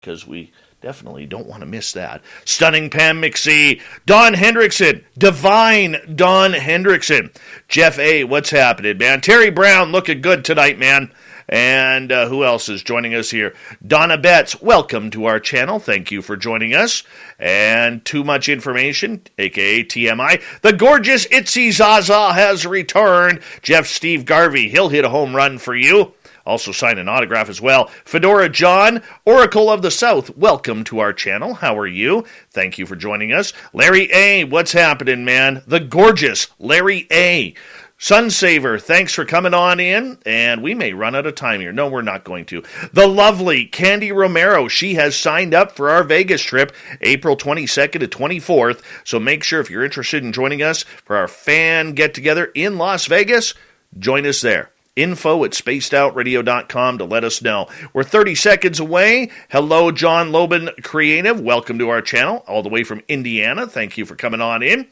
because we definitely don't want to miss that. Stunning Pam McSee, Don Hendrickson, Divine Don Hendrickson, Jeff A., what's happening, man? Terry Brown looking good tonight, man. And who else is joining us here? Donna Betts, welcome to our channel. Thank you for joining us. And Too Much Information, a.k.a. TMI. The gorgeous Itzy Zaza has returned. Jeff Steve Garvey, he'll hit a home run for you. Also sign an autograph as well. Fedora John, Oracle of the South, welcome to our channel. How are you? Thank you for joining us. Larry A., what's happening, man? The gorgeous Larry A., Sunsaver, thanks for coming on in, and we may run out of time here. No, we're not going to. The lovely Candy Romero, she has signed up for our Vegas trip, April 22nd to 24th, so make sure if you're interested in joining us for our fan get-together in Las Vegas, join us there. info@spacedoutradio.com to let us know. We're 30 seconds away. Hello, John Loban Creative. Welcome to our channel, all the way from Indiana. Thank you for coming on in.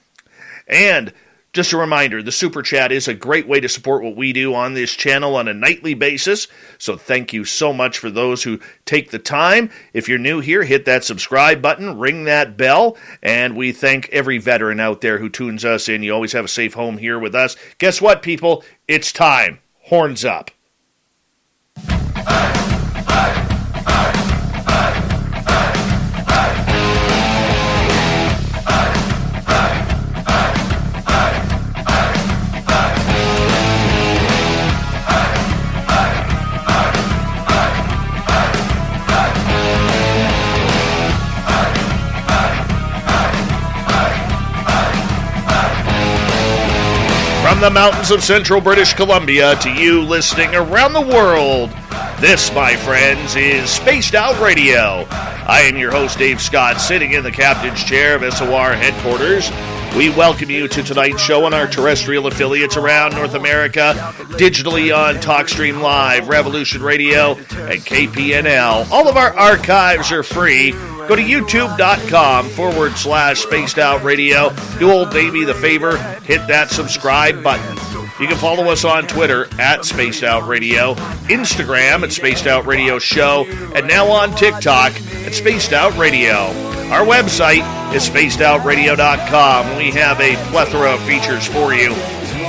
And just a reminder, the Super Chat is a great way to support what we do on this channel on a nightly basis. So thank you so much for those who take the time. If you're new here, hit that subscribe button, ring that bell, and we thank every veteran out there who tunes us in. You always have a safe home here with us. Guess what, people? It's time. Horns up. From the mountains of central British Columbia to you listening around the world, this, my friends, is Spaced Out Radio. I am your host, Dave Scott, sitting in the captain's chair of SOR headquarters. We welcome you to tonight's show on our terrestrial affiliates around North America, digitally on TalkStream Live, Revolution Radio, and KPNL. All of our archives are free. Go to youtube.com/Spaced Out Radio. Do old Davey the favor, hit that subscribe button. You can follow us on Twitter @Spaced Out Radio, Instagram @Spaced Out Radio Show, and now on TikTok @Spaced Out Radio. Our website is spacedoutradio.com. We have a plethora of features for you.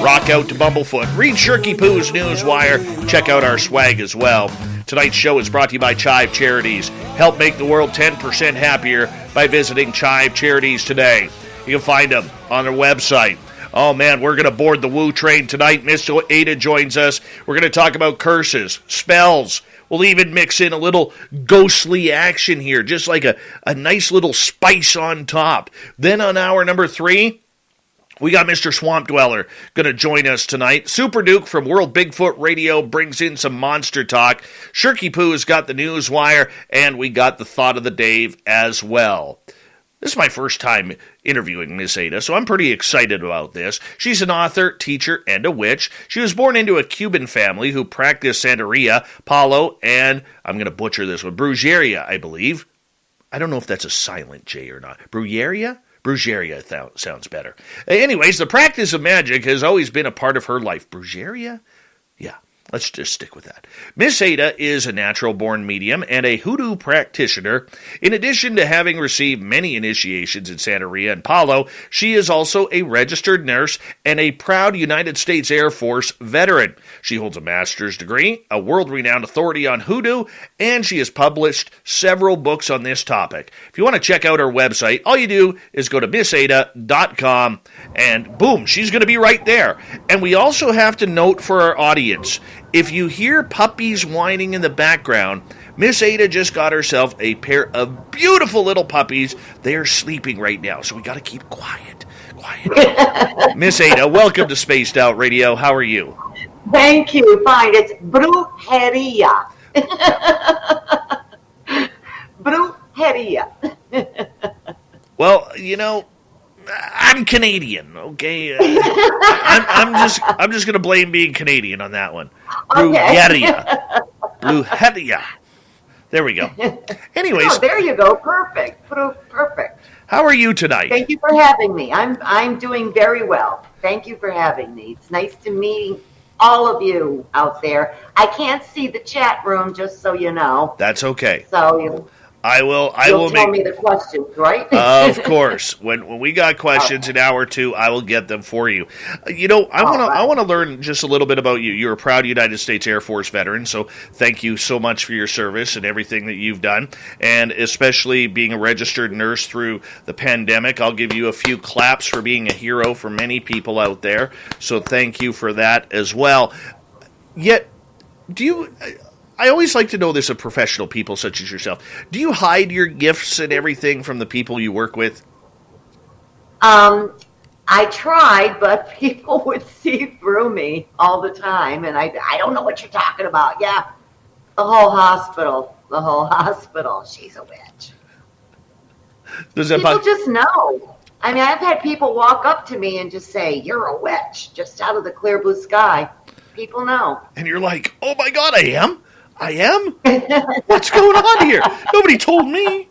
Rock out to Bumblefoot. Read Shirky Poo's Newswire. Check out our swag as well. Tonight's show is brought to you by Chive Charities. Help make the world 10% happier by visiting Chive Charities today. You can find them on their website. Oh, man, we're going to board the woo train tonight. Miss Aida joins us. We're going to talk about curses, spells. We'll even mix in a little ghostly action here, just like a nice little spice on top. Then on hour number 3, we got Mr. Swamp Dweller going to join us tonight. Super Duke from World Bigfoot Radio brings in some monster talk. Shirky Poo's got the Newswire, and we got the Thought of the Dave as well. This is my first time interviewing Miss Aida, so I'm pretty excited about this. She's an author, teacher, and a witch. She was born into a Cuban family who practiced Santeria, Palo, and I'm going to butcher this one, Brujeria, I believe. I don't know if that's a silent J or not. Brujeria? Brujeria sounds better. Anyways, the practice of magic has always been a part of her life. Brujeria? Yeah. Let's just stick with that. Miss Aida is a natural-born medium and a hoodoo practitioner. In addition to having received many initiations in Santeria and Palo, she is also a registered nurse and a proud United States Air Force veteran. She holds a master's degree, a world-renowned authority on hoodoo, and she has published several books on this topic. If you want to check out her website, all you do is go to missaida.com, and boom, she's going to be right there. And we also have to note for our audience, if you hear puppies whining in the background, Miss Aida just got herself a pair of beautiful little puppies. They are sleeping right now, so we got to keep quiet. Miss Aida, welcome to Spaced Out Radio. How are you? Thank you. Fine. It's brujeria. Brujeria. Well, you know, I'm Canadian, okay? I'm just going to blame being Canadian on that one. Brujeria. Brujeria. There we go. Anyways. Oh, there you go. Perfect. Perfect. How are you tonight? Thank you for having me. I'm doing very well. Thank you for having me. It's nice to meet all of you out there. I can't see the chat room, just so you know. That's okay. So I will. You'll tell me the questions, right? Of course. When we got questions an hour or two, I will get them for you. I want to learn just a little bit about you. You're a proud United States Air Force veteran, so thank you so much for your service and everything that you've done, and especially being a registered nurse through the pandemic. I'll give you a few claps for being a hero for many people out there. So thank you for that as well. Yet, I always like to know this of professional people such as yourself. Do you hide your gifts and everything from the people you work with? I tried, but people would see through me all the time, and I don't know what you're talking about. Yeah, the whole hospital. She's a witch. People just know. I mean, I've had people walk up to me and just say, "You're a witch," just out of the clear blue sky. People know. And you're like, "Oh my God, I am? I am? What's going on here? Nobody told me."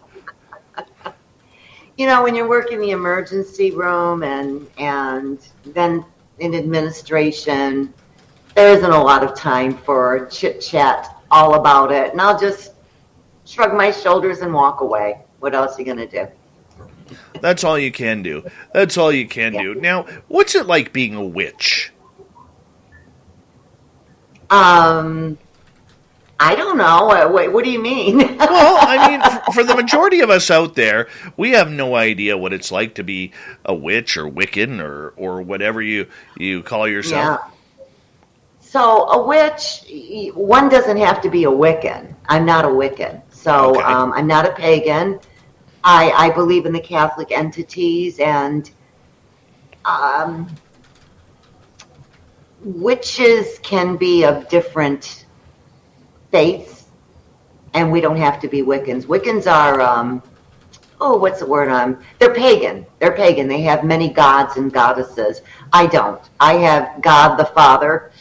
You know, when you're working the emergency room and then in administration, there isn't a lot of time for chit-chat all about it. And I'll just shrug my shoulders and walk away. What else are you going to do? That's all you can do. That's all you can do. Now, what's it like being a witch? I don't know. What do you mean? Well, I mean, for the majority of us out there, we have no idea what it's like to be a witch or Wiccan or whatever you call yourself. Yeah. So a witch, one doesn't have to be a Wiccan. I'm not a Wiccan. So Okay. I'm not a pagan. I believe in the Catholic entities, and witches can be of different faiths, and we don't have to be Wiccans. Wiccans are, what's the word? They're pagan. They're pagan. They have many gods and goddesses. I don't. I have God the Father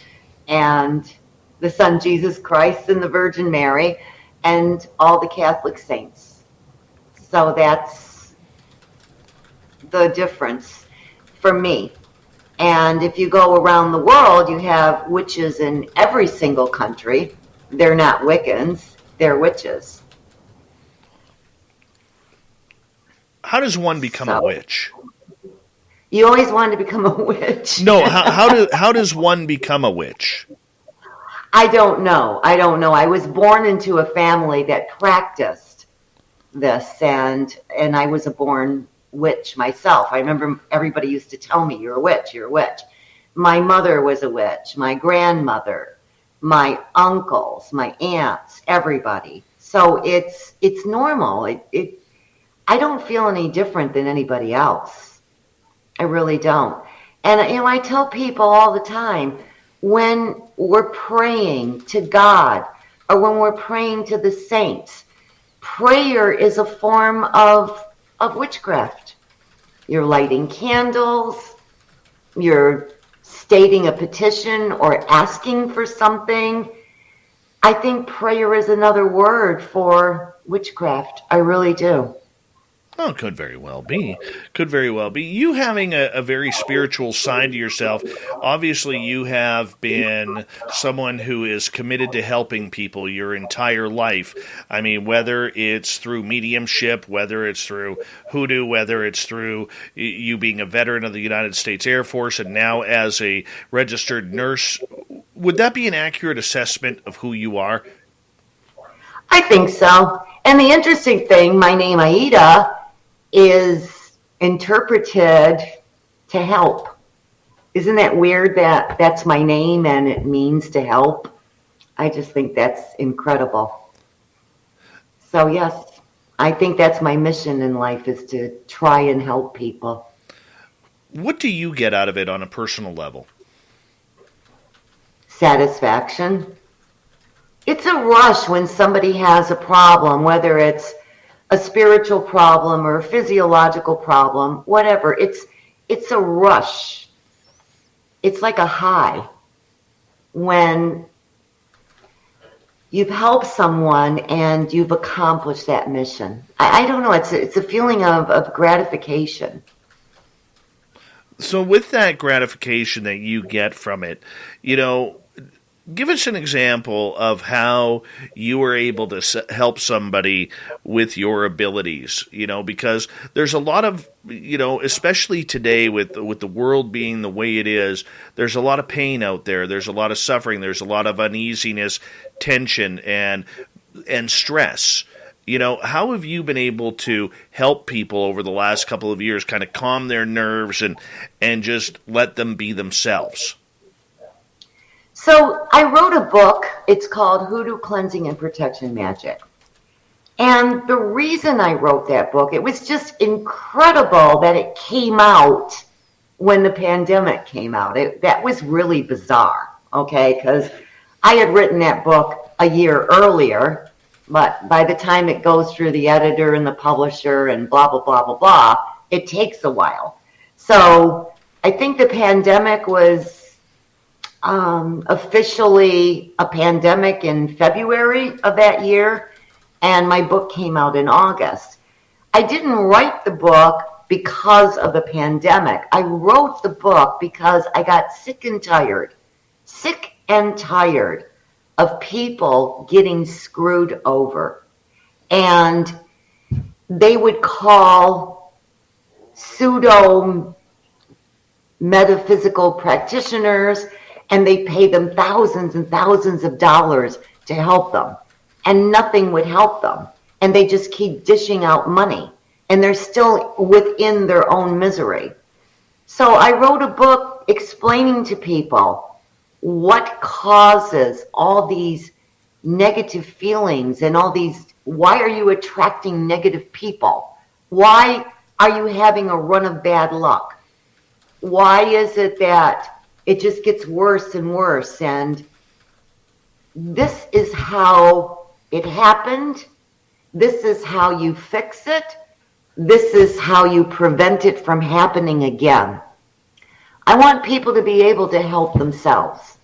and the Son Jesus Christ and the Virgin Mary and all the Catholic saints. So that's the difference for me. And if you go around the world, you have witches in every single country. They're not Wiccans, they're witches. How does one become a witch? You always wanted to become a witch. No, how does one become a witch? I don't know. I was born into a family that practiced this, and I was a born witch myself. I remember everybody used to tell me, "You're a witch, you're a witch." My mother was a witch, my grandmother, my uncles, my aunts, everybody. So it's normal. I don't feel any different than anybody else. I really don't. And I tell people all the time, when we're praying to God or when we're praying to the saints, prayer is a form of witchcraft. You're lighting candles, you're stating a petition or asking for something. I think prayer is another word for witchcraft. I really do. Oh, could very well be. Could very well be. You having a very spiritual side to yourself, obviously you have been someone who is committed to helping people your entire life. I mean, whether it's through mediumship, whether it's through hoodoo, whether it's through you being a veteran of the United States Air Force and now as a registered nurse, would that be an accurate assessment of who you are? I think so. And the interesting thing, my name Aida is interpreted to help. Isn't that weird that that's my name and it means to help? I just think that's incredible. So yes, I think that's my mission in life, is to try and help people. What do you get out of it on a personal level? Satisfaction. It's a rush when somebody has a problem, whether it's a spiritual problem or a physiological problem, whatever. It's a rush. It's like a high when you've helped someone and you've accomplished that mission. I don't know. It's a feeling of gratification. So with that gratification that you get from it, Give us an example of how you were able to help somebody with your abilities, because there's a lot of, especially today with the world being the way it is, there's a lot of pain out there. There's a lot of suffering. There's a lot of uneasiness, tension, and stress. How have you been able to help people over the last couple of years kind of calm their nerves and just let them be themselves? So I wrote a book. It's called Hoodoo Cleansing and Protection Magic. And the reason I wrote that book, it was just incredible that it came out when the pandemic came out. That was really bizarre, okay? Because I had written that book a year earlier, but by the time it goes through the editor and the publisher and blah, blah, blah, blah, blah, it takes a while. So I think the pandemic was officially a pandemic in February of that year, and my book came out in August. I didn't write the book because of the pandemic. I wrote the book because I got sick and tired of people getting screwed over. And they would call pseudo metaphysical practitioners, and they pay them thousands and thousands of dollars to help them. And nothing would help them. And they just keep dishing out money. And they're still within their own misery. So I wrote a book explaining to people what causes all these negative feelings and all these, why are you attracting negative people? Why are you having a run of bad luck? Why is it that it just gets worse and worse? And this is how it happened. This is how you fix it. This is how you prevent it from happening again. I want people to be able to help themselves.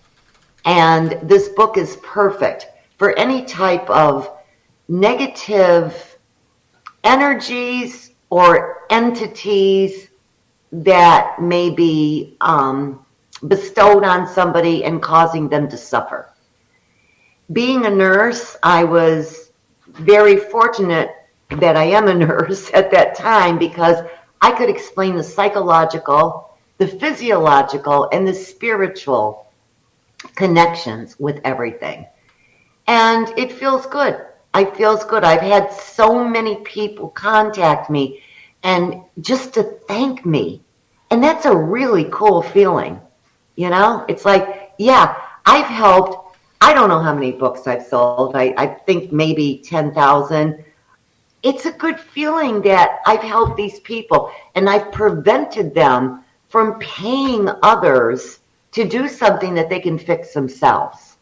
And this book is perfect for any type of negative energies or entities that may be bestowed on somebody and causing them to suffer. Being a nurse, I was very fortunate that I am a nurse at that time, because I could explain the psychological, the physiological, and the spiritual connections with everything. And it feels good. It feels good. I've had so many people contact me and just to thank me. And that's a really cool feeling. It's like, yeah, I've helped. I don't know how many books I've sold. I think maybe 10,000. It's a good feeling that I've helped these people and I've prevented them from paying others to do something that they can fix themselves.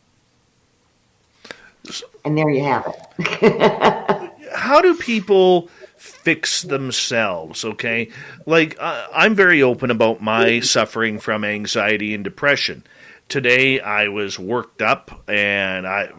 And there you have it. How do people fix themselves? Okay. Like, I'm very open about my suffering from anxiety and depression. Today I was worked up, and I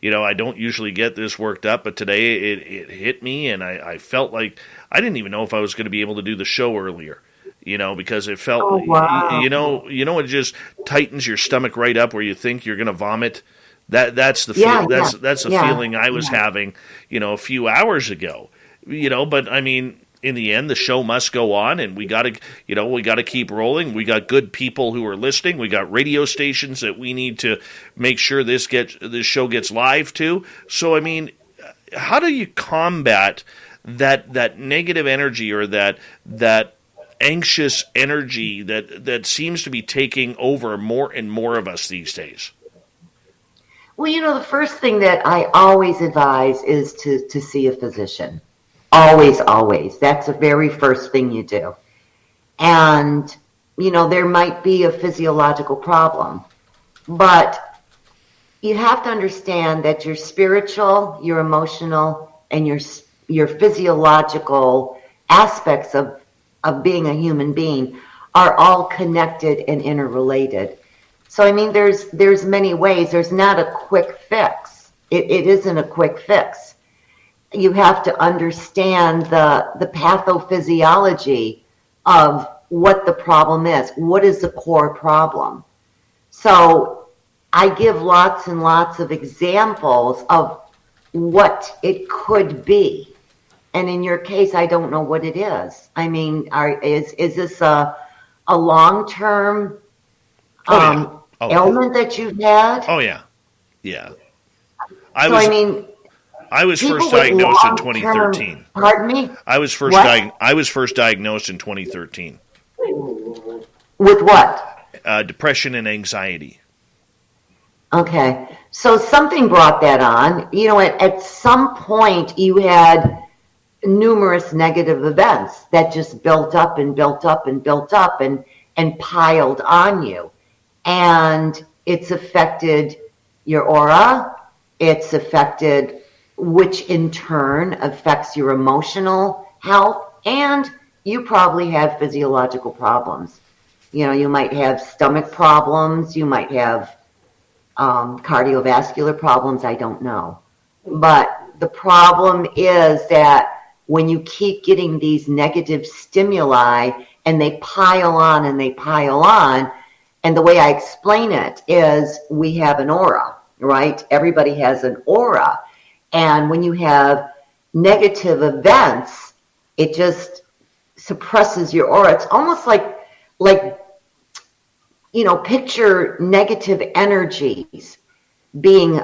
don't usually get this worked up, but today it hit me, and I felt like I didn't even know if I was going to be able to do the show earlier, because it felt, oh, wow. It just tightens your stomach right up where you think you're going to vomit. That's the feeling I was having, a few hours ago, but I mean, in the end, the show must go on, and we got to keep rolling. We got good people who are listening. We got radio stations that we need to make sure this show gets live to. So, I mean, how do you combat that negative energy or that anxious energy that seems to be taking over more and more of us these days? Well, the first thing that I always advise is to see a physician. Always, always. That's the very first thing you do. And, there might be a physiological problem, but you have to understand that your spiritual, your emotional, and your physiological aspects of being a human being are all connected and interrelated. So, I mean, there's many ways. There's not a quick fix. It isn't a quick fix. You have to understand the pathophysiology of what the problem is. What is the core problem? So I give lots and lots of examples of what it could be. And in your case, I don't know what it is. I mean, is this a long-term ailment that you've had? Oh, yeah. Yeah. I was first diagnosed in 2013. Pardon me? I was first diagnosed in 2013. With what? Depression and anxiety. Okay. So something brought that on. You know, at some point you had numerous negative events that just built up and built up and built up and piled on you. And it's affected your aura. It's affected, which in turn affects your emotional health. And you probably have physiological problems. You know, you might have stomach problems. You might have cardiovascular problems. I don't know. But the problem is that when you keep getting these negative stimuli and they pile on and they pile on, and the way I explain it is we have an aura, right? Everybody has an aura. And when you have negative events, it just suppresses your aura. It's almost like, you know, picture negative energies being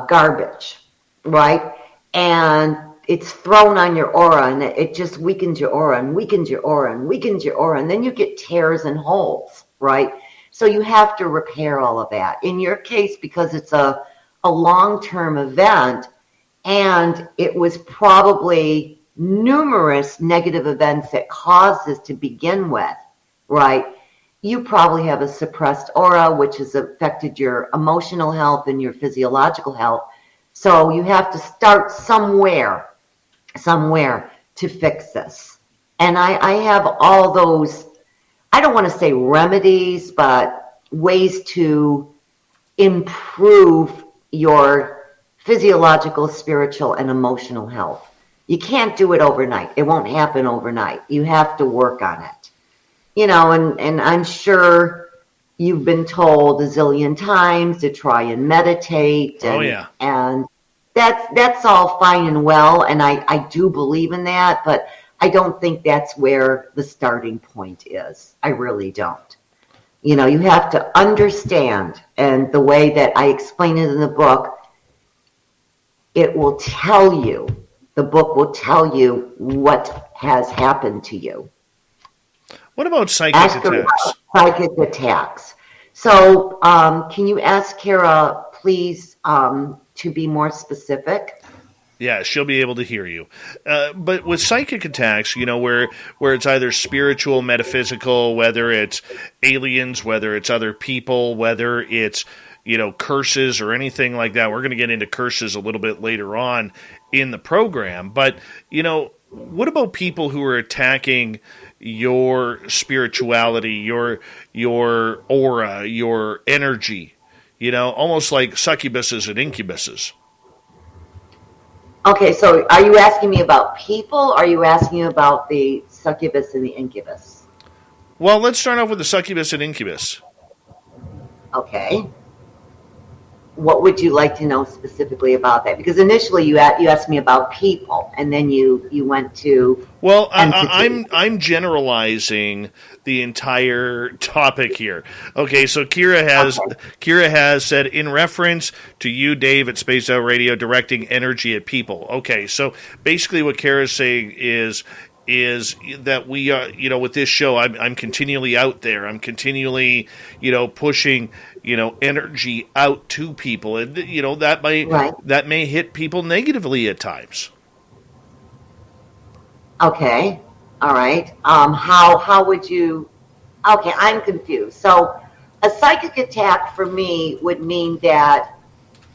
garbage, right? And it's thrown on your aura, and it just weakens your aura and weakens your aura and weakens your aura. And then you get tears and holes, right? So you have to repair all of that. In your case, because it's a long-term event, and it was probably numerous negative events that caused this to begin with, right? You probably have a suppressed aura, which has affected your emotional health and your physiological health. So you have to start somewhere to fix this. And I have all those, I don't want to say remedies, but ways to improve your physiological, spiritual, and emotional health. You can't do it overnight. It won't happen overnight. You have to work on it. You know, and I'm sure you've been told a zillion times to try and meditate. And that's all fine and well, and I do believe in that, but I don't think that's where the starting point is. I really don't. You know, you have to understand, and the way that I explain it in the book, it will tell you, the book will tell you what has happened to you. What about psychic attacks? Psychic attacks. So can you ask Kara, please, to be more specific? Yeah, she'll be able to hear you. But with psychic attacks, you know, where it's either spiritual, metaphysical, whether it's aliens, whether it's other people, whether it's, you know, curses or anything like that. We're going to get into curses a little bit later on in the program. But, you know, what about people who are attacking your spirituality, your aura, your energy? You know, almost like succubuses and incubuses. Okay, so are you asking me about people, or are you asking about the succubus and the incubus? Well, let's start off with the succubus and incubus. Okay. What would you like to know specifically about that? Because initially you asked me about people, and then you went to... Well, I'm generalizing the entire topic here. Okay, so Kira has said, in reference to you, Dave, at Spaced Out Radio, directing energy at people. Okay, so basically what Kara's saying is that we are, you know, with this show, I'm continually out there. I'm continually, you know, pushing, you know, energy out to people, and you know that may hit people negatively at times. Okay, all right. How would you? Okay, I'm confused. So, a psychic attack for me would mean that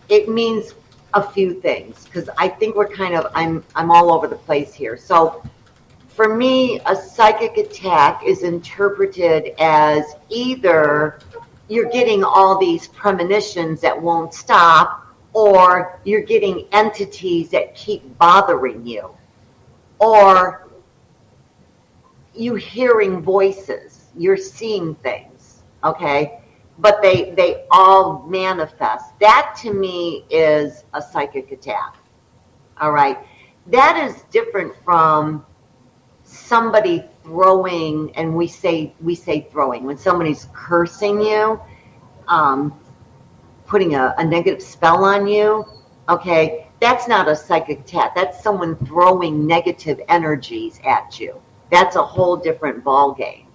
it means a few things, because I think we're kind of I'm all over the place here. So. For me, a psychic attack is interpreted as either you're getting all these premonitions that won't stop, or you're getting entities that keep bothering you, or you hearing voices, you're seeing things, okay? but they all manifest. That to me is a psychic attack. All right. That is different from somebody throwing, and we say throwing, when somebody's cursing you, putting a negative spell on you. Okay, that's not a psychic attack. That's someone throwing negative energies at you. That's a whole different ball game.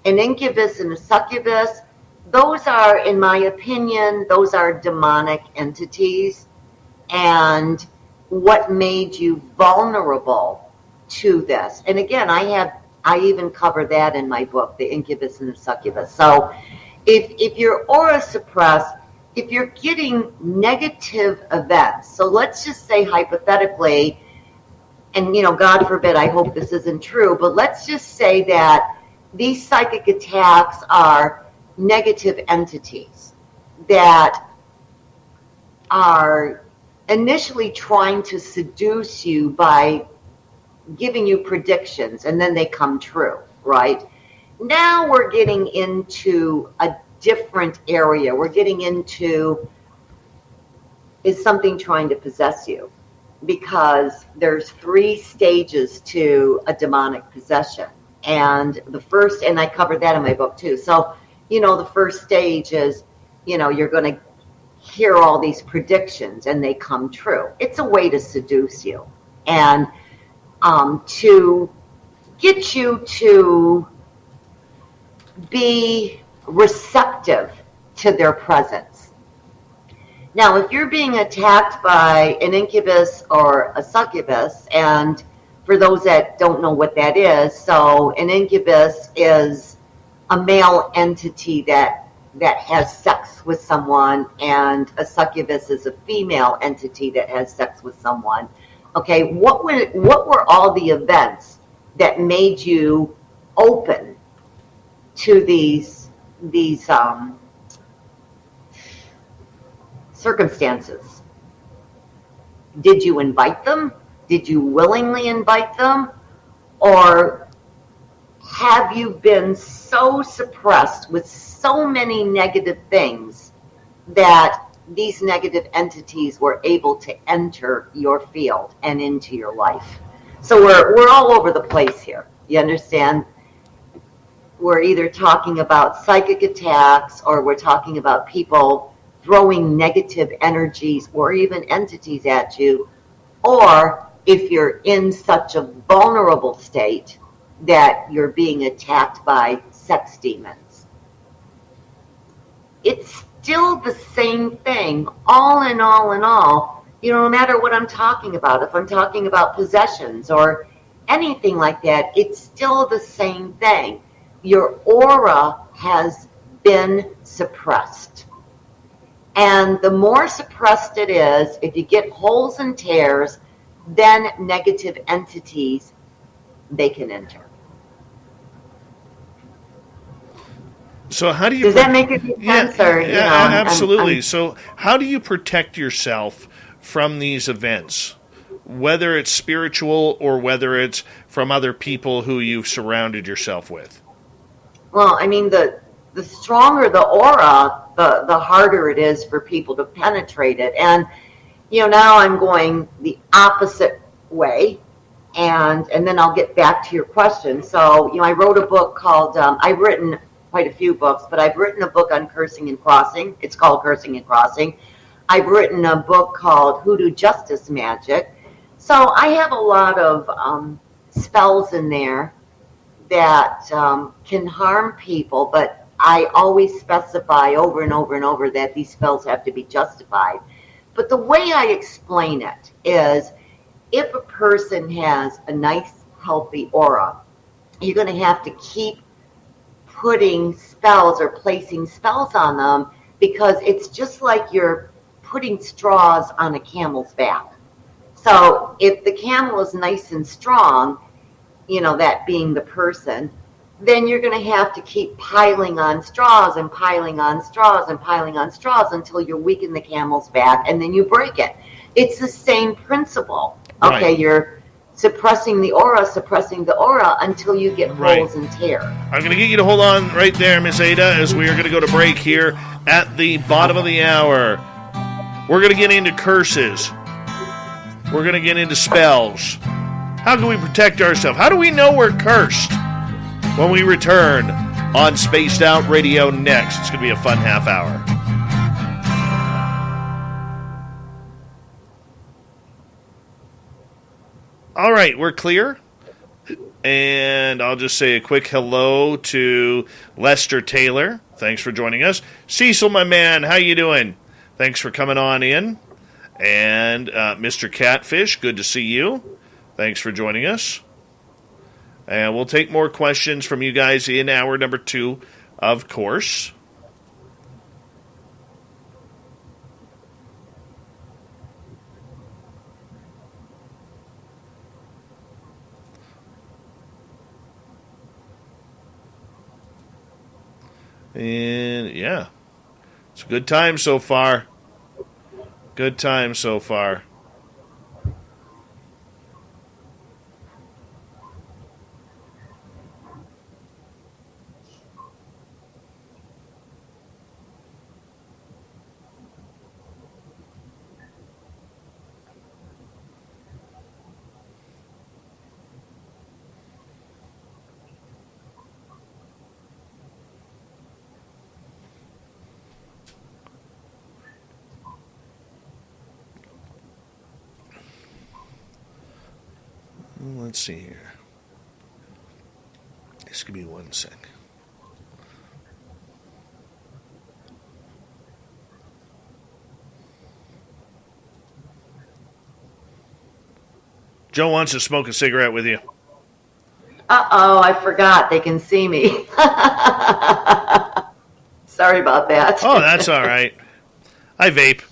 An incubus and a succubus, those are, in my opinion, those are demonic entities. And what made you vulnerable to this? And again, I even cover that in my book, The Incubus and the Succubus. So if your aura suppressed, if you're getting negative events, so let's just say hypothetically, and God forbid, I hope this isn't true, but let's just say that these psychic attacks are negative entities that are initially trying to seduce you by giving you predictions, and then they come true, right? Now we're getting into a different area. We're getting into, is something trying to possess you? Because there's 3 stages to a demonic possession. And the first, and I covered that in my book too. So, the first stage is, you're going to hear all these predictions and they come true. It's a way to seduce you and to get you to be receptive to their presence. Now, if you're being attacked by an incubus or a succubus, and for those that don't know what that is, so an incubus is a male entity that has sex with someone, and a succubus is a female entity that has sex with someone. Okay, what were all the events that made you open to these circumstances? Did you invite them? Did you willingly invite them? Or have you been so suppressed with so many negative things that these negative entities were able to enter your field and into your life? So we're all over the place here. You understand? We're either talking about psychic attacks, or we're talking about people throwing negative energies or even entities at you, or if you're in such a vulnerable state that you're being attacked by sex demons. It's still the same thing, all in all, no matter what I'm talking about. If I'm talking about possessions or anything like that, it's still the same thing. Your aura has been suppressed. And the more suppressed it is, if you get holes and tears, then negative entities, they can enter. So how do you... Does that make any sense? Absolutely. So how do you protect yourself from these events, whether it's spiritual or whether it's from other people who you've surrounded yourself with? Well, the stronger the aura, the harder it is for people to penetrate it. And, now I'm going the opposite way. And then I'll get back to your question. So, I wrote a book called, I've written quite a few books, but I've written a book on cursing and crossing. It's called Cursing and Crossing. I've written a book called Hoodoo Justice Magic. So I have a lot of spells in there that can harm people, but I always specify over and over and over that these spells have to be justified. But the way I explain it is, if a person has a nice, healthy aura, you're going to have to keep putting spells or placing spells on them, because it's just like you're putting straws on a camel's back. So if the camel is nice and strong, that being the person, then you're going to have to keep piling on straws and piling on straws and piling on straws until you weaken the camel's back, and then you break it. It's the same principle. Okay, right. You're suppressing the aura until you get holes and tear. I'm going to get you to hold on right there, Miss Aida, as we are going to go to break here at the bottom of the hour. We're going to get into curses. We're going to get into spells. How can we protect ourselves? How do we know we're cursed? When we return on Spaced Out Radio next. It's going to be a fun half hour. All right, we're clear. And I'll just say a quick hello to Lester Taylor. Thanks for joining us. Cecil, my man, how you doing? Thanks for coming on in. And Mr. Catfish, good to see you. Thanks for joining us. And we'll take more questions from you guys in hour number 2, of course. And, yeah, it's a good time so far. Good time so far. Let's see here. Just give me 1 sec. Joe wants to smoke a cigarette with you. Uh-oh, I forgot. They can see me. Sorry about that. Oh, that's all right. I vape.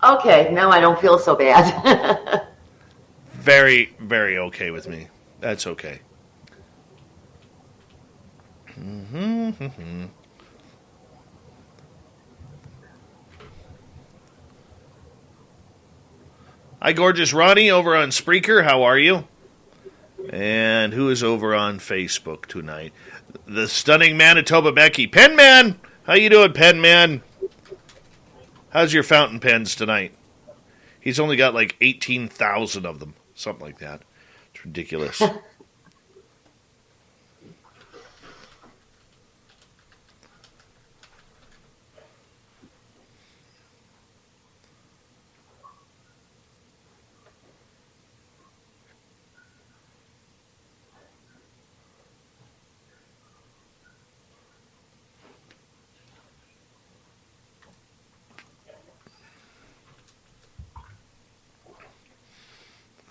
Okay, now I don't feel so bad. Very, very okay with me. That's okay. Hi, gorgeous Ronnie over on Spreaker. How are you? And who is over on Facebook tonight? The stunning Manitoba Becky. Penman! How you doing, Penman? How's your fountain pens tonight? He's only got like 18,000 of them. Something like that. It's ridiculous.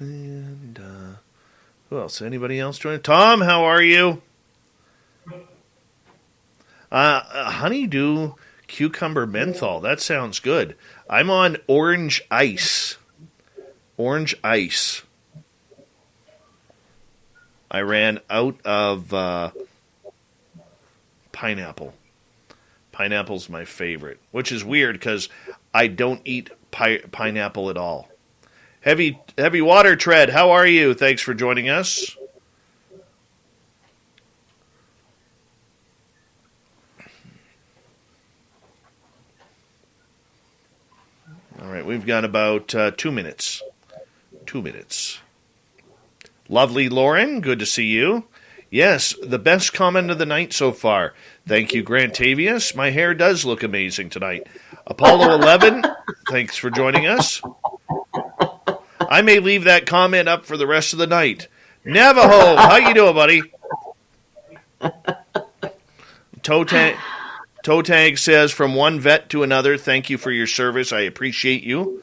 And who else? Anybody else join? Tom, how are you? Honeydew cucumber menthol. That sounds good. I'm on orange ice. Orange ice. I ran out of pineapple. Pineapple's my favorite, which is weird because I don't eat pineapple at all. Heavy Water Tread, how are you? Thanks for joining us. All right, we've got about 2 minutes. 2 minutes. Lovely Lauren, good to see you. Yes, the best comment of the night so far. Thank you, Grantavius. My hair does look amazing tonight. Apollo 11, thanks for joining us. I may leave that comment up for the rest of the night. Navajo, how you doing, buddy? Toe Tag says, from one vet to another, thank you for your service. I appreciate you.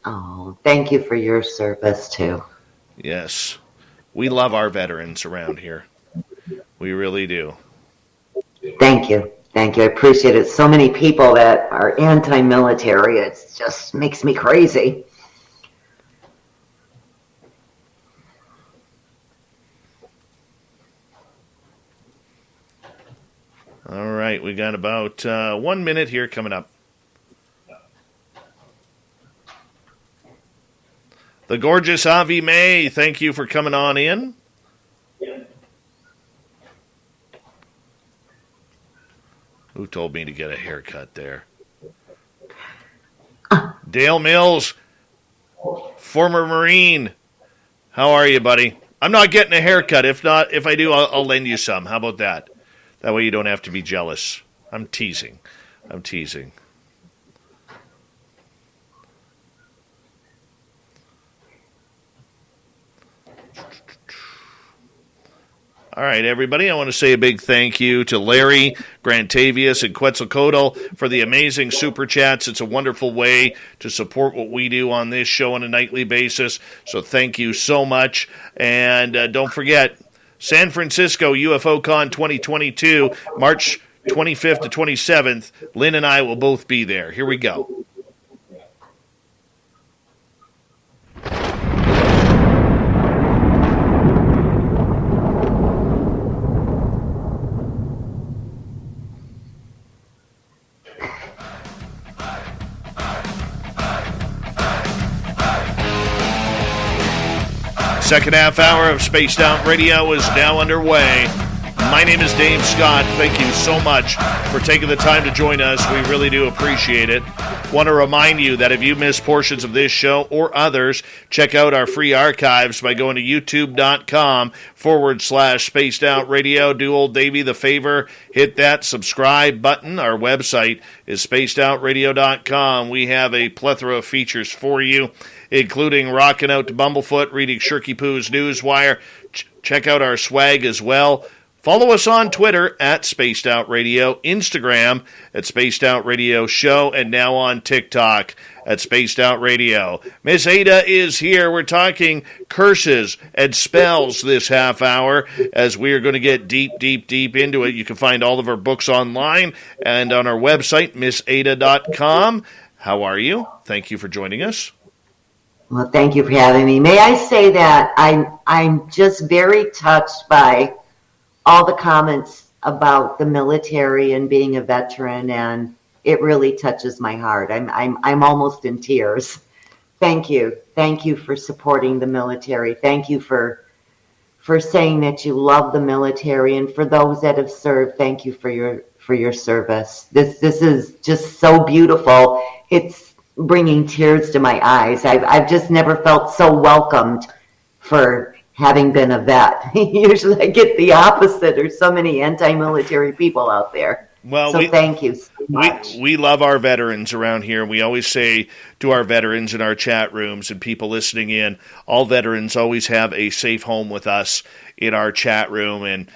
Oh, thank you for your service, too. Yes. We love our veterans around here. We really do. Thank you. Thank you. I appreciate it. So many people that are anti-military. It just makes me crazy. All right. We got about 1 minute here coming up. The gorgeous Avi May, thank you for coming on in. Who told me to get a haircut there? Dale Mills, former Marine. How are you, buddy? I'm not getting a haircut. If I do, I'll lend you some. How about that? That way you don't have to be jealous. I'm teasing. All right, everybody, I want to say a big thank you to Larry, Grantavius, and Quetzalcoatl for the amazing super chats. It's a wonderful way to support what we do on this show on a nightly basis, so thank you so much. And don't forget, San Francisco UFOCon 2022, March 25th to 27th. Lynn and I will both be there. Here we go. Second half hour of Spaced Out Radio is now underway. My name is Dave Scott. Thank you so much for taking the time to join us. We really do appreciate it. Want to remind you that if you missed portions of this show or others, check out our free archives by going to youtube.com/Spaced Out Radio. Do old Davey the favor, hit that subscribe button. Our website is spacedoutradio.com. We have a plethora of features for you, including rocking out to Bumblefoot, reading Shirky Poo's Newswire. Check out our swag as well. Follow us on Twitter at Spaced Out Radio, Instagram at Spaced Out Radio Show, and now on TikTok at Spaced Out Radio. Miss Aida is here. We're talking curses and spells this half hour as we are going to get deep into it. You can find all of our books online and on our website, missaida.com. How are you? Thank you for joining us. Well, thank you for having me. May I say that I'm just very touched by all the comments about the military and being a veteran, and it really touches my heart. I'm almost in tears. Thank you for supporting the military. Thank you for saying that you love the military, and for those that have served, thank you for your service. This is just so beautiful. It's bringing tears to my eyes. I've just never felt so welcomed for having been a vet. Usually I get the opposite. There's so many anti-military people out there. Well, so thank you so much. We love our veterans around here. We always say to our veterans in our chat rooms and people listening in, all veterans always have a safe home with us in our chat room. And,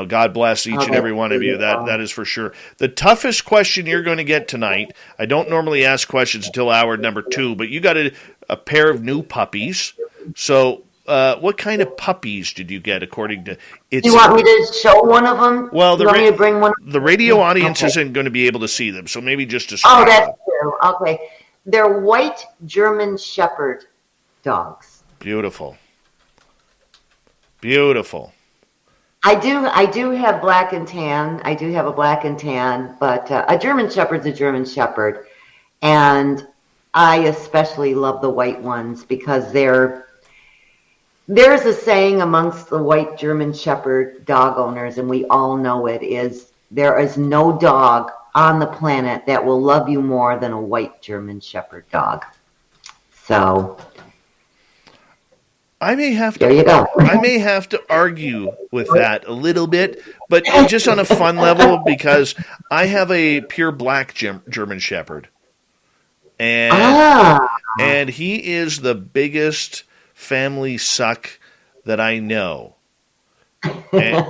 God bless each and every one of you. That is for sure. The toughest question you're going to get tonight, I don't normally ask questions until hour number 2, but you got a pair of new puppies. So, what kind of puppies did you get according to its... Do you want me to show one of them? Well, you want me to bring one? The radio audience isn't going to be able to see them, so maybe just describe them. Oh, that's true. Okay. They're white German Shepherd dogs. Beautiful. I do have black and tan. I do have a black and tan, but a German Shepherd's a German Shepherd. And I especially love the white ones because there's a saying amongst the white German Shepherd dog owners, and we all know it, is there is no dog on the planet that will love you more than a white German Shepherd dog. So I may have to. There you go. I may have to argue with that a little bit, but just on a fun level, because I have a pure black German Shepherd, and he is the biggest family suck that I know, and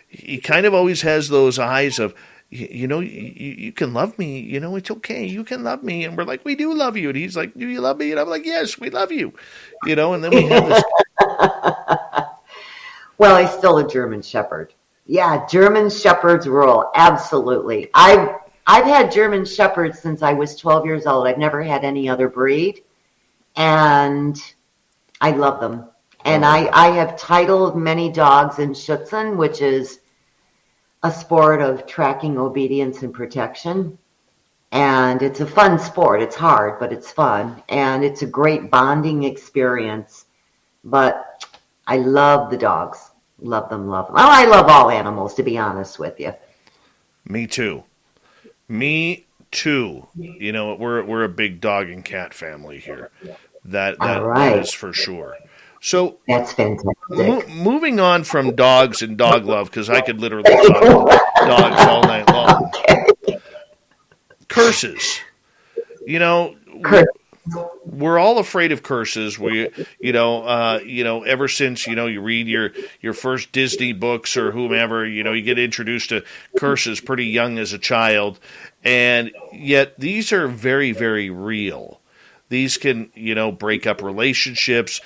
he kind of always has those eyes of, you can love me, it's okay, you can love me, and we're like, we do love you, and he's like, do you love me? And I'm like, yes, we love you, and then we have this. Well, he's still a German Shepherd. Yeah, German Shepherds rule, absolutely. I've had German Shepherds since I was 12 years old. I've never had any other breed. And I love them. And I have titled many dogs in Schutzen, which is a sport of tracking obedience and protection. And it's a fun sport. It's hard, but it's fun. And it's a great bonding experience. But I love the dogs. Love them, love them. Oh, I love all animals, to be honest with you. Me too. Me too. You know, we're a big dog and cat family here. All That right. is for sure. So That's fantastic. moving on from dogs and dog love, because I could literally talk dogs all night long. Curses. You know, Kurt, we're all afraid of curses. Ever since you read your first Disney books or whomever, you get introduced to curses pretty young as a child, and yet these are very, very real. These can, break up relationships,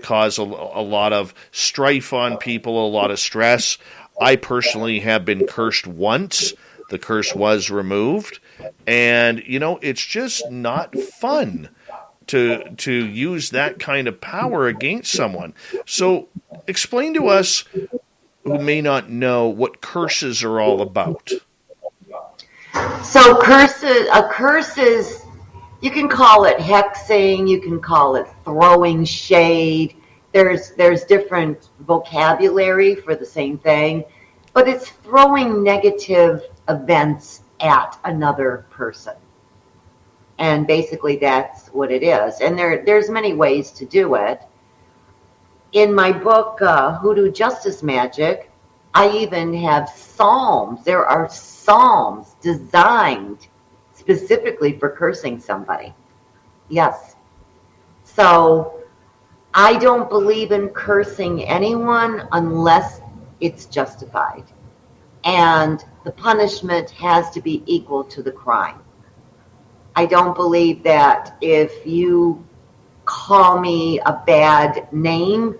cause a lot of strife on people, a lot of stress. I personally have been cursed once. The curse was removed, and it's just not fun to use that kind of power against someone. So, explain to us who may not know what curses are all about. So a curse is, you can call it hexing, you can call it throwing shade. There's different vocabulary for the same thing, but it's throwing negative events at another person. And basically that's what it is. And there's many ways to do it. In my book, Hoodoo Justice Magic, I even have psalms. There are psalms designed specifically for cursing somebody. Yes. So I don't believe in cursing anyone unless it's justified. And the punishment has to be equal to the crime. I don't believe that if you call me a bad name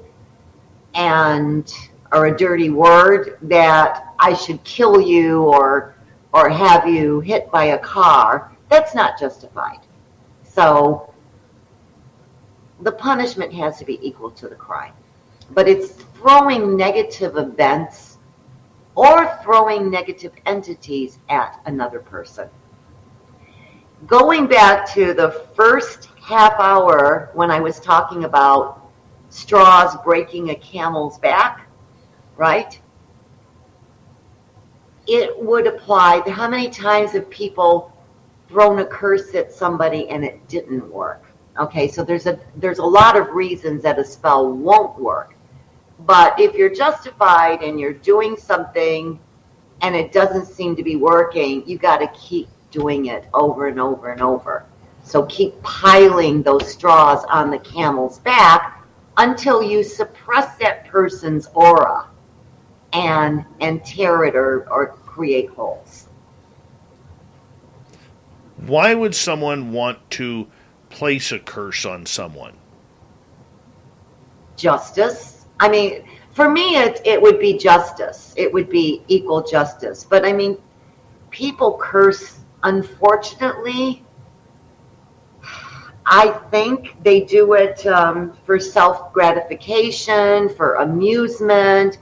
or a dirty word, that I should kill you or have you hit by a car. That's not justified. So the punishment has to be equal to the crime. But it's throwing negative events or throwing negative entities at another person. Going back to the first half hour when I was talking about straws breaking a camel's back, right? It would apply to how many times have people thrown a curse at somebody and it didn't work? Okay, so there's a lot of reasons that a spell won't work. But if you're justified and you're doing something and it doesn't seem to be working, you got to keep doing it over and over and over. So keep piling those straws on the camel's back until you suppress that person's aura and tear it or create holes. Why would someone want to place a curse on someone? Justice. I mean, for me, it would be justice. It would be equal justice. But I mean, people curse, unfortunately. I think they do it for self-gratification, for amusement,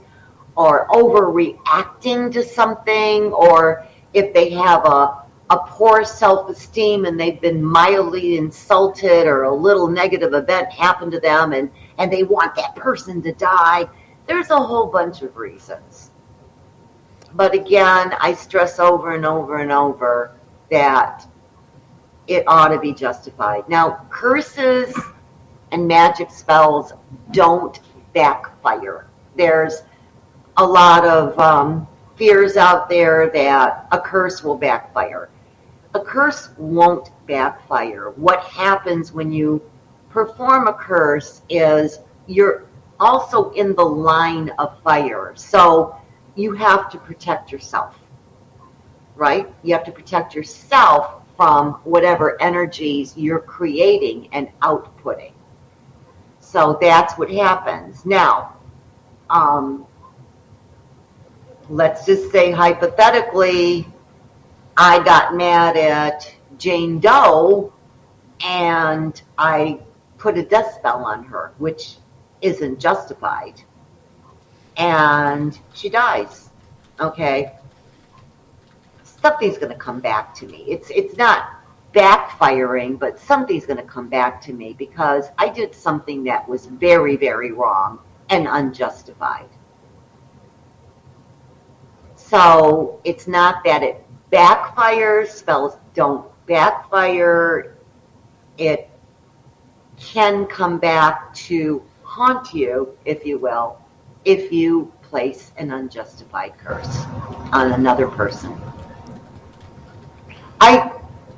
or overreacting to something, or if they have a poor self-esteem and they've been mildly insulted or a little negative event happened to them and they want that person to die. There's a whole bunch of reasons. But again, I stress over and over and over that it ought to be justified. Now, curses and magic spells don't backfire. There's a lot of fears out there that a curse will backfire. A curse won't backfire. What happens when you perform a curse is you're also in the line of fire. So you have to protect yourself, right? You have to protect yourself from whatever energies you're creating and outputting. So that's what happens. Now, let's just say hypothetically, I got mad at Jane Doe and I put a death spell on her, which isn't justified. And she dies. Okay. something's going to come back to me. It's not backfiring, but something's going to come back to me because I did something that was very, very wrong and unjustified. So it's not that it backfires, spells don't backfire. It can come back to haunt you, if you will, if you place an unjustified curse on another person. I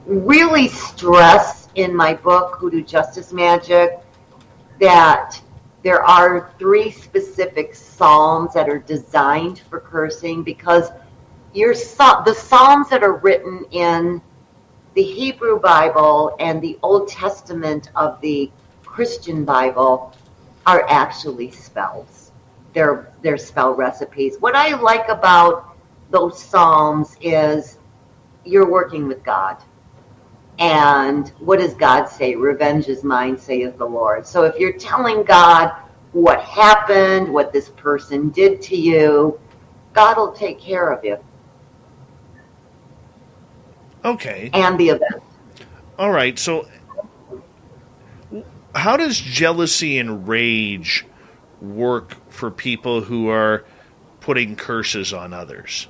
really stress in my book, Hoodoo Justice Magic, that there are 3 specific psalms that are designed for cursing because the psalms that are written in the Hebrew Bible and the Old Testament of the Christian Bible are actually spells. They're spell recipes. What I like about those psalms is you're working with God. And what does God say? Revenge is mine, saith the Lord. So if you're telling God what happened, what this person did to you, God will take care of you. Okay. And the event. All right. So how does jealousy and rage work for people who are putting curses on others?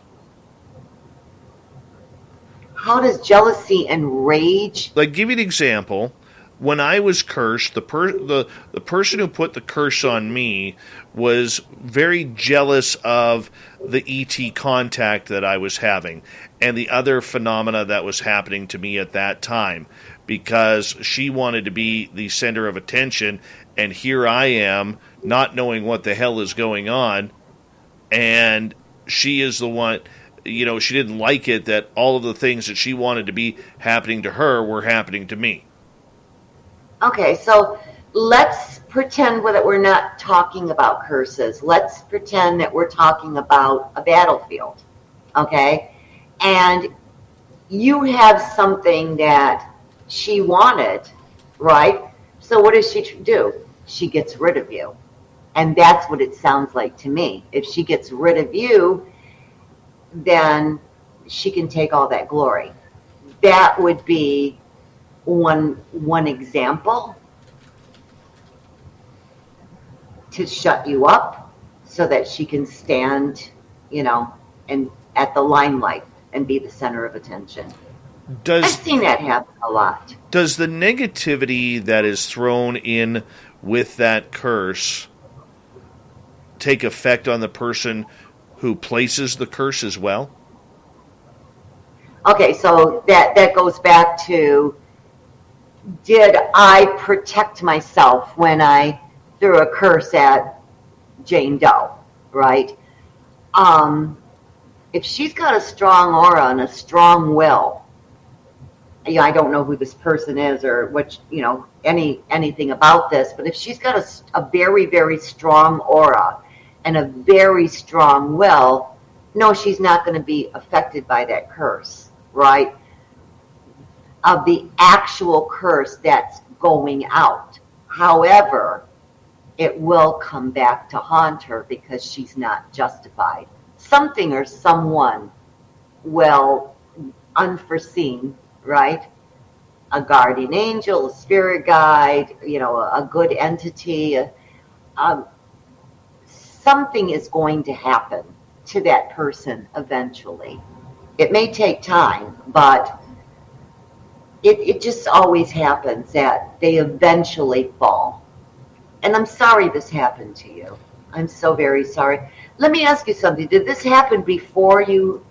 How does jealousy and rage? Like, give you an example. When I was cursed, the person who put the curse on me was very jealous of the ET contact that I was having and the other phenomena that was happening to me at that time, because she wanted to be the center of attention, and here I am not knowing what the hell is going on, and she is the one. She didn't like it that all of the things that she wanted to be happening to her were happening to me. Okay, so let's pretend that we're not talking about curses. Let's pretend that we're talking about a battlefield, okay? And you have something that she wanted, right? So what does she do? She gets rid of you. And that's what it sounds like to me. If she gets rid of you, then she can take all that glory. That would be one example to shut you up so that she can stand, and at the limelight and be the center of attention. I've seen that happen a lot. Does the negativity that is thrown in with that curse take effect on the person who places the curse as well? Okay, so that goes back to, did I protect myself when I threw a curse at Jane Doe, right? If she's got a strong aura and a strong will, I don't know who this person is or what, anything about this, but if she's got a very, very strong aura and a very strong will, no, she's not going to be affected by that curse, right? Of the actual curse that's going out. However, it will come back to haunt her because she's not justified. Something or someone will, unforeseen, right? A guardian angel, a spirit guide, a good entity, something is going to happen to that person eventually. It may take time, but it just always happens that they eventually fall. And I'm sorry this happened to you. I'm so very sorry. Let me ask you something. Did this happen before you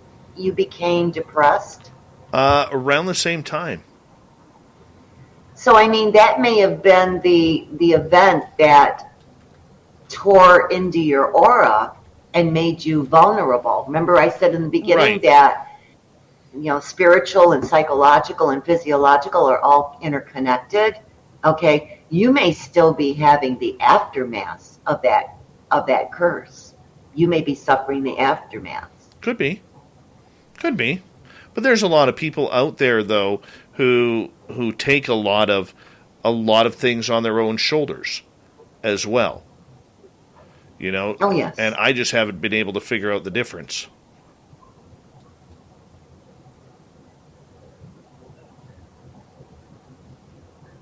became depressed? Around the same time. So, that may have been the event that tore into your aura and made you vulnerable. Remember I said in the beginning that, spiritual and psychological and physiological are all interconnected. Okay, you may still be having the aftermath of that curse. You may be suffering the aftermath. Could be. But there's a lot of people out there though who take a lot of things on their own shoulders as well. Oh yes. And I just haven't been able to figure out the difference.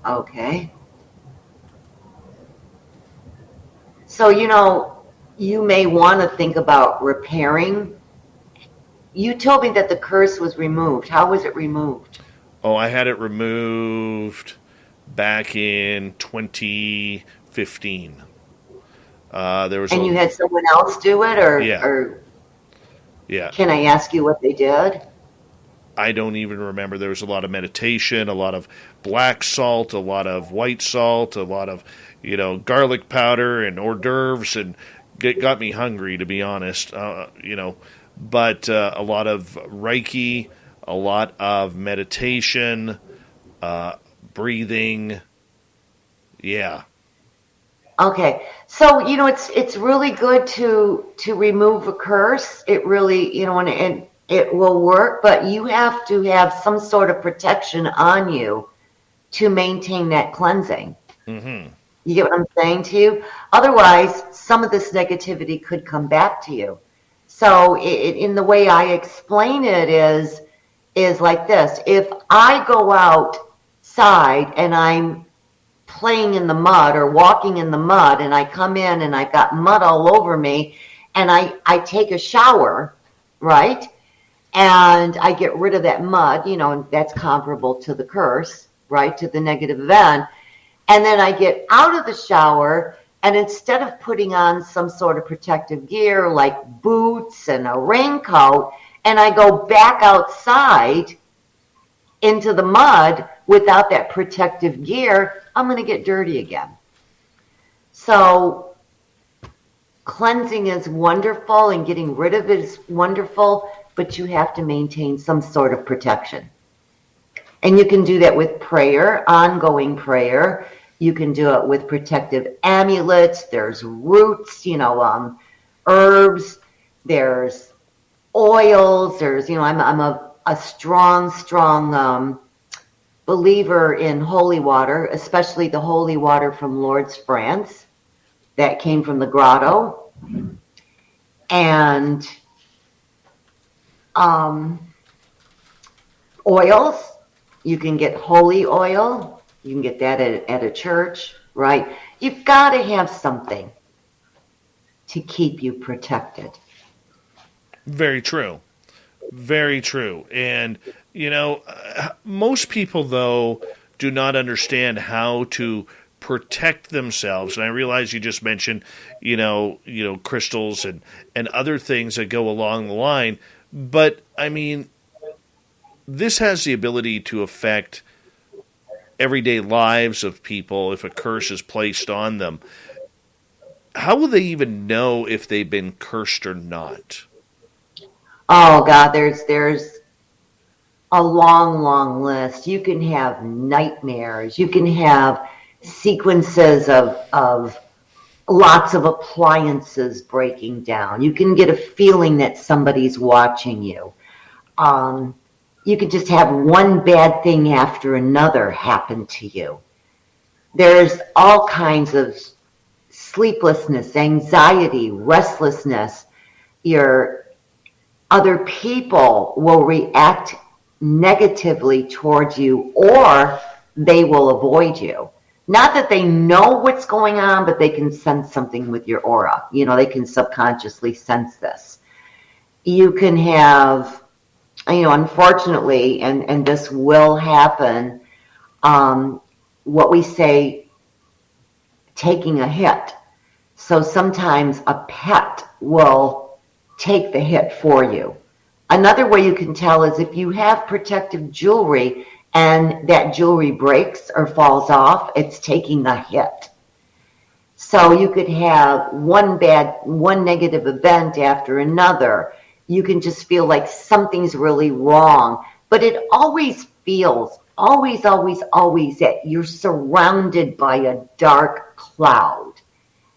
Okay. So, you may want to think about repairing. You told me that the curse was removed. How was it removed? Oh, I had it removed back in 2015. There was And a you had someone else do it, or, yeah, or yeah. can I ask you what they did? I don't even remember. There was a lot of meditation, a lot of black salt, a lot of white salt, a lot of garlic powder and hors d'oeuvres, and it got me hungry, to be honest. But a lot of Reiki, a lot of meditation, breathing. Yeah. Okay. So, it's really good to remove a curse. It really, and it will work, but you have to have some sort of protection on you to maintain that cleansing. Mm-hmm. You get what I'm saying to you? Otherwise, some of this negativity could come back to you. So, in the way I explain it is like this. If I go outside and I'm playing in the mud or walking in the mud and I come in and I've got mud all over me and I take a shower, right? And I get rid of that mud, that's comparable to the curse, right? To the negative event. And then I get out of the shower, and instead of putting on some sort of protective gear like boots and a raincoat, and I go back outside into the mud without that protective gear, I'm going to get dirty again. So cleansing is wonderful and getting rid of it is wonderful, but you have to maintain some sort of protection. And you can do that with prayer, ongoing prayer. You can do it with protective amulets. There's roots, herbs. There's oils. There's, I'm a strong believer in holy water, especially the holy water from Lourdes, France, that came from the grotto. And oils, you can get holy oil. You can get that at a church, right? You've got to have something to keep you protected. Very true. Very true. And, most people, though, do not understand how to protect themselves. And I realize you just mentioned, crystals and other things that go along the line. But, I mean, this has the ability to affect everyday lives of people if a curse is placed on them. How will they even know if they've been cursed or not? Oh God, there's a long list. You can have nightmares. You can have sequences of lots of appliances breaking down. You can get a feeling that somebody's watching you. You can just have one bad thing after another happen to you. There's all kinds of sleeplessness, anxiety, restlessness. Your other people will react negatively towards you, or they will avoid you. Not that they know what's going on, but they can sense something with your aura. They can subconsciously sense this. You can have, unfortunately, and this will happen, what we say, taking a hit. So sometimes a pet will take the hit for you. Another way you can tell is if you have protective jewelry and that jewelry breaks or falls off, it's taking a hit. So you could have one negative event after another. You can just feel like something's really wrong, but it always feels, always that you're surrounded by a dark cloud.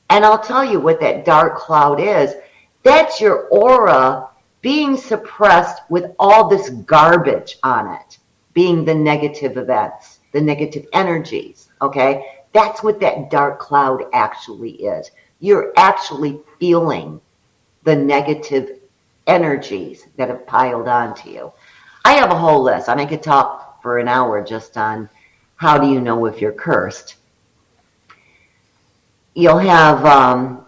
And I'll tell you what that dark cloud is. That's your aura being suppressed with all this garbage on it, being the negative events, the negative energies, okay? That's what that dark cloud actually is. You're actually feeling the negative energies that have piled onto you. I have a whole list, and I could talk for an hour just on how do you know if you're cursed? You'll have,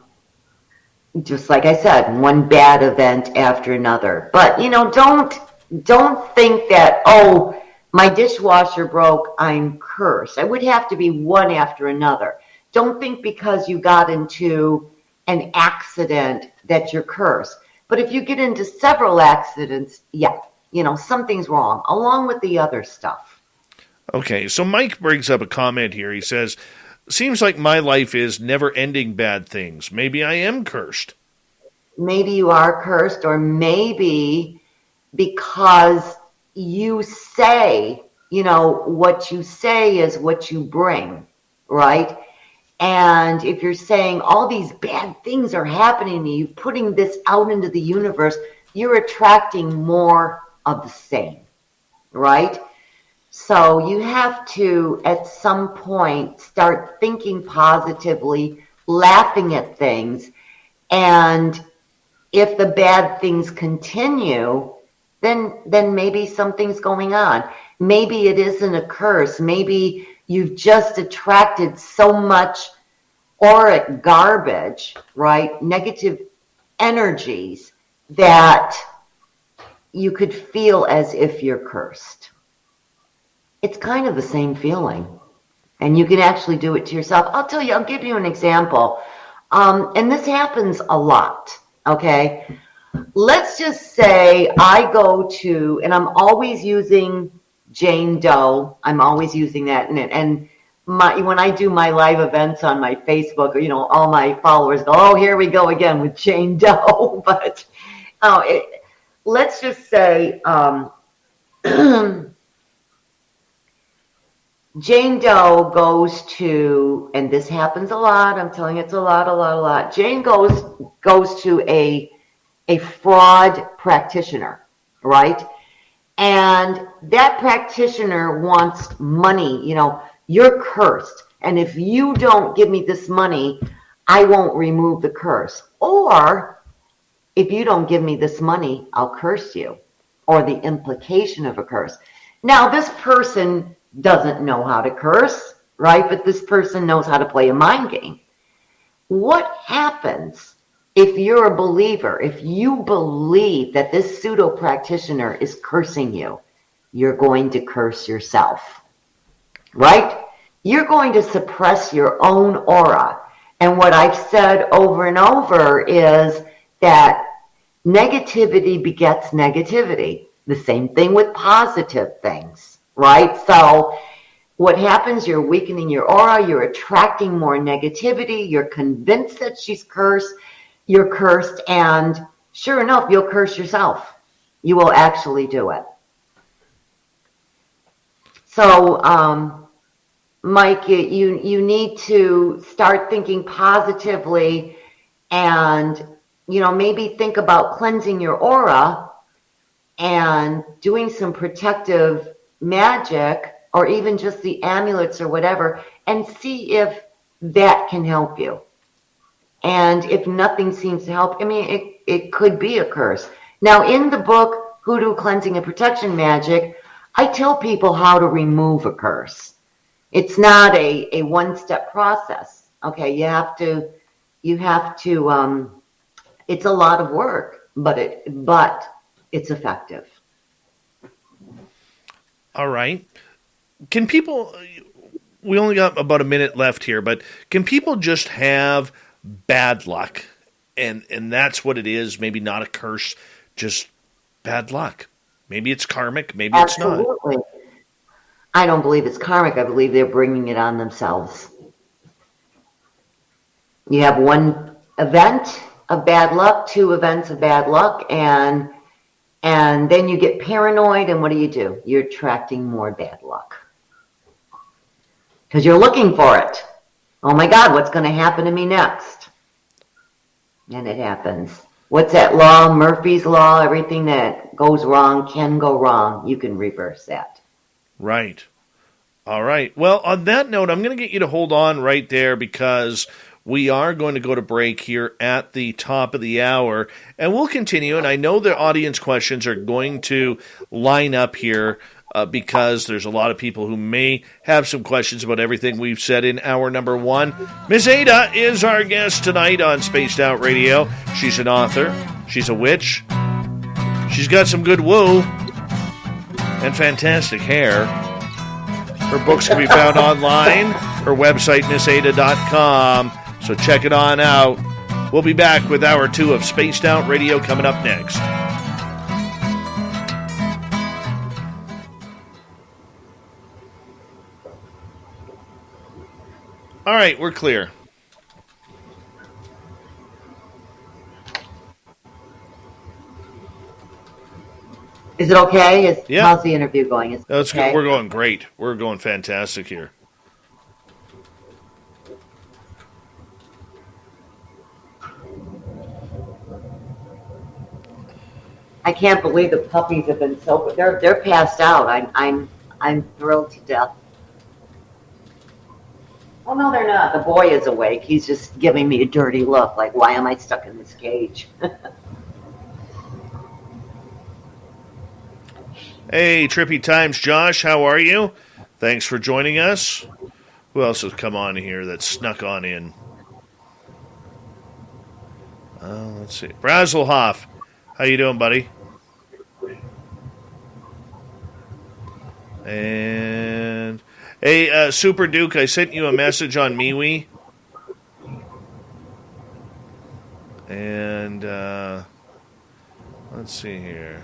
just like I said, one bad event after another. But, don't think that, oh, my dishwasher broke, I'm cursed. It would have to be one after another. Don't think because you got into an accident that you're cursed. But if you get into several accidents, yeah, something's wrong, along with the other stuff. Okay, so Mike brings up a comment here. He says, seems like my life is never-ending bad things. Maybe I am cursed. Maybe you are cursed, or maybe because you say, what you say is what you bring, right? And if you're saying all these bad things are happening to you, putting this out into the universe, you're attracting more of the same, right? So you have to, at some point, start thinking positively, laughing at things. And if the bad things continue, then maybe something's going on. Maybe it isn't a curse. Maybe you've just attracted so much auric garbage, right? Negative energies that you could feel as if you're cursed. It's kind of the same feeling. And you can actually do it to yourself. I'll give you an example. And this happens a lot, okay? Let's just say I go to, and I'm always using Jane Doe. I'm always using that. And when I do my live events on my Facebook, all my followers go, oh, here we go again with Jane Doe. But let's just say Jane Doe goes to, and this happens a lot, I'm telling you, it's a lot. Jane goes to a fraud practitioner, right? And that practitioner wants money. You're cursed. And if you don't give me this money, I won't remove the curse. Or if you don't give me this money, I'll curse you. Or the implication of a curse. Now, this person doesn't know how to curse, right? But this person knows how to play a mind game. What happens if you're a believer, if you believe that this pseudo practitioner is cursing you? You're going to curse yourself, right? You're going to suppress your own aura. And what I've said over and over is that negativity begets negativity. The same thing with positive things, right? So what happens, you're weakening your aura, you're attracting more negativity, you're convinced that you're cursed, and sure enough, you'll curse yourself. You will actually do it. So, Mike, you need to start thinking positively and, maybe think about cleansing your aura and doing some protective magic, or even just the amulets or whatever, and see if that can help you. And if nothing seems to help, it could be a curse. Now, in the book, Hoodoo Cleansing and Protection Magic, I tell people how to remove a curse. It's not a one-step process. Okay, you have to, it's a lot of work, but it's effective. All right. Can people, we only got about a minute left here, but can people just have bad luck? And that's what it is. Maybe not a curse, just bad luck. Maybe it's karmic, maybe Absolutely. It's not. I don't believe it's karmic. I believe they're bringing it on themselves. You have one event of bad luck, two events of bad luck, and then you get paranoid, and what do? You're attracting more bad luck. Because you're looking for it. Oh my God, what's going to happen to me next? And it happens. What's that law? Murphy's Law. Everything that goes wrong can go wrong. You can reverse that. Right. All right. Well, on that note, I'm going to get you to hold on right there because we are going to go to break here at the top of the hour, and we'll continue. And I know the audience questions are going to line up here because there's a lot of people who may have some questions about everything we've said in hour number 1. Miss Aida is our guest tonight on Spaced Out Radio. She's an author. She's a witch. She's got some good woo and fantastic hair. Her books can be found online. Her website, missaida.com. So check it on out. We'll be back with hour 2 of Spaced Out Radio coming up next. All right, we're clear. Is it okay? Yeah. How's the interview going? Is it That's okay? good. We're going great. We're going fantastic here. I can't believe the puppies have been so good. They're passed out. I'm thrilled to death. Oh no, they're not. The boy is awake. He's just giving me a dirty look, like, why am I stuck in this cage? Hey, Trippy Times, Josh, how are you? Thanks for joining us. Who else has come on here that snuck on in? Let's see. Brazelhoff, how you doing, buddy? And hey, Super Duke, I sent you a message on MeWe. And let's see here.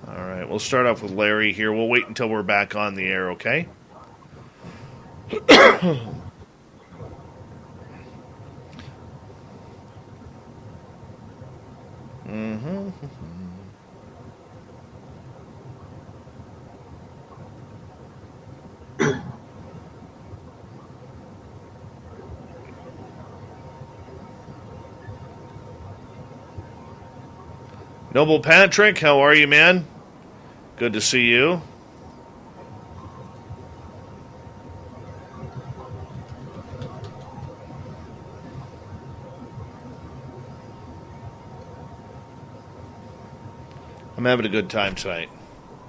All right, we'll start off with Larry here. We'll wait until we're back on the air, okay? Mm-hmm. Noble Patrick, how are you, man? Good to see you. I'm having a good time tonight.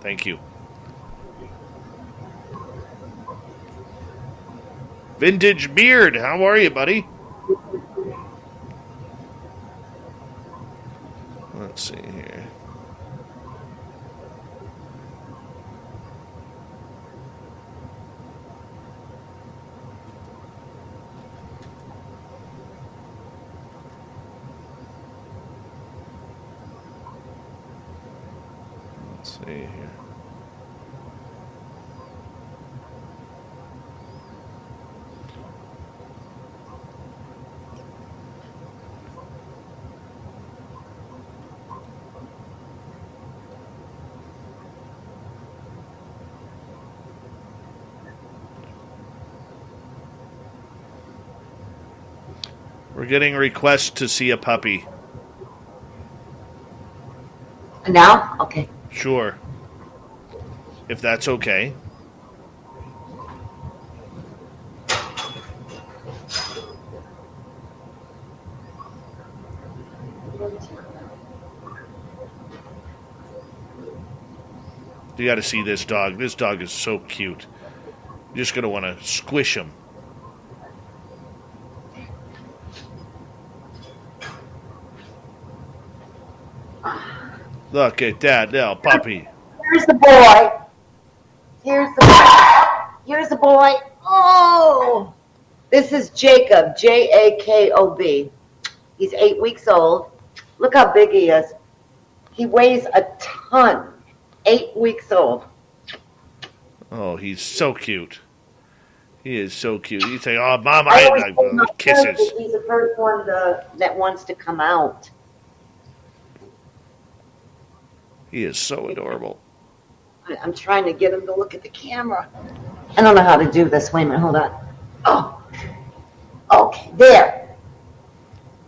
Thank you. Vintage Beard, how are you, buddy? Let's see here. Let's see here. We're getting requests to see a puppy. Now? Okay. Sure. If that's okay. You got to see this dog. This dog is so cute. You're just going to want to squish him. Look at that little puppy. Here's the boy. Here's the boy. Here's the boy. Oh! This is Jacob, Jakob. He's 8 weeks old. Look how big he is. He weighs a ton. 8 weeks old. Oh, he's so cute. He is so cute. You say, "Oh, Mom, I kisses." He's the first one that wants to come out. He is so adorable. I'm trying to get him to look at the camera. I don't know how to do this. Wait a minute, hold on. Oh, okay, there.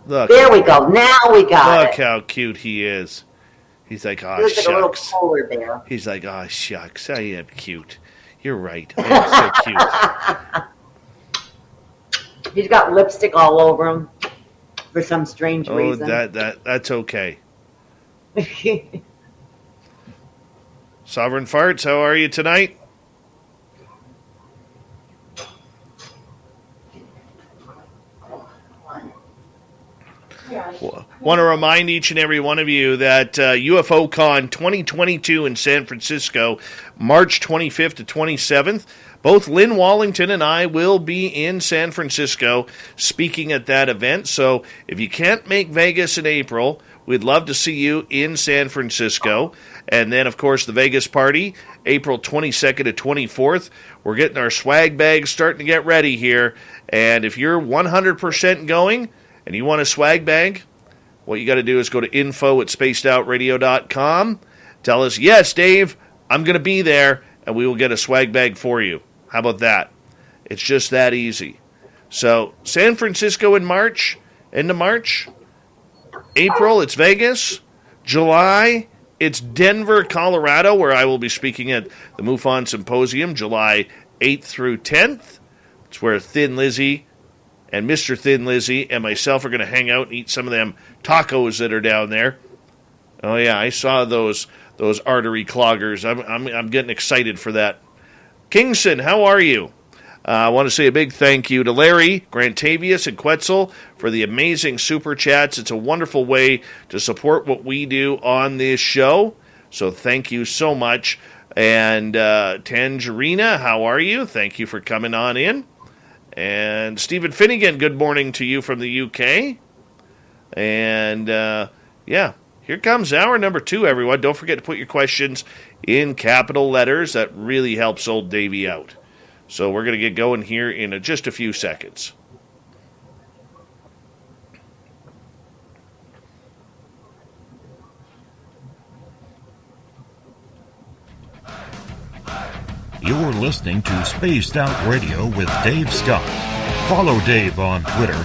Look. There we go. Now we got it. Look how cute he is. He's like, "Oh, He looks like a little shucks." polar bear. He's like, "Oh, shucks. I am cute. You're right. I am so cute." He's got lipstick all over him. for some strange reason. That's okay. Sovereign Farts, how are you tonight? Want to remind each and every one of you that UFOCon 2022 in San Francisco, March 25th to 27th, both Lynn Wallington and I will be in San Francisco speaking at that event. So if you can't make Vegas in April, we'd love to see you in San Francisco. And then, of course, the Vegas party, April 22nd to 24th. We're getting our swag bags starting to get ready here. And if you're 100% going and you want a swag bag, what you got to do is go to info@spacedoutradio.com. Tell us, yes, Dave, I'm going to be there, and we will get a swag bag for you. How about that? It's just that easy. So, San Francisco in March, end of March. April, it's Vegas. July, it's Denver, Colorado, where I will be speaking at the MUFON Symposium, July 8th through 10th. It's where Thin Lizzy and Mr. Thin Lizzy and myself are going to hang out and eat some of them tacos that are down there. Oh yeah, I saw those artery cloggers. I'm getting excited for that. Kingston, how are you? I want to say a big thank you to Larry, Grantavius, and Quetzal for the amazing super chats. It's a wonderful way to support what we do on this show. So thank you so much. And Tangerina, how are you? Thank you for coming on in. And Stephen Finnegan, good morning to you from the UK. And, yeah, here comes hour number 2, everyone. Don't forget to put your questions in capital letters. That really helps old Davey out. So we're going to get going here in just a few seconds. You're listening to Spaced Out Radio with Dave Scott. Follow Dave on Twitter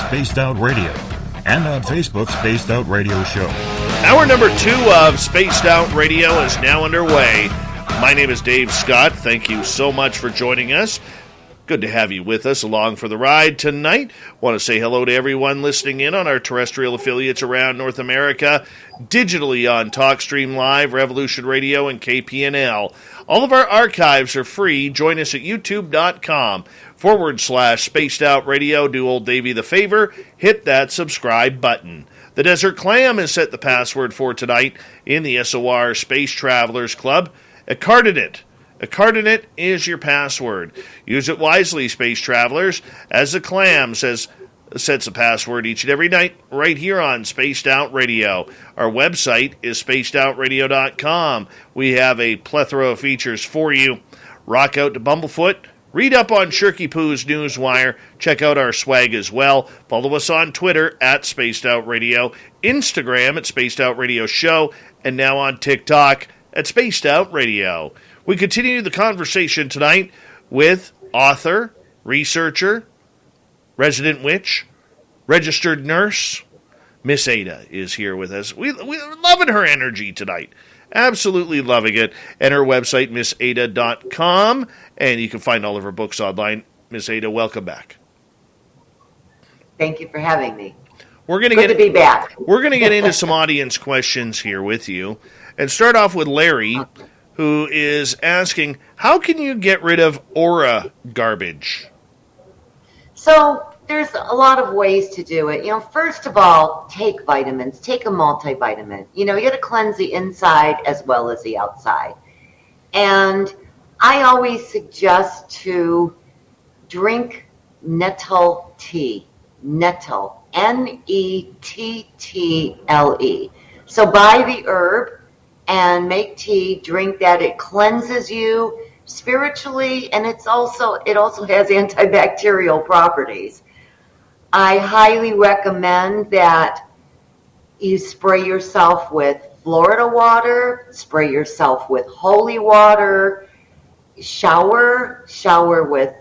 @Spaced Out Radio and on Facebook, Spaced Out Radio Show. Hour number 2 of Spaced Out Radio is now underway. My name is Dave Scott. Thank you so much for joining us. Good to have you with us along for the ride tonight. Want to say hello to everyone listening in on our terrestrial affiliates around North America, digitally on TalkStream Live, Revolution Radio, and KPNL. All of our archives are free. Join us at youtube.com/Spaced Out Radio. Do old Davey the favor. Hit that subscribe button. The Desert Clam has set the password for tonight in the SOR Space Travelers Club. A coordinate is your password. Use it wisely, space travelers, as the Clam sets a password each and every night right here on Spaced Out Radio. Our website is spacedoutradio.com. We have a plethora of features for you. Rock out to Bumblefoot. Read up on Shirky Poo's Newswire. Check out our swag as well. Follow us on Twitter @SpacedOutRadio, Instagram @SpacedOutRadioShow, and now on TikTok @Spaced Out Radio. We continue the conversation tonight with author, researcher, resident witch, registered nurse, Miss Aida is here with us. We're loving her energy tonight. Absolutely loving it. And her website, missaida.com. And you can find all of her books online. Miss Aida, welcome back. Thank you for having me. Good to be back. We're going to get into some audience questions here with you. And start off with Larry, who is asking, how can you get rid of aura garbage? So there's a lot of ways to do it. First of all, take vitamins. Take a multivitamin. You got to cleanse the inside as well as the outside. And I always suggest to drink nettle tea. Nettle. Nettle. So buy the herb and make tea, drink that. It cleanses you spiritually, and it also has antibacterial properties. I highly recommend that you spray yourself with Florida water, spray yourself with holy water, shower with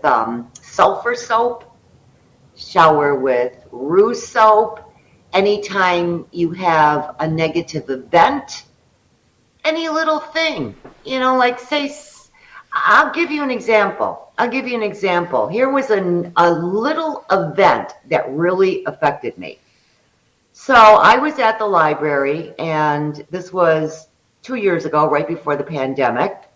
sulfur soap, shower with ruse soap. Anytime you have a negative event, any little thing, like say, I'll give you an example. Here was a little event that really affected me. So I was at the library, and this was 2 years ago, right before the pandemic.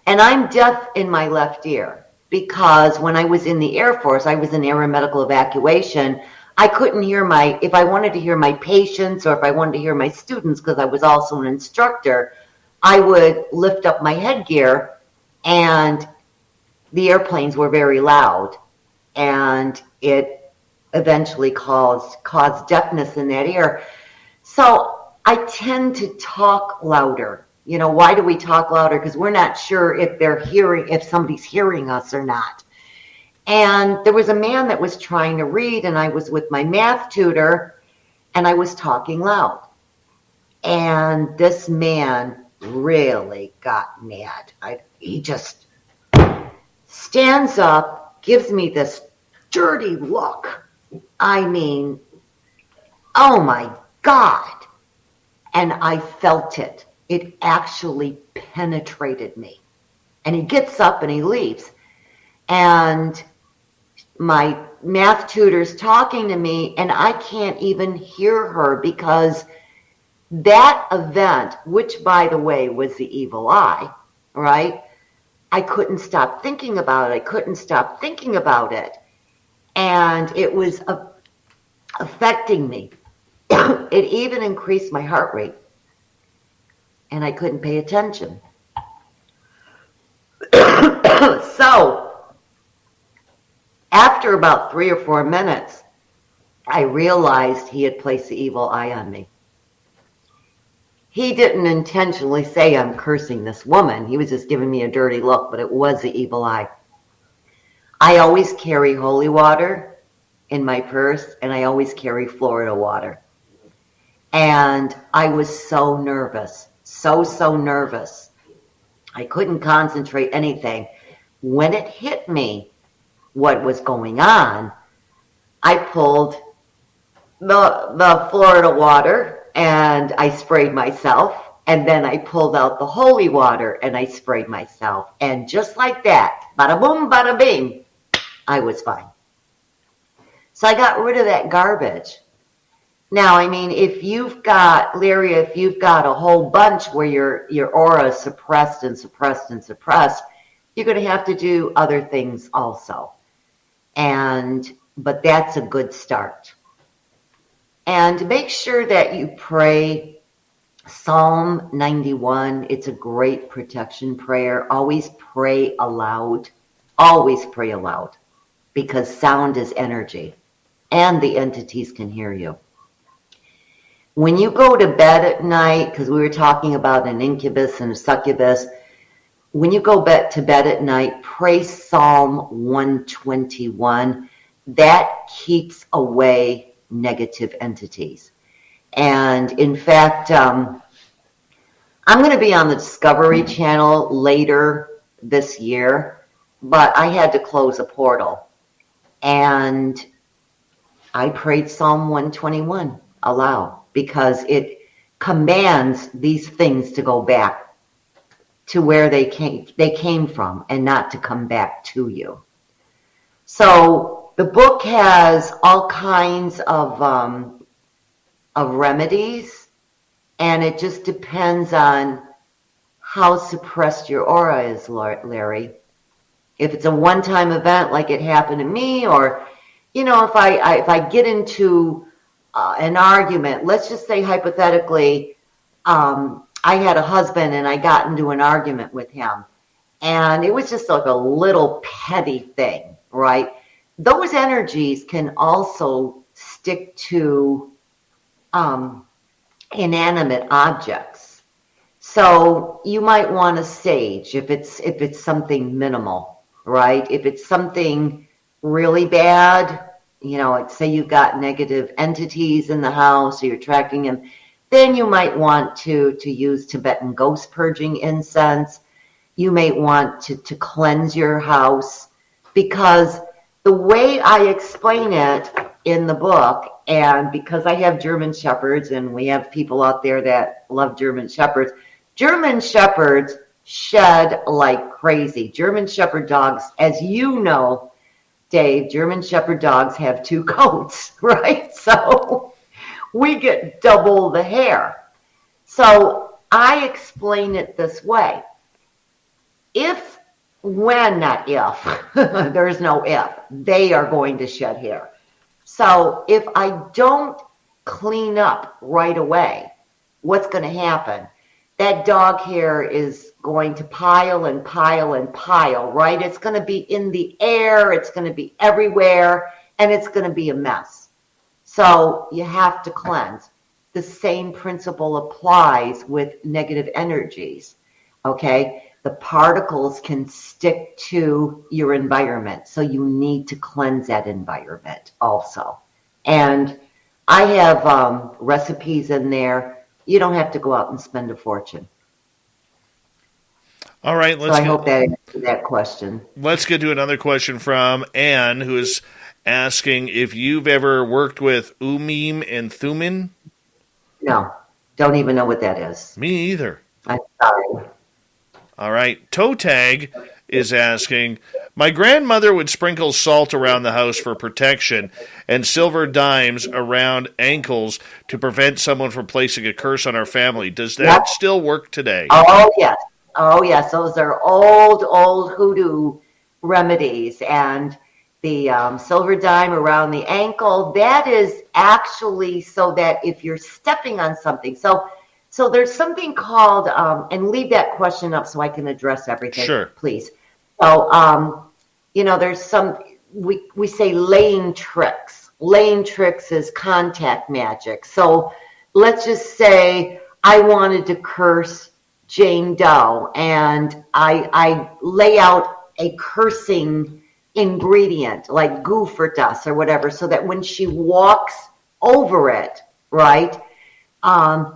And I'm deaf in my left ear because when I was in the Air Force, I was in aeromedical evacuation. I couldn't hear if I wanted to hear my patients or if I wanted to hear my students, because I was also an instructor, I would lift up my headgear, and the airplanes were very loud, and it eventually caused deafness in that ear. So I tend to talk louder. You know, why do we talk louder? Because we're not sure if somebody's hearing us or not. And there was a man that was trying to read, and I was with my math tutor, and I was talking loud. And this man really got mad. He just stands up, gives me this dirty look. I mean, oh my God. And I felt it. It actually penetrated me. And he gets up and he leaves. And my math tutor's talking to me, and I can't even hear her because that event, which by the way was the evil eye, right? I couldn't stop thinking about it. And it was affecting me. It even increased my heart rate. And I couldn't pay attention. So, after about 3 or 4 minutes, I realized he had placed the evil eye on me. He didn't intentionally say I'm cursing this woman. He was just giving me a dirty look, but it was the evil eye. I always carry holy water in my purse, and I always carry Florida water. And I was so nervous, so nervous. I couldn't concentrate anything. When it hit me, what was going on, I pulled the Florida water and I sprayed myself, and then I pulled out the holy water and I sprayed myself. And just like that, bada boom, bada bing, I was fine. So I got rid of that garbage. Now, I mean, if you've got a whole bunch where your aura is suppressed, you're going to have to do other things also. But that's a good start. And make sure that you pray Psalm 91. It's a great protection prayer. Always pray aloud. Always pray aloud, because sound is energy and the entities can hear you. When you go to bed at night, because we were talking about an incubus and a succubus, when you go to bed at night, pray Psalm 121. That keeps away negative entities. And in fact, I'm going to be on the Discovery Channel later this year, but I had to close a portal. And I prayed Psalm 121 aloud, because it commands these things to go back to where they came from, and not to come back to you. So the book has all kinds of remedies, and it just depends on how suppressed your aura is, Larry. If it's a one-time event like it happened to me, or if I get into an argument, let's just say hypothetically, I had a husband and I got into an argument with him, and it was just like a little petty thing, right? Those energies can also stick to inanimate objects. So you might want to sage if it's something minimal, right? If it's something really bad, say you've got negative entities in the house, or you're attracting them, then you might want to use Tibetan ghost purging incense. You may want to cleanse your house, because the way I explain it in the book, and because I have German Shepherds, and we have people out there that love German Shepherds shed like crazy. German Shepherd dogs, as you know, Dave, German Shepherd dogs have 2 coats, right? So we get double the hair. So I explain it this way. Not if, there's no if, they are going to shed hair. So if I don't clean up right away, what's going to happen? That dog hair is going to pile and pile and pile, right? It's going to be in the air, it's going to be everywhere, and it's going to be a mess. So you have to cleanse. The same principle applies with negative energies, okay? The particles can stick to your environment, so you need to cleanse that environment also. And I have recipes in there. You don't have to go out and spend a fortune. All right, I hope that answered that question. Let's get to another question from Anne, who is asking if you've ever worked with Umim and Thummim. No, don't even know what that is. Me either. I'm sorry. All right. Toe Tag is asking, my grandmother would sprinkle salt around the house for protection and silver dimes around ankles to prevent someone from placing a curse on our family. Does that still work today? Oh, yes. Oh, yes. Those are old hoodoo remedies. And the silver dime around the ankle, that is actually so that if you're stepping on something. So there's something called, and leave that question up so I can address everything, sure, please. So, there's some, we say laying tricks. Laying tricks is contact magic. So let's just say I wanted to curse Jane Doe, and I lay out a cursing ingredient like goo for dust or whatever, so that when she walks over it, right,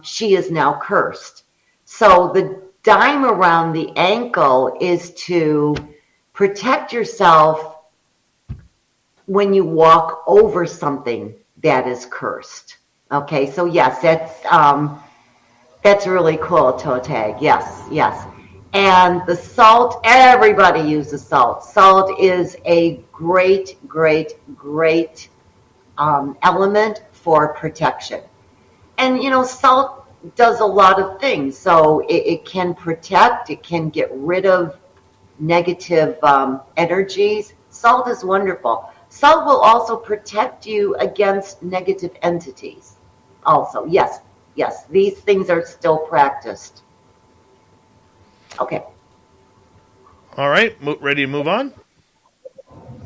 she is now cursed. So the dime around the ankle is to protect yourself when you walk over something that is cursed. Okay, so yes, that's really cool, Toe Tag. Yes. And the salt, everybody uses salt. Salt is a great element for protection. And, salt does a lot of things. So it can protect, it can get rid of negative energies. Salt is wonderful. Salt will also protect you against negative entities. Also, yes, these things are still practiced. Okay. All right, ready to move on?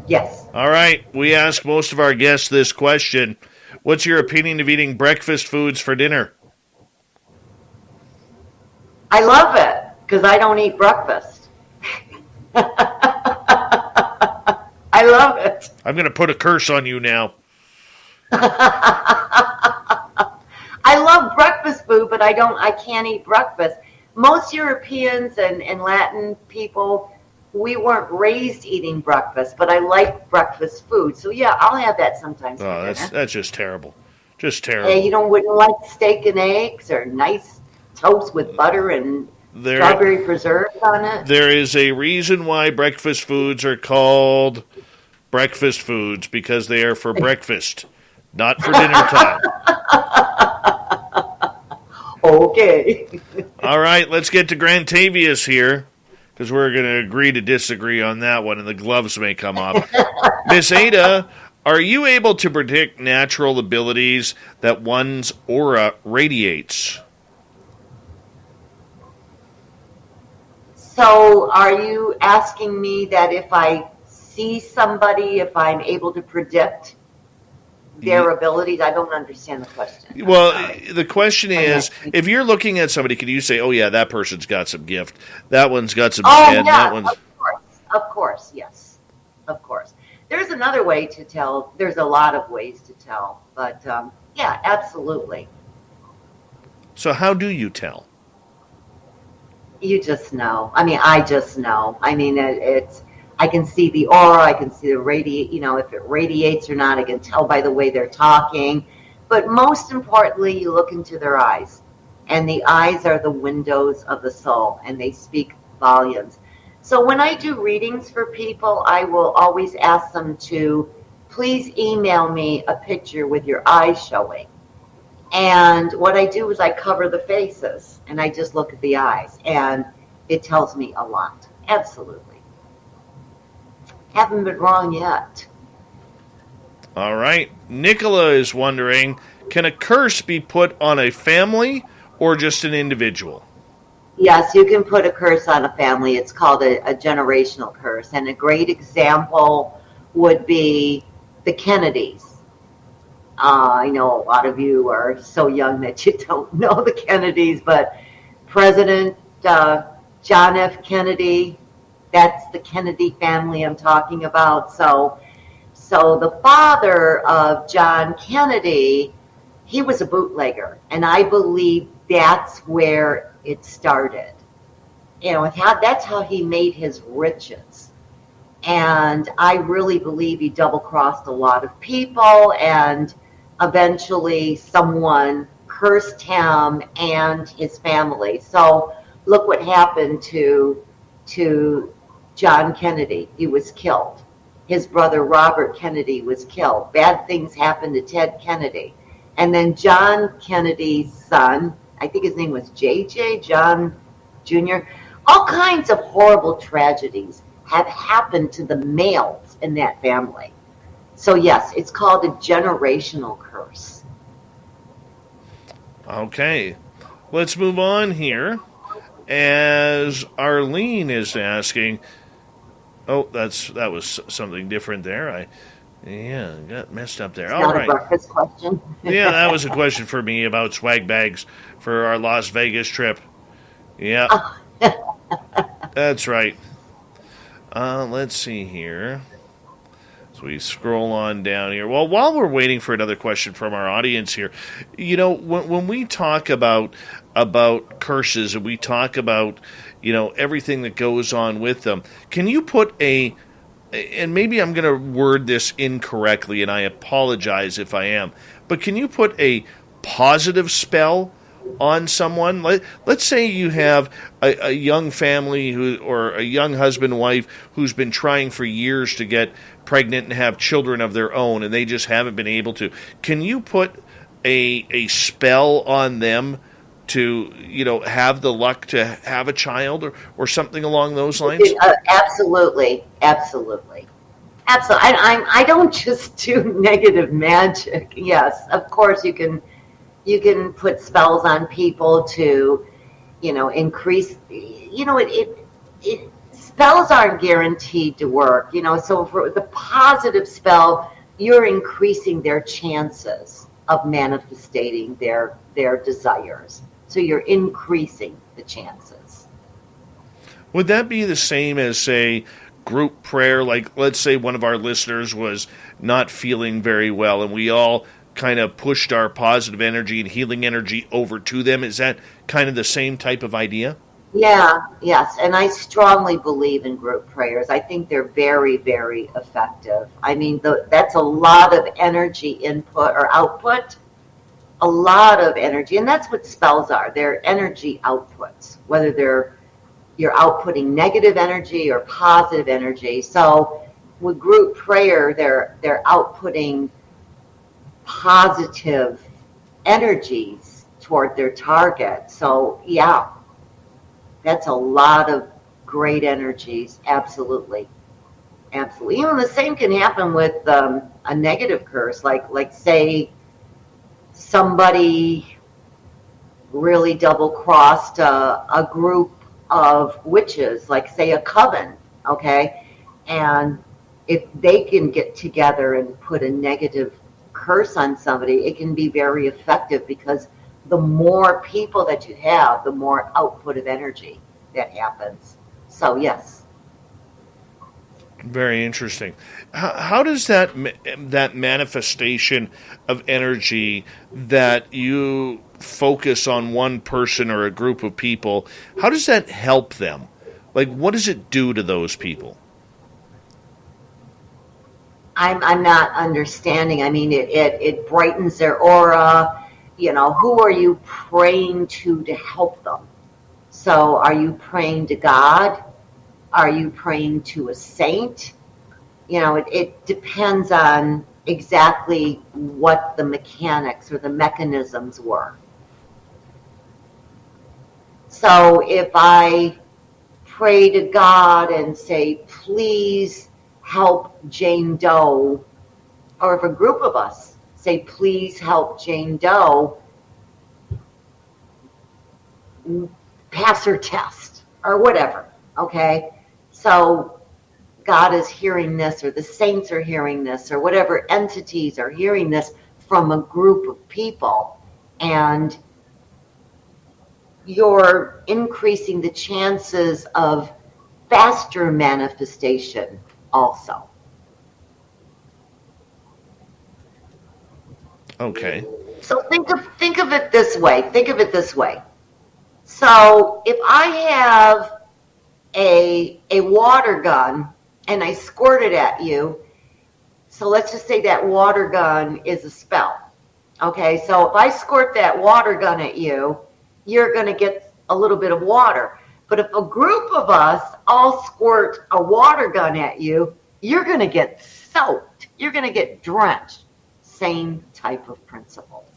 Yes. All right, we ask most of our guests this question. What's your opinion of eating breakfast foods for dinner? I love it, because I don't eat breakfast. I love it. I'm going to put a curse on you now. I love breakfast food, but I can't eat breakfast. Most Europeans and Latin people, we weren't raised eating breakfast, but I like breakfast food. So yeah, I'll have that sometimes. Oh, that's just terrible. Just terrible. Hey, wouldn't like steak and eggs or nice toast with butter and strawberry preserves on it? There is a reason why breakfast foods are called breakfast foods, because they are for breakfast, not for dinner time. Okay. All right, let's get to Grantavius here, because we're going to agree to disagree on that one, and the gloves may come off. Miss Aida, are you able to predict natural abilities that one's aura radiates? So are you asking me that if I see somebody, if I'm able to predict their abilities? I don't understand the question. Well, the question is, if you're looking at somebody, can you say, oh, yeah, that person's got some gift. That one's got some head. That one's... Of course, yes. Of course. There's another way to tell. There's a lot of ways to tell. But, yeah, absolutely. So how do you tell? You just know. I just know. I can see the aura, I can see the if it radiates or not, I can tell by the way they're talking. But most importantly, you look into their eyes. And the eyes are the windows of the soul, and they speak volumes. So when I do readings for people, I will always ask them to please email me a picture with your eyes showing. And what I do is I cover the faces and I just look at the eyes, and it tells me a lot. Absolutely. Haven't been wrong yet. All right. Nicola is wondering, can a curse be put on a family or just an individual? Yes, you can put a curse on a family. It's called a generational curse. And a great example would be the Kennedys. I know a lot of you are so young that you don't know the Kennedys, but President John F. Kennedy, that's the Kennedy family I'm talking about. So the father of John Kennedy, he was a bootlegger, and I believe that's where it started. That's how he made his riches. And I really believe he double-crossed a lot of people, and eventually someone cursed him and his family. So look what happened to John Kennedy. He was killed. His brother Robert Kennedy was killed. Bad things happened to Ted Kennedy. And then John Kennedy's son, I think his name was JJ, John Jr., all kinds of horrible tragedies have happened to the males in that family. So yes, it's called a generational curse. Okay. Let's move on here. As Arlene is asking, that was something different there. Got messed up there. It's all not right. a breakfast question. Yeah, that was a question for me about swag bags for our Las Vegas trip. Yeah. That's right. Let's see here. So we scroll on down here. Well, while we're waiting for another question from our audience here, when we talk about curses and we talk about, everything that goes on with them, can you put and maybe I'm going to word this incorrectly, and I apologize if I am, but can you put a positive spell on someone? Let's say you have a young family or a young husband and wife who's been trying for years to get pregnant and have children of their own, and they just haven't been able to. Can you put a spell on them to have the luck to have a child or something along those lines? Absolutely. I don't just do negative magic. Yes, of course you can put spells on people to, increase. Spells aren't guaranteed to work. So for the positive spell, you're increasing their chances of manifesting their desires. So you're increasing the chances. Would that be the same as, say, group prayer? Like, let's say one of our listeners was not feeling very well, and we all kind of pushed our positive energy and healing energy over to them. Is that kind of the same type of idea? Yeah, yes. And I strongly believe in group prayers. I think they're very, very effective. I mean, that's a lot of energy input or output, a lot of energy. And that's what spells are. They're energy outputs, whether you're outputting negative energy or positive energy. So with group prayer, they're outputting positive energies toward their target. So yeah, that's a lot of great energies. Absolutely. Even the same can happen with a negative curse, like say somebody really double-crossed a group of witches, like say a coven, okay? And if they can get together and put a negative curse on somebody, it can be very effective, because the more people that you have, the more output of energy that happens. So yes. Very interesting. How does that manifestation of energy that you focus on one person or a group of people, how does that help them? Like, what does it do to those people? I'm not understanding. I mean, it brightens their aura. Who are you praying to help them? So are you praying to God? Are you praying to a saint? It depends on exactly what the mechanics or the mechanisms were. So if I pray to God and say, please help Jane Doe, or if a group of us say, please help Jane Doe pass her test, or whatever, okay? So God is hearing this, or the saints are hearing this, or whatever entities are hearing this from a group of people, and you're increasing the chances of faster manifestation also. Okay. So think of it this way. So if I have a water gun and I squirt it at you, so let's just say that water gun is a spell. Okay, so if I squirt that water gun at you, you're going to get a little bit of water. But if a group of us all squirt a water gun at you, you're going to get soaked. You're going to get drenched. Same type of principles.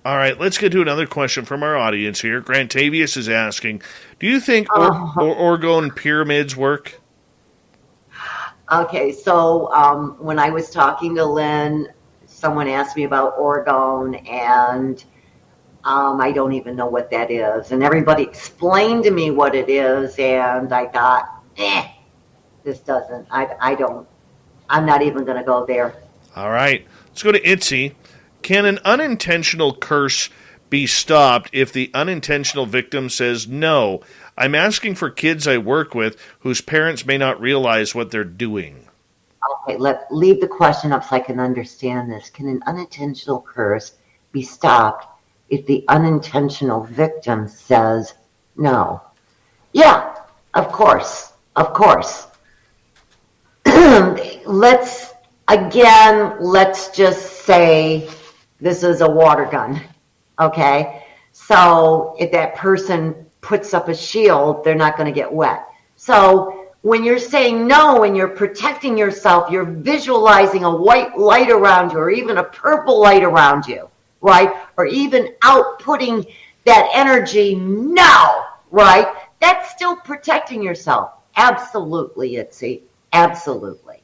All right, let's get to another question from our audience here. Grantavius is asking, do you think Orgone pyramids work? Okay, so when I was talking to Lynn, someone asked me about Orgone, and I don't even know what that is. And everybody explained to me what it is, and I thought, this doesn't, I'm not even going to go there. All right, let's go to Itzy. Can an unintentional curse be stopped if the unintentional victim says no? I'm asking for kids I work with whose parents may not realize what they're doing. Okay, leave the question up so I can understand this. Can an unintentional curse be stopped if the unintentional victim says no? Yeah, of course. Let's just say this is a water gun, okay? So if that person puts up a shield, they're not going to get wet. So when you're saying no and you're protecting yourself, you're visualizing a white light around you or even a purple light around you, right? Or even outputting that energy no, right? That's still protecting yourself. Absolutely, Itzy. Absolutely.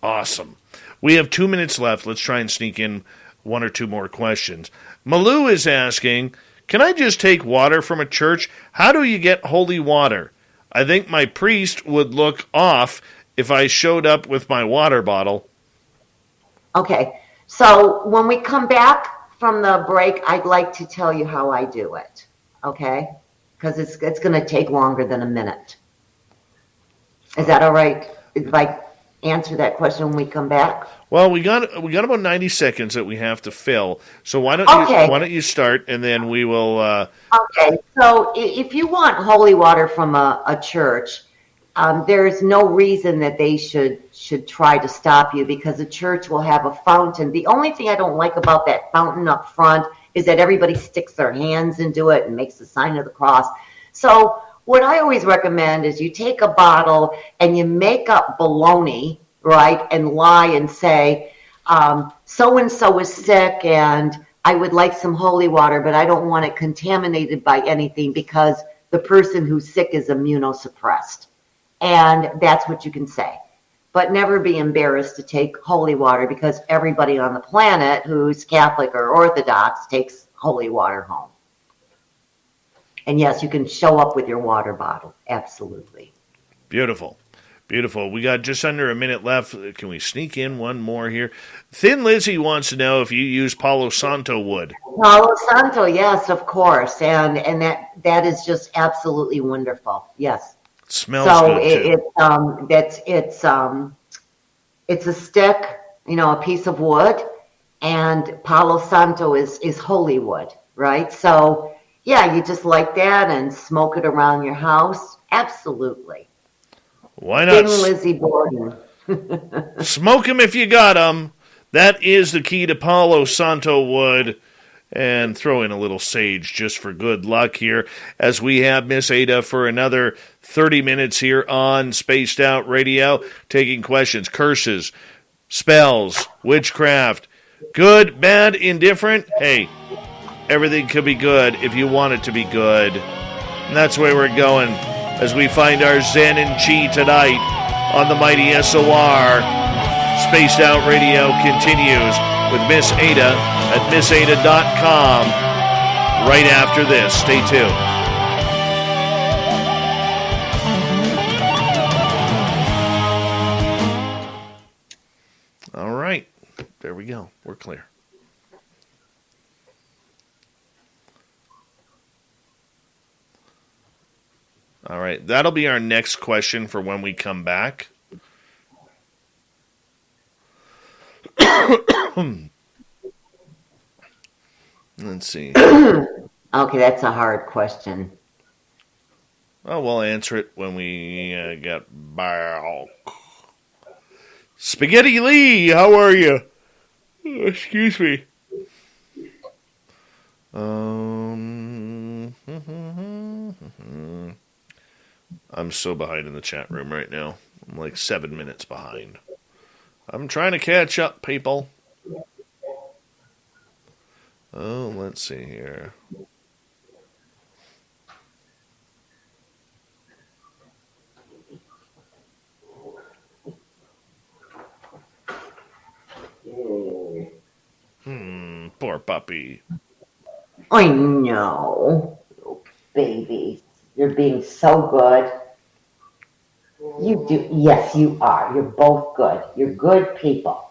Awesome. We have 2 minutes left. Let's try and sneak in one or two more questions. Malou is asking, can I just take water from a church? How do you get holy water? I think my priest would look off if I showed up with my water bottle. Okay, so when we come back from the break, I'd like to tell you how I do it, okay? Because it's going to take longer than a minute. Is that all right? If I answer that question when we come back? Well, we got about 90 seconds that we have to fill. So why don't you start, and then we will. Okay. So if you want holy water from a church, there is no reason that they should try to stop you, because the church will have a fountain. The only thing I don't like about that fountain up front is that everybody sticks their hands into it and makes the sign of the cross. So what I always recommend is you take a bottle and you make up baloney, right, and lie and say, so-and-so is sick and I would like some holy water, but I don't want it contaminated by anything because the person who's sick is immunosuppressed. And that's what you can say. But never be embarrassed to take holy water, because everybody on the planet who's Catholic or Orthodox takes holy water home. And yes, you can show up with your water bottle. Absolutely. Beautiful. Beautiful. We got just under a minute left. Can we sneak in one more here? Thin Lizzy wants to know if you use Palo Santo wood. Palo Santo, yes, of course. And that is just absolutely wonderful. Yes. It smells good too. It's a stick, a piece of wood, and Palo Santo is holy wood, right? So yeah, you just light that and smoke it around your house. Absolutely. Why not? Thin Lizzy Borden. Smoke them if you got them. That is the key to Palo Santo wood. and throw in a little sage just for good luck here as we have Miss Aida for another 30 minutes here on Spaced Out Radio, taking questions, curses, spells, witchcraft, good, bad, indifferent. Hey, everything could be good if you want it to be good. And that's where we're going as we find our Zen and Chi tonight on the mighty SOR. Spaced Out Radio continues with Miss Aida at missaida.com right after this. Stay tuned. All right. There we go. We're clear. All right. That'll be our next question for when we come back. Let's see. Okay, that's a hard question. Oh, we'll answer it when we get back. Spaghetti Lee, how are you? Excuse me. I'm so behind in the chat room right now. I'm like 7 minutes behind. I'm trying to catch up, people. Oh, let's see here. Poor puppy. I know. Baby, you're being so good. You do. Yes, you are. You're both good. You're good people.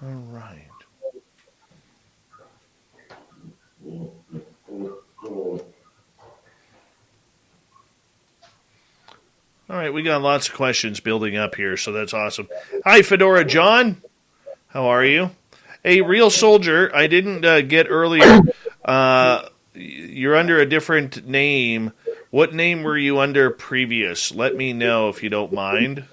All right. All right, we got lots of questions building up here, so that's awesome. Hi, Fedora John. How are you? A real soldier, I didn't get earlier. You're under a different name. What name were you under previous? Let me know if you don't mind.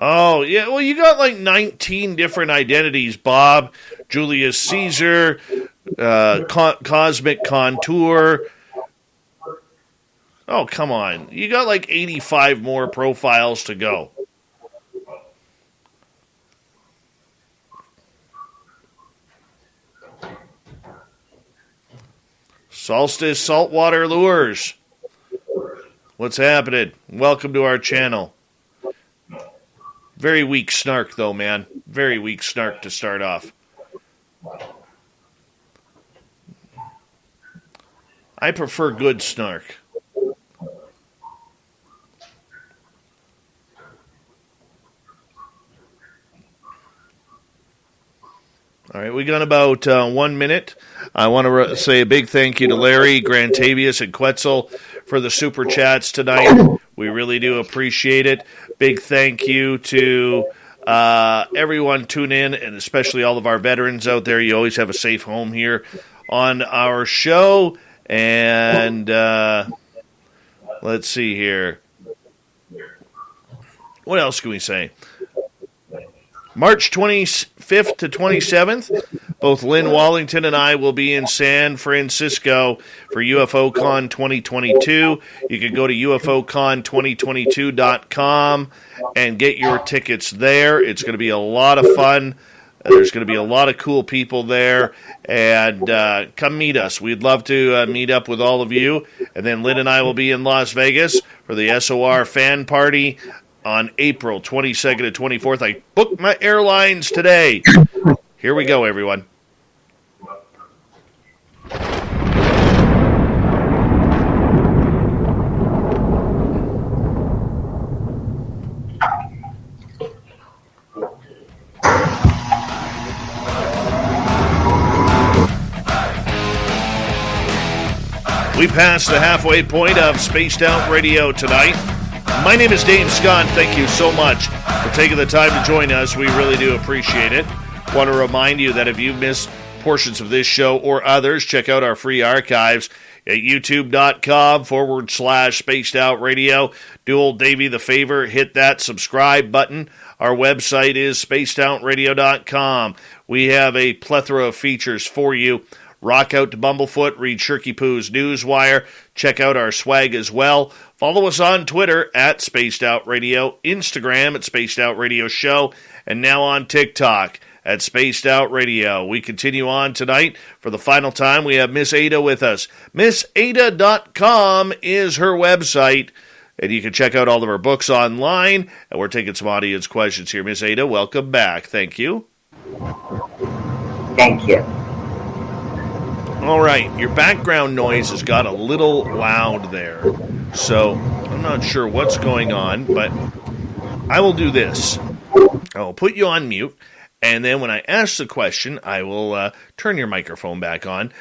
Oh, yeah. Well, you got like 19 different identities, Bob, Julius Caesar, Cosmic Contour. Oh, come on. You got like 85 more profiles to go. Solstice Saltwater Lures. What's happening? Welcome to our channel. Very weak snark, though, man. Very weak snark to start off. I prefer good snark. All right, we got about 1 minute. I want to say a big thank you to Larry, Grantavius, and Quetzal for the super chats tonight. We really do appreciate it. Big thank you to everyone tune in, and especially all of our veterans out there. You always have a safe home here on our show. And let's see here. What else can we say? March 25th to 27th, both Lynn Wallington and I will be in San Francisco for UFOCon 2022. You can go to UFOCon2022.com and get your tickets there. It's going to be a lot of fun. There's going to be a lot of cool people there, and come meet us. We'd love to meet up with all of you. And then Lynn and I will be in Las Vegas for the SOR fan party on April 22nd and 24th. I booked my airlines today. Here we go, everyone. We passed the halfway point of Spaced Out Radio tonight. My name is Dave Scott. Thank you so much for taking the time to join us. We really do appreciate it. Want to remind you that if you missed portions of this show or others, check out our free archives at youtube.com/Spaced Out Radio. Do old Davey the favor, hit that subscribe button. Our website is spacedoutradio.com. We have a plethora of features for you. Rock out to Bumblefoot, read Shirky Poo's Newswire, check out our swag as well. Follow us on Twitter at Spaced Out Radio, Instagram at Spaced Out Radio Show, and now on TikTok at Spaced Out Radio. We continue on tonight. For the final time, we have Miss Aida with us. MissAida.com is her website, and you can check out all of her books online. And we're taking some audience questions here. Miss Aida, welcome back. Thank you. Thank you. All right, your background noise has got a little loud there, so I'm not sure what's going on, but I will do this. I'll put you on mute, and then when I ask the question, I will turn your microphone back on.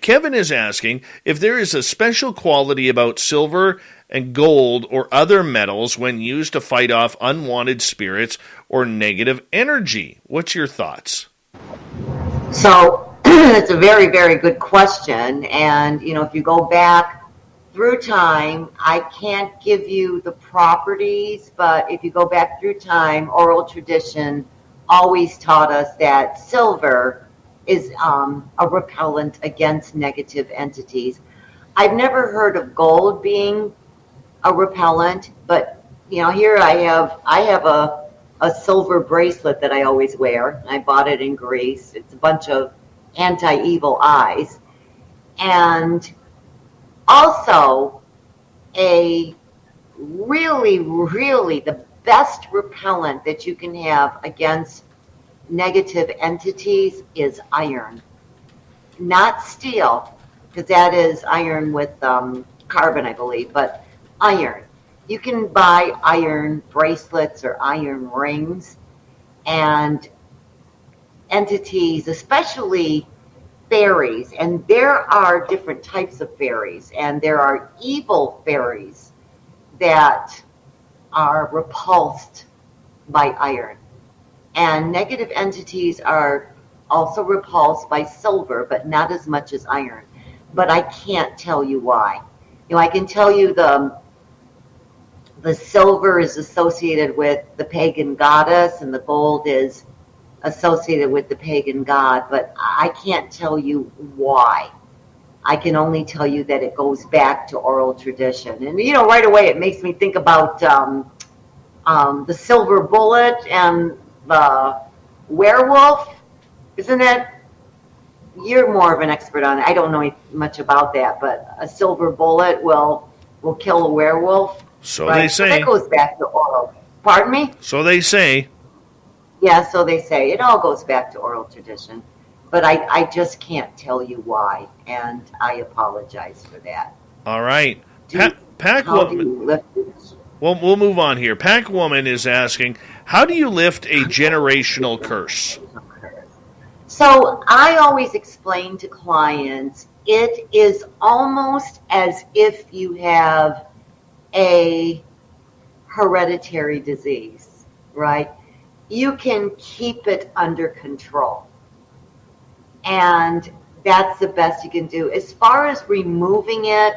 Kevin is asking if there is a special quality about silver and gold or other metals when used to fight off unwanted spirits or negative energy. What's your thoughts? So, it's a very, very good question. And, if you go back through time, I can't give you the properties, but if you go back through time, oral tradition always taught us that silver is a repellent against negative entities. I've never heard of gold being a repellent, but, here I have a silver bracelet that I always wear. I bought it in Greece. It's a bunch of anti-evil eyes, and also a really the best repellent that you can have against negative entities is iron, not steel, because that is iron with carbon, I believe, but iron. You can buy iron bracelets or iron rings, and entities, especially fairies, and there are different types of fairies, and there are evil fairies that are repulsed by iron, and negative entities are also repulsed by silver, but not as much as iron. But I can't tell you why. I can tell you the silver is associated with the pagan goddess, and the gold is associated with the pagan god, but I can't tell you why. I can only tell you that it goes back to oral tradition. And, right away it makes me think about the silver bullet and the werewolf. Isn't that, you're more of an expert on it. I don't know much about that, but a silver bullet will kill a werewolf. So right? They say. So that goes back to oral. Pardon me? So they say. Yeah, so they say. It all goes back to oral tradition. but I just can't tell you why, and I apologize for that. All right. Pack How do Woman. you lift it? Well, we'll move on here. Pack Woman is asking, how do you lift a generational curse? So I always explain to clients, it is almost as if you have a hereditary disease, right? You can keep it under control. And that's the best you can do. As far as removing it,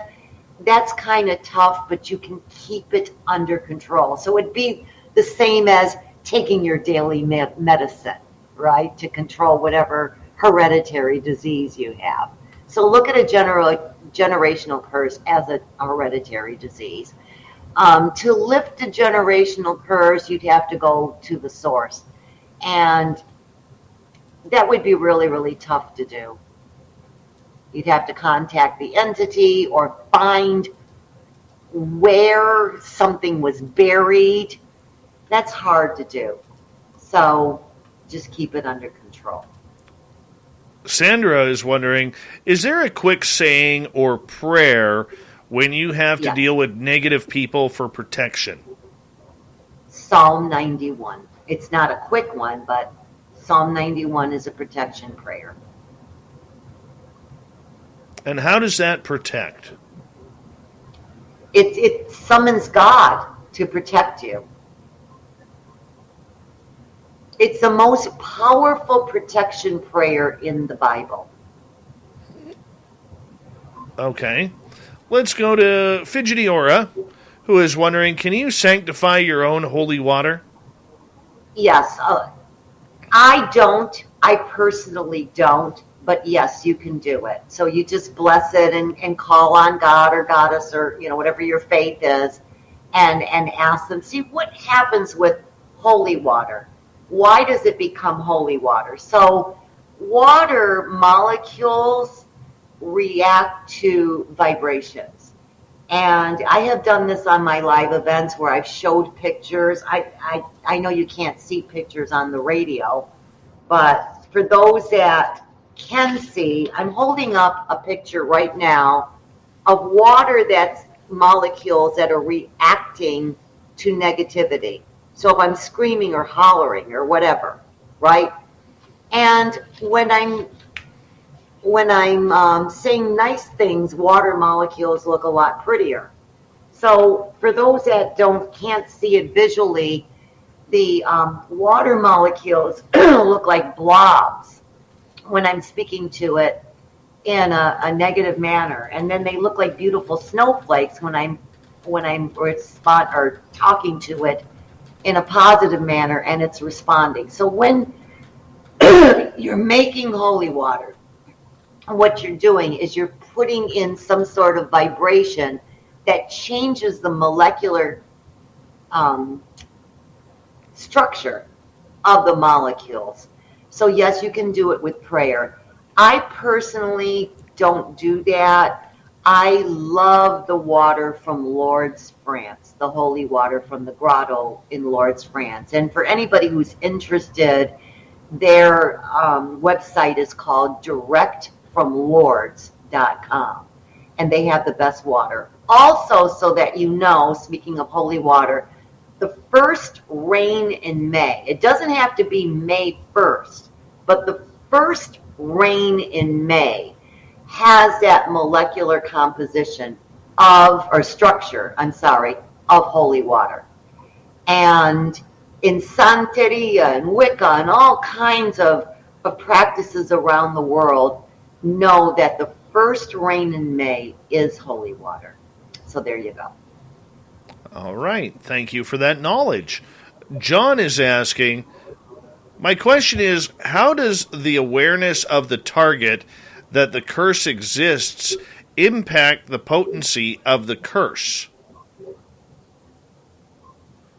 that's kind of tough, but you can keep it under control. So it'd be the same as taking your daily medicine, right, to control whatever hereditary disease you have. So look at a generational curse as a hereditary disease. To lift a generational curse, you'd have to go to the source. And that would be really, really tough to do. You'd have to contact the entity or find where something was buried. That's hard to do. So just keep it under control. Sandra is wondering, is there a quick saying or prayer when you have to deal with negative people for protection? Psalm 91. It's not a quick one, but Psalm 91 is a protection prayer. And how does that protect? It summons God to protect you. It's the most powerful protection prayer in the Bible. Okay. Let's go to Fidgety Aura, who is wondering, can you sanctify your own holy water? Yes. I don't. I personally don't. But yes, you can do it. So you just bless it and call on God or goddess or, whatever your faith is and ask them. See what happens with holy water. Why does it become holy water? So water molecules react to vibrations. And I have done this on my live events where I've showed pictures. I know you can't see pictures on the radio, but for those that can see, I'm holding up a picture right now of water that's molecules that are reacting to negativity. So if I'm screaming or hollering or whatever, right? And when I'm saying nice things, water molecules look a lot prettier. So for those that can't see it visually, the water molecules look like blobs when I'm speaking to it in a negative manner, and then they look like beautiful snowflakes when I'm talking to it in a positive manner, and it's responding. So when you're making holy water, what you're doing is you're putting in some sort of vibration that changes the molecular structure of the molecules. So yes, you can do it with prayer. I personally don't do that. I love the water from Lourdes, France, the holy water from the grotto in Lourdes, France. And for anybody who's interested, their website is called directfromlourdes.com. And they have the best water. Also, so that you know, speaking of holy water, the first rain in May, it doesn't have to be May 1st, but the first rain in May has that molecular composition of holy water. And in Santeria and Wicca and all kinds of practices around the world know that the first rain in May is holy water. So there you go. All right. Thank you for that knowledge. John is asking, my question is, how does the awareness of the target that the curse exists impact the potency of the curse?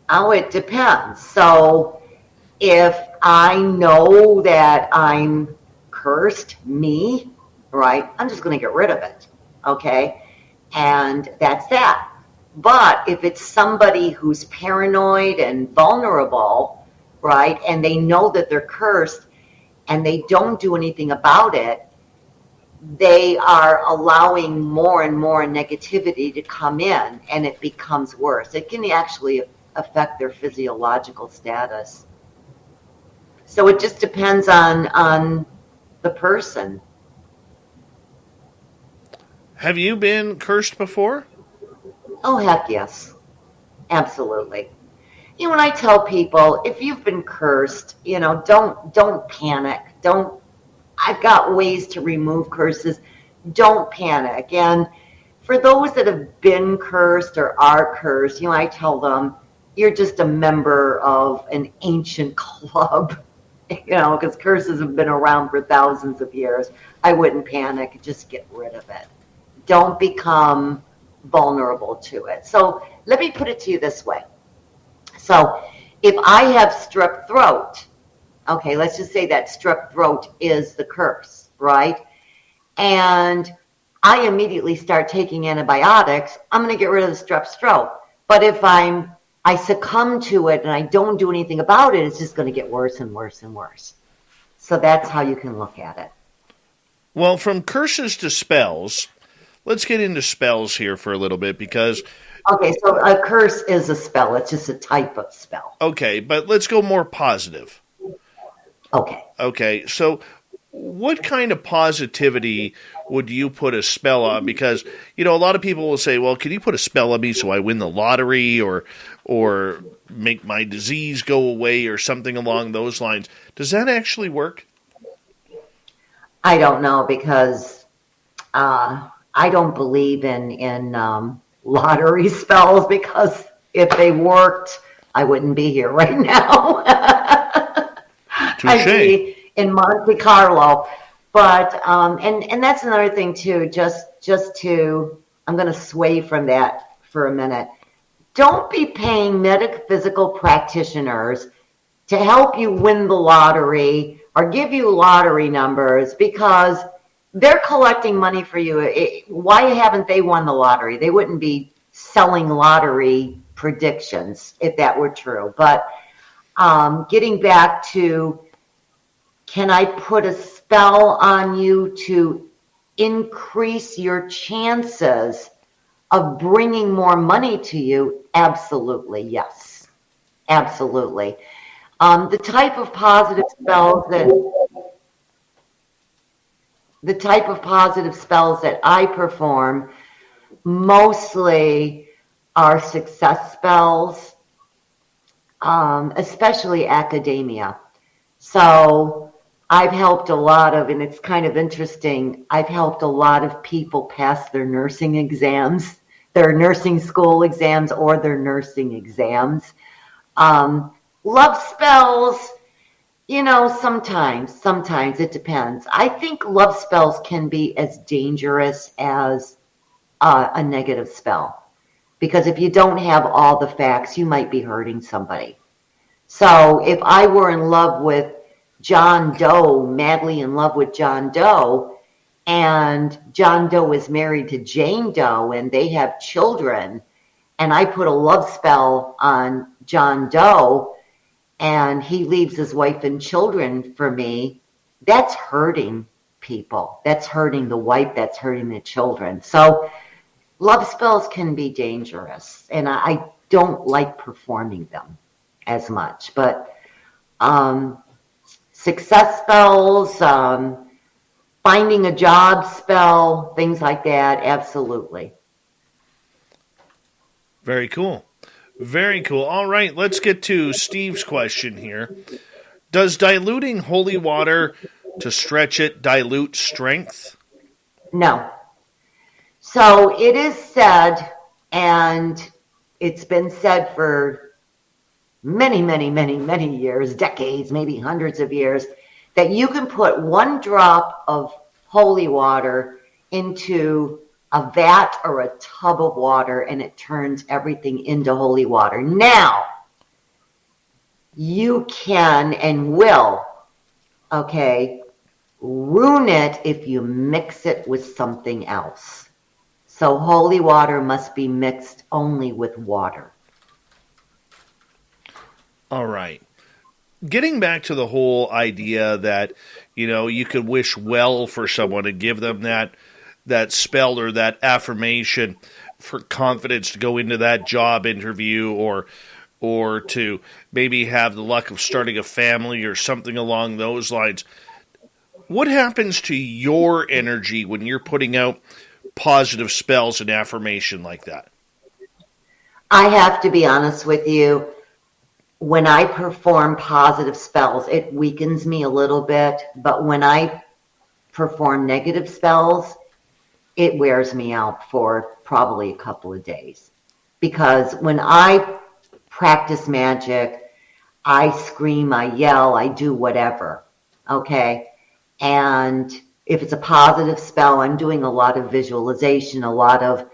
Oh, it depends. So if I know that I'm cursed, right, I'm just going to get rid of it, okay? And that's that. But if it's somebody who's paranoid and vulnerable, right, and they know that they're cursed, and they don't do anything about it, they are allowing more and more negativity to come in, and it becomes worse. It can actually affect their physiological status. So it just depends on the person. Have you been cursed before? Oh, heck yes. Absolutely. You know, when I tell people, if you've been cursed, don't panic. I've got ways to remove curses. Don't panic. And for those that have been cursed or are cursed, I tell them, you're just a member of an ancient club, because curses have been around for thousands of years. I wouldn't panic. Just get rid of it. Don't become vulnerable to it. So let me put it to you this way. So if I have strep throat, okay, let's just say that strep throat is the curse, right? And I immediately start taking antibiotics, I'm going to get rid of the strep throat. But if I succumb to it and I don't do anything about it, it's just going to get worse and worse and worse. So that's how you can look at it. Well, from curses to spells, let's get into spells here for a little bit because... Okay, so a curse is a spell. It's just a type of spell. Okay, but let's go more positive. Okay, so what kind of positivity would you put a spell on? Because, a lot of people will say, well, can you put a spell on me so I win the lottery or make my disease go away or something along those lines? Does that actually work? I don't know because I don't believe in lottery spells, because if they worked, I wouldn't be here right now. I'd be in Monte Carlo. But and that's another thing too. Just to, I'm going to sway from that for a minute. Don't be paying metaphysical practitioners to help you win the lottery or give you lottery numbers, because they're collecting money for you. Why haven't they won the lottery? They wouldn't be selling lottery predictions if that were true. But getting back to, can I put a spell on you to increase your chances of bringing more money to you? Absolutely, yes. Absolutely. The type of positive spells that I perform mostly are success spells, especially academia. So I've helped a lot of, and it's kind of interesting, I've helped a lot of people pass their nursing exams, their nursing school exams, or their nursing exams. Love spells, sometimes it depends. I think love spells can be as dangerous as a negative spell, because if you don't have all the facts, you might be hurting somebody. So if I were in love with John Doe, madly in love with John Doe, and John Doe is married to Jane Doe and they have children, and I put a love spell on John Doe and he leaves his wife and children for me, that's hurting people. That's hurting the wife, that's hurting the children. So love spells can be dangerous, and I don't like performing them as much. But success spells, finding a job spell, things like that, absolutely. Very cool. Very cool. All right, let's get to Steve's question here. Does diluting holy water to stretch it dilute strength? No. So it is said, and it's been said for many, many, many, many years, decades, maybe hundreds of years, that you can put 1 drop of holy water into a vat or a tub of water, and it turns everything into holy water. Now, you can and will, ruin it if you mix it with something else. So holy water must be mixed only with water. All right. getting back to the whole idea that, you could wish well for someone and give them that spell or that affirmation for confidence to go into that job interview or to maybe have the luck of starting a family or something along those lines. What happens to your energy when you're putting out positive spells and affirmation like that? I have to be honest with you. When I perform positive spells, it weakens me a little bit. But when I perform negative spells, it wears me out for probably a couple of days. Because when I practice magic, I scream, I yell, I do whatever. Okay? And if it's a positive spell, I'm doing a lot of visualization, a lot of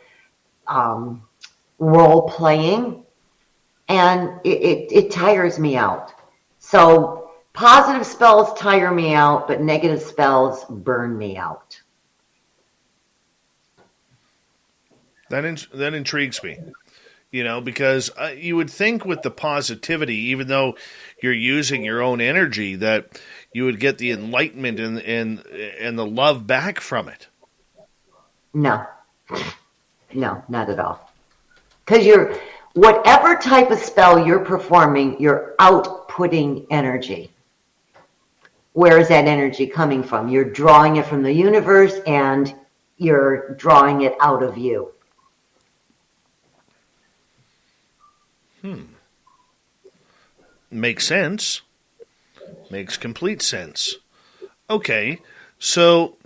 role playing, and it tires me out. So positive spells tire me out, but negative spells burn me out. That intrigues me, because you would think with the positivity, even though you're using your own energy, that you would get the enlightenment and the love back from it. No, not at all. Because whatever type of spell you're performing, you're outputting energy. Where is that energy coming from? You're drawing it from the universe and you're drawing it out of you. Makes sense. Makes complete sense. Okay, so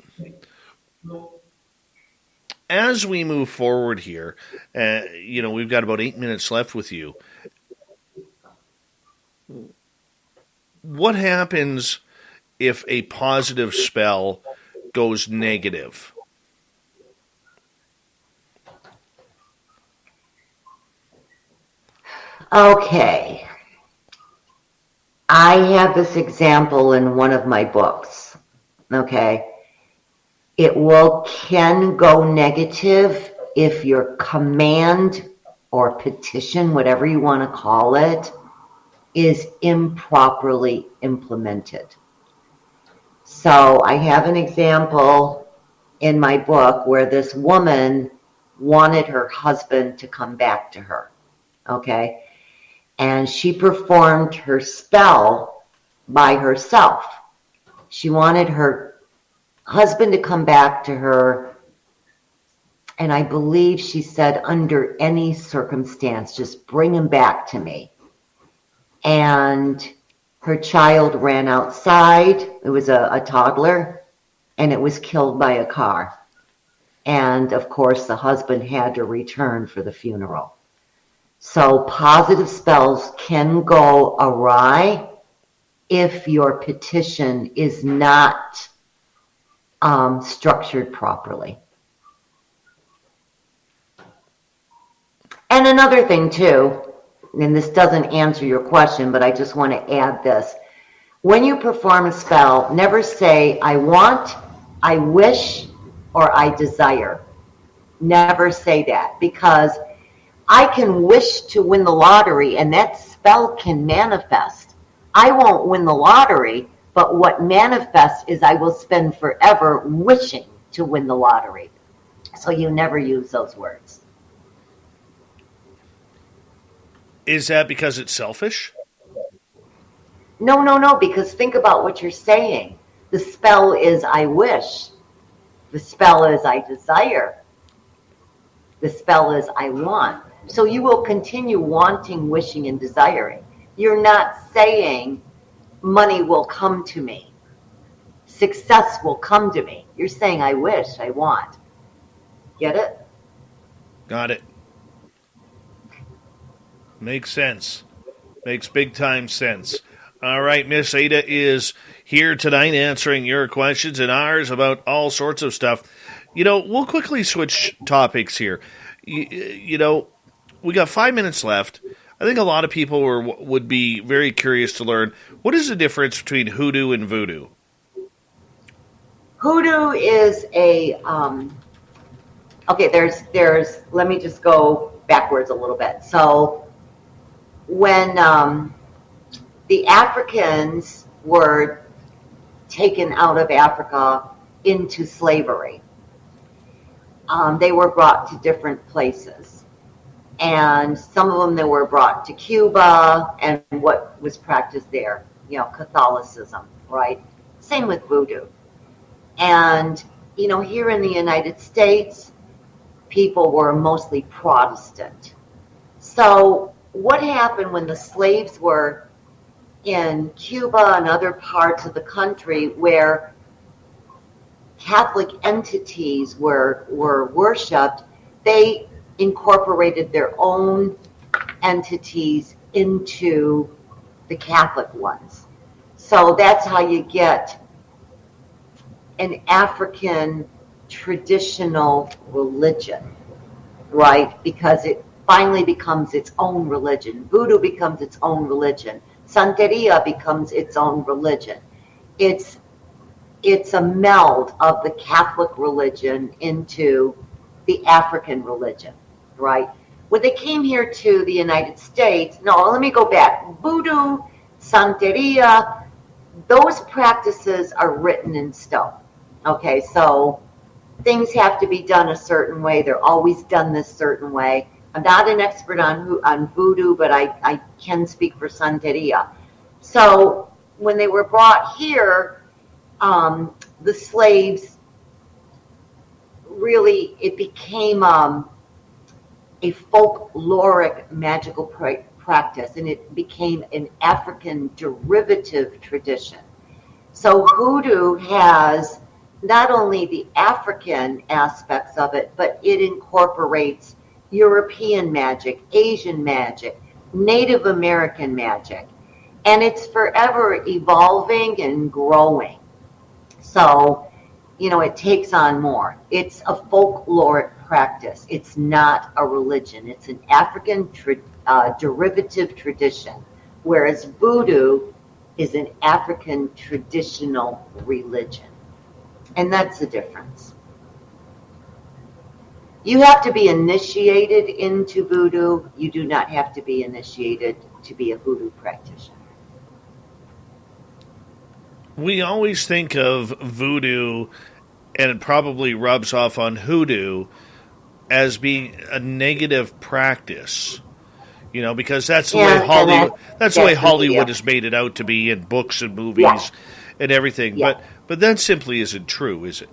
as we move forward here, we've got about 8 minutes left with you. What happens if a positive spell goes negative? Okay. I have this example in one of my books. Okay. It can go negative if your command or petition, whatever you want to call it, is improperly implemented. So I have an example in my book where this woman wanted her husband to come back to her. Okay. And she performed her spell by herself. She wanted her husband to come back to her, and I believe she said, under any circumstance, just bring him back to me. And her child ran outside. It was a toddler, and it was killed by a car. And of course, the husband had to return for the funeral. So positive spells can go awry if your petition is not structured properly. And another thing too, and this doesn't answer your question, but I just want to add this. When you perform a spell, never say, I want, I wish, or I desire. Never say that, because I can wish to win the lottery and that spell can manifest. I won't win the lottery, but what manifests is I will spend forever wishing to win the lottery. So you never use those words. Is that because it's selfish? No, because think about what you're saying. The spell is I wish. The spell is I desire. The spell is I want. So you will continue wanting, wishing, and desiring. You're not saying money will come to me. Success will come to me. You're saying I wish, I want. Get it? Got it. Makes sense. Makes big time sense. All right, Miss Aida is here tonight answering your questions and ours about all sorts of stuff. We'll quickly switch topics here. We got 5 minutes left. I think a lot of people would be very curious to learn, what is the difference between hoodoo and voodoo? Hoodoo is there's let me just go backwards a little bit. So when the Africans were taken out of Africa into slavery. They were brought to different places. And some of them they were brought to Cuba and what was practiced there, Catholicism, right? Same with voodoo. And, here in the United States, people were mostly Protestant. So what happened when the slaves were in Cuba and other parts of the country where Catholic entities were worshipped, they incorporated their own entities into the Catholic ones. So that's how you get an African traditional religion, right? Because it finally becomes its own religion. Voodoo becomes its own religion. Santeria becomes its own religion. It's a meld of the Catholic religion into the African religion, right? When they came here to the United States, no, let me go back. Voodoo, Santeria, those practices are written in stone. Okay, so things have to be done a certain way. They're always done this certain way. I'm not an expert on voodoo, but I can speak for Santeria. So when they were brought here, the slaves really, it became a folkloric magical practice, and it became an African derivative tradition. So hoodoo has not only the African aspects of it, but it incorporates European magic, Asian magic, Native American magic, and it's forever evolving and growing. So, it takes on more. It's a folkloric practice. It's not a religion. It's an African derivative tradition, whereas voodoo is an African traditional religion. And that's the difference. You have to be initiated into voodoo. You do not have to be initiated to be a voodoo practitioner. We always think of voodoo, and it probably rubs off on hoodoo, as being a negative practice. Because that's the way Hollywood. That's the way Hollywood has made it out to be in books and movies and everything. Yeah. But that simply isn't true, is it?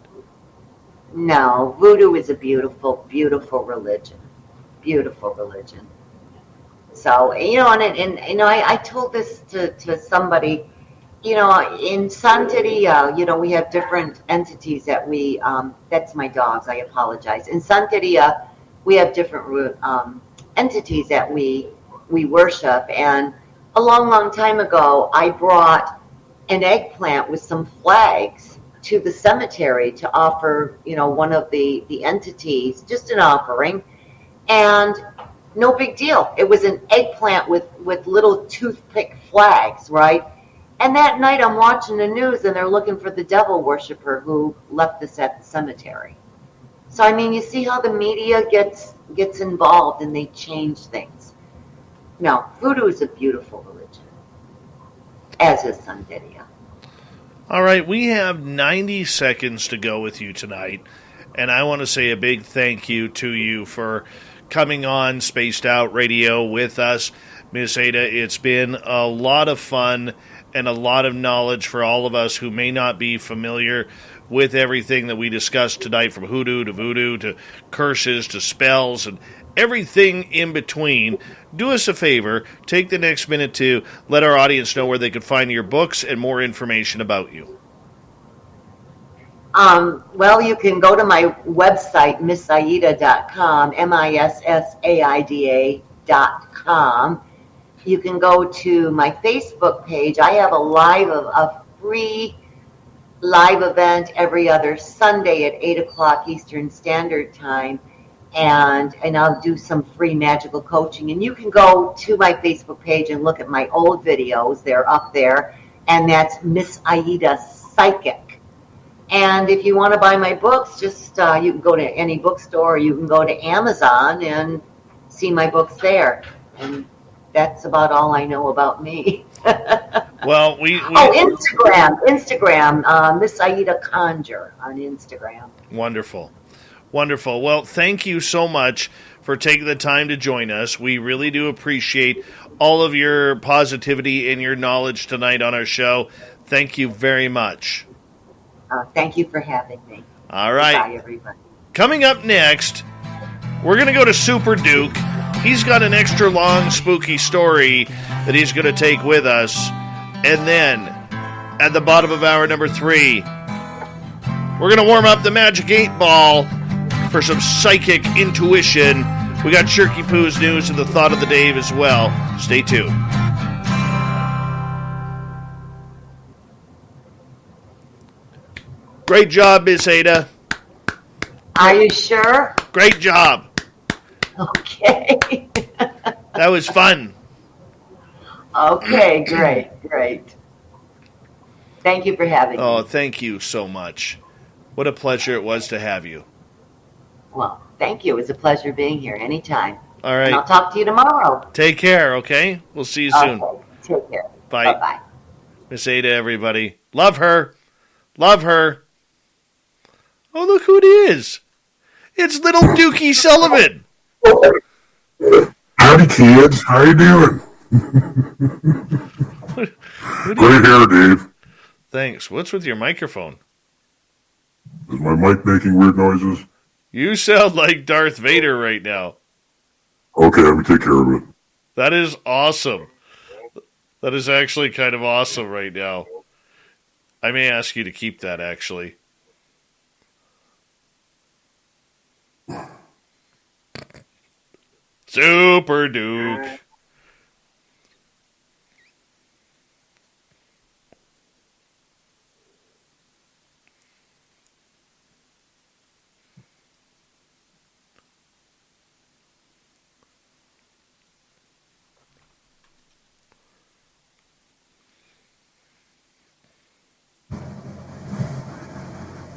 No, voodoo is a beautiful, beautiful religion. Beautiful religion. So I told this to somebody. In Santeria, we have different entities that we. That's my dogs. I apologize. In Santeria, we have different entities that we worship. And a long, long time ago, I brought an eggplant with some flags to the cemetery to offer, one of the entities, just an offering, and no big deal. It was an eggplant with little toothpick flags, right? And that night I'm watching the news and they're looking for the devil worshiper who left this at the cemetery. So, you see how the media gets involved and they change things. No, voodoo is a beautiful religion, as is Santeria. All right, we have 90 seconds to go with you tonight, and I want to say a big thank you to you for coming on Spaced Out Radio with us, Miss Aida. It's been a lot of fun and a lot of knowledge for all of us who may not be familiar with everything that we discussed tonight, from hoodoo to voodoo to curses to spells and everything in between. Do us a favor, take the next minute to let our audience know where they can find your books and more information about you. Well, you can go to my website, missaida.com, missaida.com. You can go to my Facebook page. I have a free live event every other Sunday at 8 o'clock Eastern Standard Time. And I'll do some free magical coaching. And you can go to my Facebook page and look at my old videos. They're up there. And that's Miss Aida Psychic. And if you want to buy my books, just you can go to any bookstore, or you can go to Amazon and see my books there. And That's about all I know about me. Well, Instagram, Miss Aida Conjure on Instagram. Wonderful. Wonderful. Well, thank you so much for taking the time to join us. We really do appreciate all of your positivity and your knowledge tonight on our show. Thank you very much. Thank you for having me. All right. Bye, everybody. Coming up next, we're going to go to Super Duke. He's got an extra long, spooky story that he's going to take with us. And then, at the bottom of hour number 3, we're going to warm up the Magic 8 Ball for some psychic intuition. We got Shirky Poo's news and the thought of the day as well. Stay tuned. Great job, Miss Aida. Are you sure? Great job. Okay. That was fun. Okay, great. Thank you for having me. Oh, thank you so much. What a pleasure it was to have you. Well, thank you. It was a pleasure being here anytime. All right. And I'll talk to you tomorrow. Take care, okay? We'll see you soon. Okay. Take care. Bye. Bye-bye. Miss Aida, everybody. Love her. Love her. Oh, look who it is. It's little Dookie Sullivan. Howdy, kids. How you doing? Great hair, Dave. Thanks. What's with your microphone? Is my mic making weird noises? You sound like Darth Vader right now. Okay, let me take care of it. That is awesome. That is actually kind of awesome right now. I may ask you to keep that, actually. Super Duke.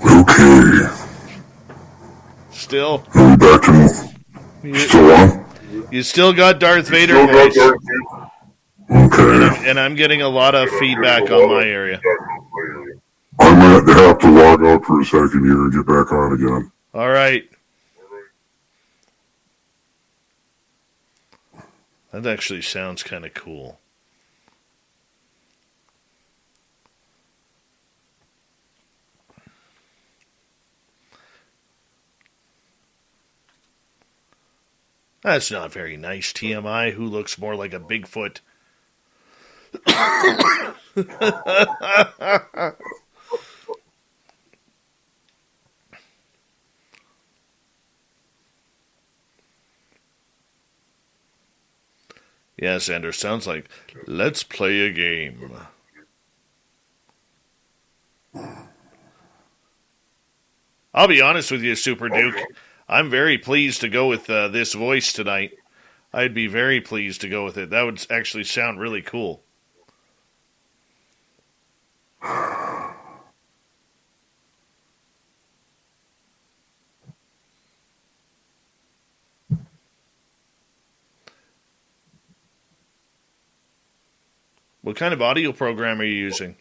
Okay. Still? Are we back to still on? You still got Darth Vader voice. Okay. And I'm getting a lot of feedback on my area. I'm going to have to log out for a second here and get back on again. All right. That actually sounds kind of cool. That's not very nice, TMI. Who looks more like a Bigfoot? Yes, Anders, sounds like, let's play a game. I'll be honest with you, Super Duke. I'm very pleased to go with this voice tonight. I'd be very pleased to go with it. That would actually sound really cool. What kind of audio program are you using?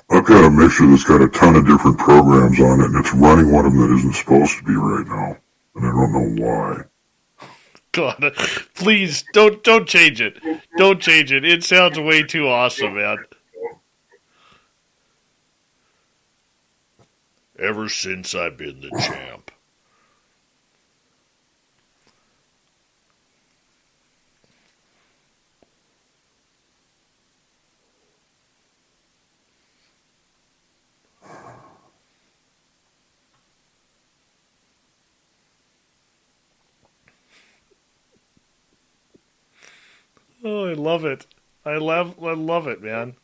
I've got a mixture that's got a ton of different programs on it, and it's running one of them that isn't supposed to be right now, and I don't know why. God, please don't change it. Don't change it. It sounds way too awesome, man. Ever since I've been the champ. Oh, I love it. I love it, man.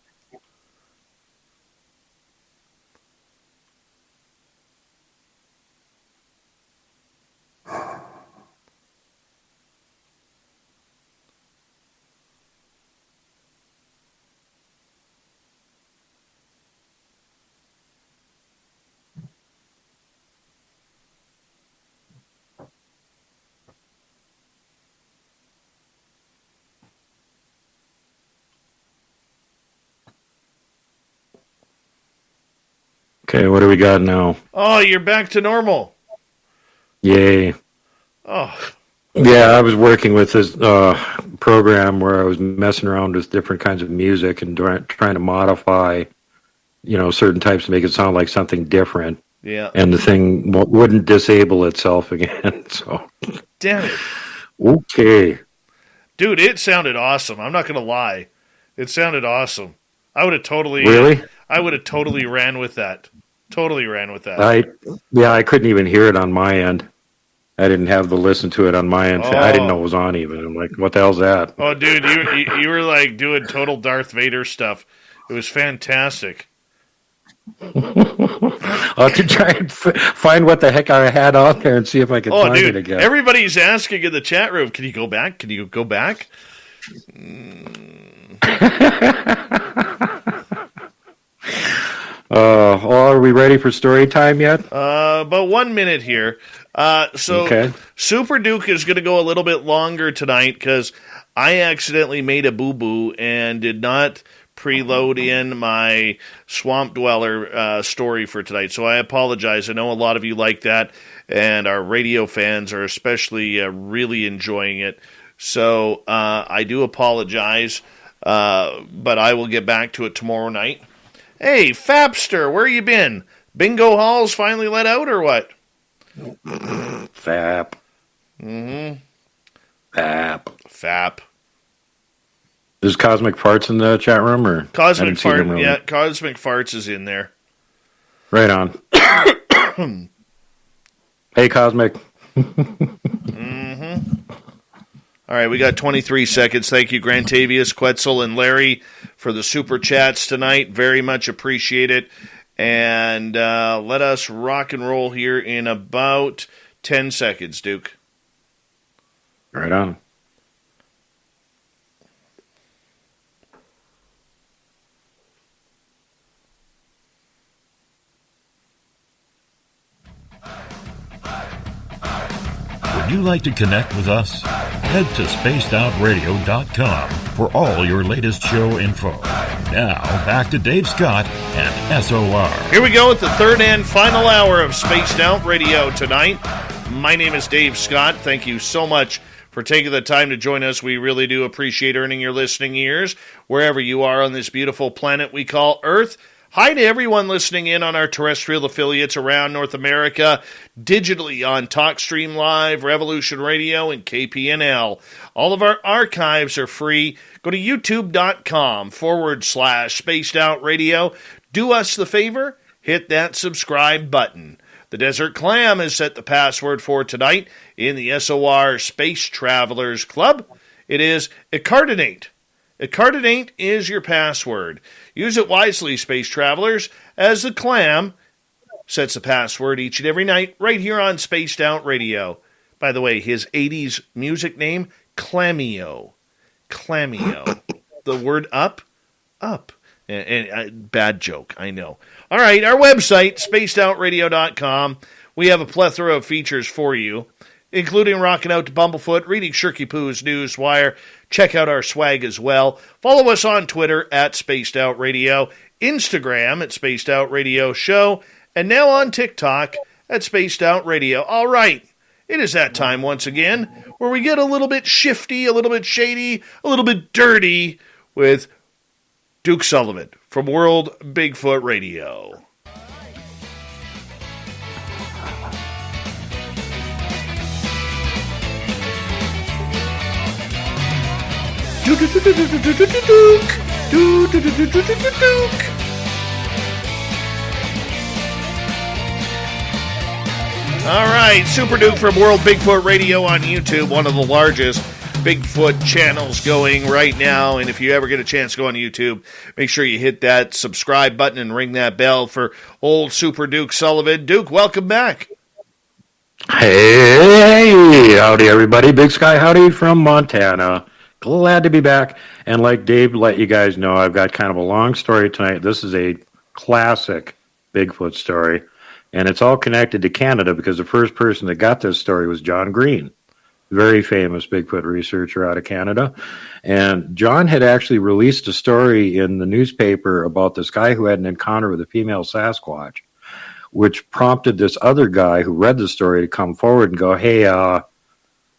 Okay, what do we got now? Oh, you're back to normal. Yay. Oh. Yeah, I was working with this program where I was messing around with different kinds of music and trying to modify, certain types to make it sound like something different. Yeah. And the thing wouldn't disable itself again. So. Damn it. Okay. Dude, it sounded awesome. I'm not going to lie. It sounded awesome. I would have totally... Really? I would have totally ran with that. Totally ran with that. I couldn't even hear it on my end. I didn't have to listen to it on my end. I didn't know it was on even. I'm like, what the hell's that? Oh, dude, you were like doing total Darth Vader stuff. It was fantastic. I'll have to try and find what the heck I had on there and see if I can find it again. Everybody's asking in the chat room, can you go back? Can you go back? Are we ready for story time yet? About 1 minute here. Super Duke is going to go a little bit longer tonight because I accidentally made a boo-boo and did not preload in my Swamp Dweller story for tonight. So I apologize. I know a lot of you like that, and our radio fans are especially really enjoying it. So I do apologize, but I will get back to it tomorrow night. Hey, Fapster, where you been? Bingo halls finally let out or what? Fap. Mm-hmm. Fap. Is Cosmic Farts in the chat room? Or Cosmic Farts, yeah, Cosmic Farts is in there. Right on. Hey, Cosmic. Mm-hmm. All right, we got 23 seconds. Thank you, Grantavius, Quetzal, and Larry for the super chats tonight. Very much appreciate it. And let us rock and roll here in about 10 seconds, Duke. Right on. Would you like to connect with us? Head to spacedoutradio.com for all your latest show info. Now, back to Dave Scott and SOR. Here we go with the third and final hour of Spaced Out Radio tonight. My name is Dave Scott. Thank you so much for taking the time to join us. We really do appreciate earning your listening ears wherever you are on this beautiful planet we call Earth. Hi to everyone listening in on our terrestrial affiliates around North America, digitally on TalkStream Live, Revolution Radio, and KPNL. All of our archives are free. Go to youtube.com/Spaced Out Radio. Do us the favor, hit that subscribe button. The Desert Clam has set the password for tonight in the SOR Space Travelers Club. It is Icardinate. Icardinate is your password. Use it wisely, space travelers, as the Clam sets the password each and every night right here on Spaced Out Radio. By the way, his 80s music name, Clamio. Clamio. The word up. And bad joke, I know. All right, our website, spacedoutradio.com. We have a plethora of features for you, including rocking out to Bumblefoot, reading Shirky Poo's Newswire. Check out our swag as well. Follow us on Twitter at Spaced Out Radio, Instagram at Spaced Out Radio Show, and now on TikTok at Spaced Out Radio. All right, it is that time once again where we get a little bit shifty, a little bit shady, a little bit dirty with Duke Sullivan from World Bigfoot Radio. All right, Super Duke from World Bigfoot Radio on YouTube, one of the largest Bigfoot channels going right now. And if you ever get a chance to go on YouTube, make sure you hit that subscribe button and ring that bell for old Super Duke Sullivan. Duke, welcome back. Hey, howdy everybody. Big Sky howdy from Montana. Glad to be back. And like Dave let you guys know, I've got kind of a long story tonight. This is a classic Bigfoot story. And it's all connected to Canada because the first person that got this story was John Green, very famous Bigfoot researcher out of Canada. And John had actually released a story in the newspaper about this guy who had an encounter with a female Sasquatch. which prompted this other guy who read the story to come forward and go, hey, I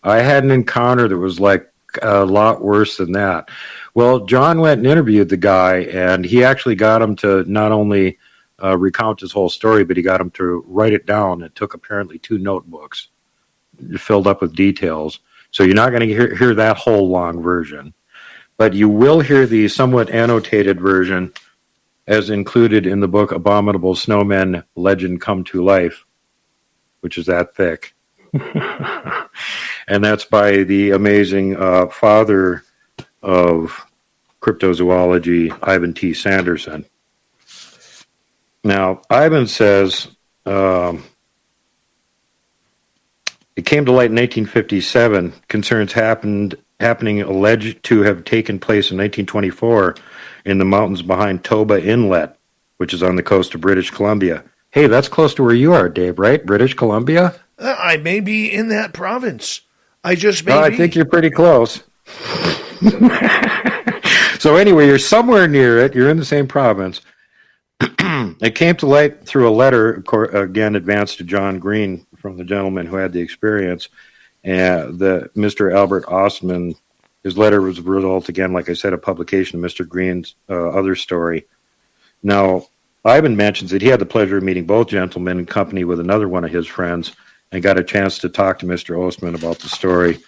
had an encounter that was like a lot worse than that. Well, John went and interviewed the guy, and he actually got him to not only recount his whole story, but he got him to write it down. It took apparently 2 notebooks filled up with details. So you're not going to hear that whole long version, but you will hear the somewhat annotated version as included in the book Abominable Snowmen Legend Come to Life, which is that thick. And that's by the amazing father of cryptozoology, Ivan T. Sanderson. Now, Ivan says it came to light in 1857. Concerns happening alleged to have taken place in 1924 in the mountains behind Toba Inlet, which is on the coast of British Columbia. Hey, that's close to where you are, Dave, right? British Columbia? I may be in that province. I just may be. I think you're pretty close. So anyway, you're somewhere near it. You're in the same province. It came to light through a letter, again, advanced to John Green from the gentleman who had the experience. And Mr. Albert Ostman, his letter was a result, again, like I said, a publication of Mr. Green's other story. Now, Ivan mentions that he had the pleasure of meeting both gentlemen in company with another one of his friends and got a chance to talk to Mr. Ostman about the story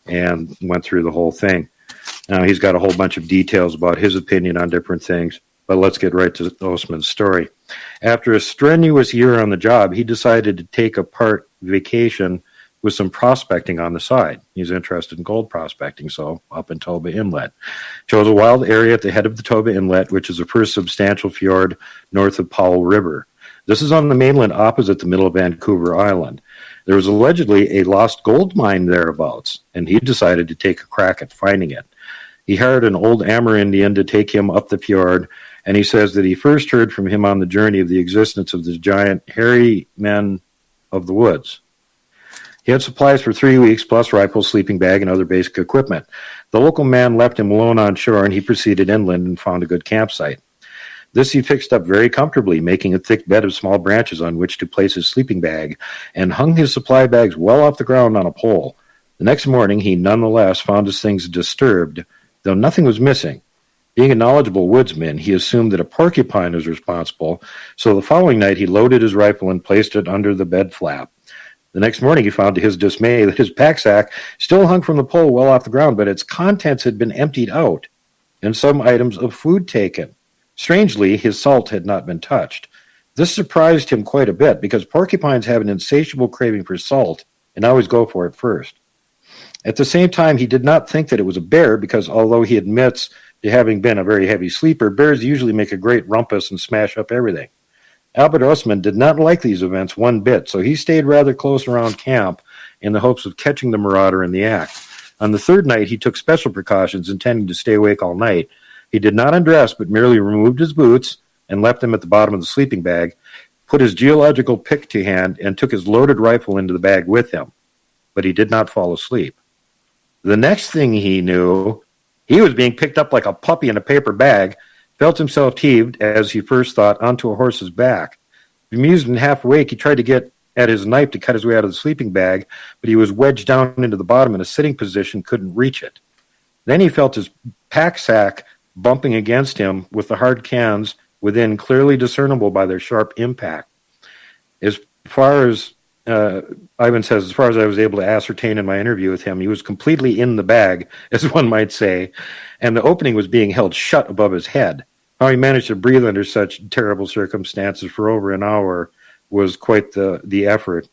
and went through the whole thing. Now, he's got a whole bunch of details about his opinion on different things, but let's get right to Ostman's story. After a strenuous year on the job, he decided to take a part vacation with some prospecting on the side. He's interested in gold prospecting, so up in Toba Inlet. Chose a wild area at the head of the Toba Inlet, which is the first substantial fjord north of Powell River. This is on the mainland opposite the middle of Vancouver Island. There was allegedly a lost gold mine thereabouts, and he decided to take a crack at finding it. He hired an old Amerindian to take him up the fjord, and he says that he first heard from him on the journey of the existence of the giant hairy men of the woods. He had supplies for 3 weeks, plus rifle, sleeping bag, and other basic equipment. The local man left him alone on shore, and he proceeded inland and found a good campsite. This he fixed up very comfortably, making a thick bed of small branches on which to place his sleeping bag, and hung his supply bags well off the ground on a pole. The next morning, he nonetheless found his things disturbed, though nothing was missing. Being a knowledgeable woodsman, he assumed that a porcupine was responsible, so the following night he loaded his rifle and placed it under the bed flap. The next morning he found to his dismay that his pack sack still hung from the pole well off the ground, but its contents had been emptied out, and some items of food taken. Strangely, his salt had not been touched. This surprised him quite a bit, because porcupines have an insatiable craving for salt, and always go for it first. At the same time, he did not think that it was a bear, because although he admits to having been a very heavy sleeper, bears usually make a great rumpus and smash up everything. Albert Ostman did not like these events one bit, so he stayed rather close around camp in the hopes of catching the marauder in the act. On the third night, he took special precautions, intending to stay awake all night. He did not undress, but merely removed his boots and left them at the bottom of the sleeping bag, put his geological pick to hand, and took his loaded rifle into the bag with him. But he did not fall asleep. The next thing he knew, he was being picked up like a puppy in a paper bag, felt himself heaved, as he first thought, onto a horse's back. Bemused and half awake, he tried to get at his knife to cut his way out of the sleeping bag, but he was wedged down into the bottom in a sitting position, couldn't reach it. Then he felt his pack sack bumping against him, with the hard cans within clearly discernible by their sharp impact. As far as Ivan says, as far as I was able to ascertain in my interview with him, he was completely in the bag, as one might say, and the opening was being held shut above his head. How he managed to breathe under such terrible circumstances for over an hour was quite the effort.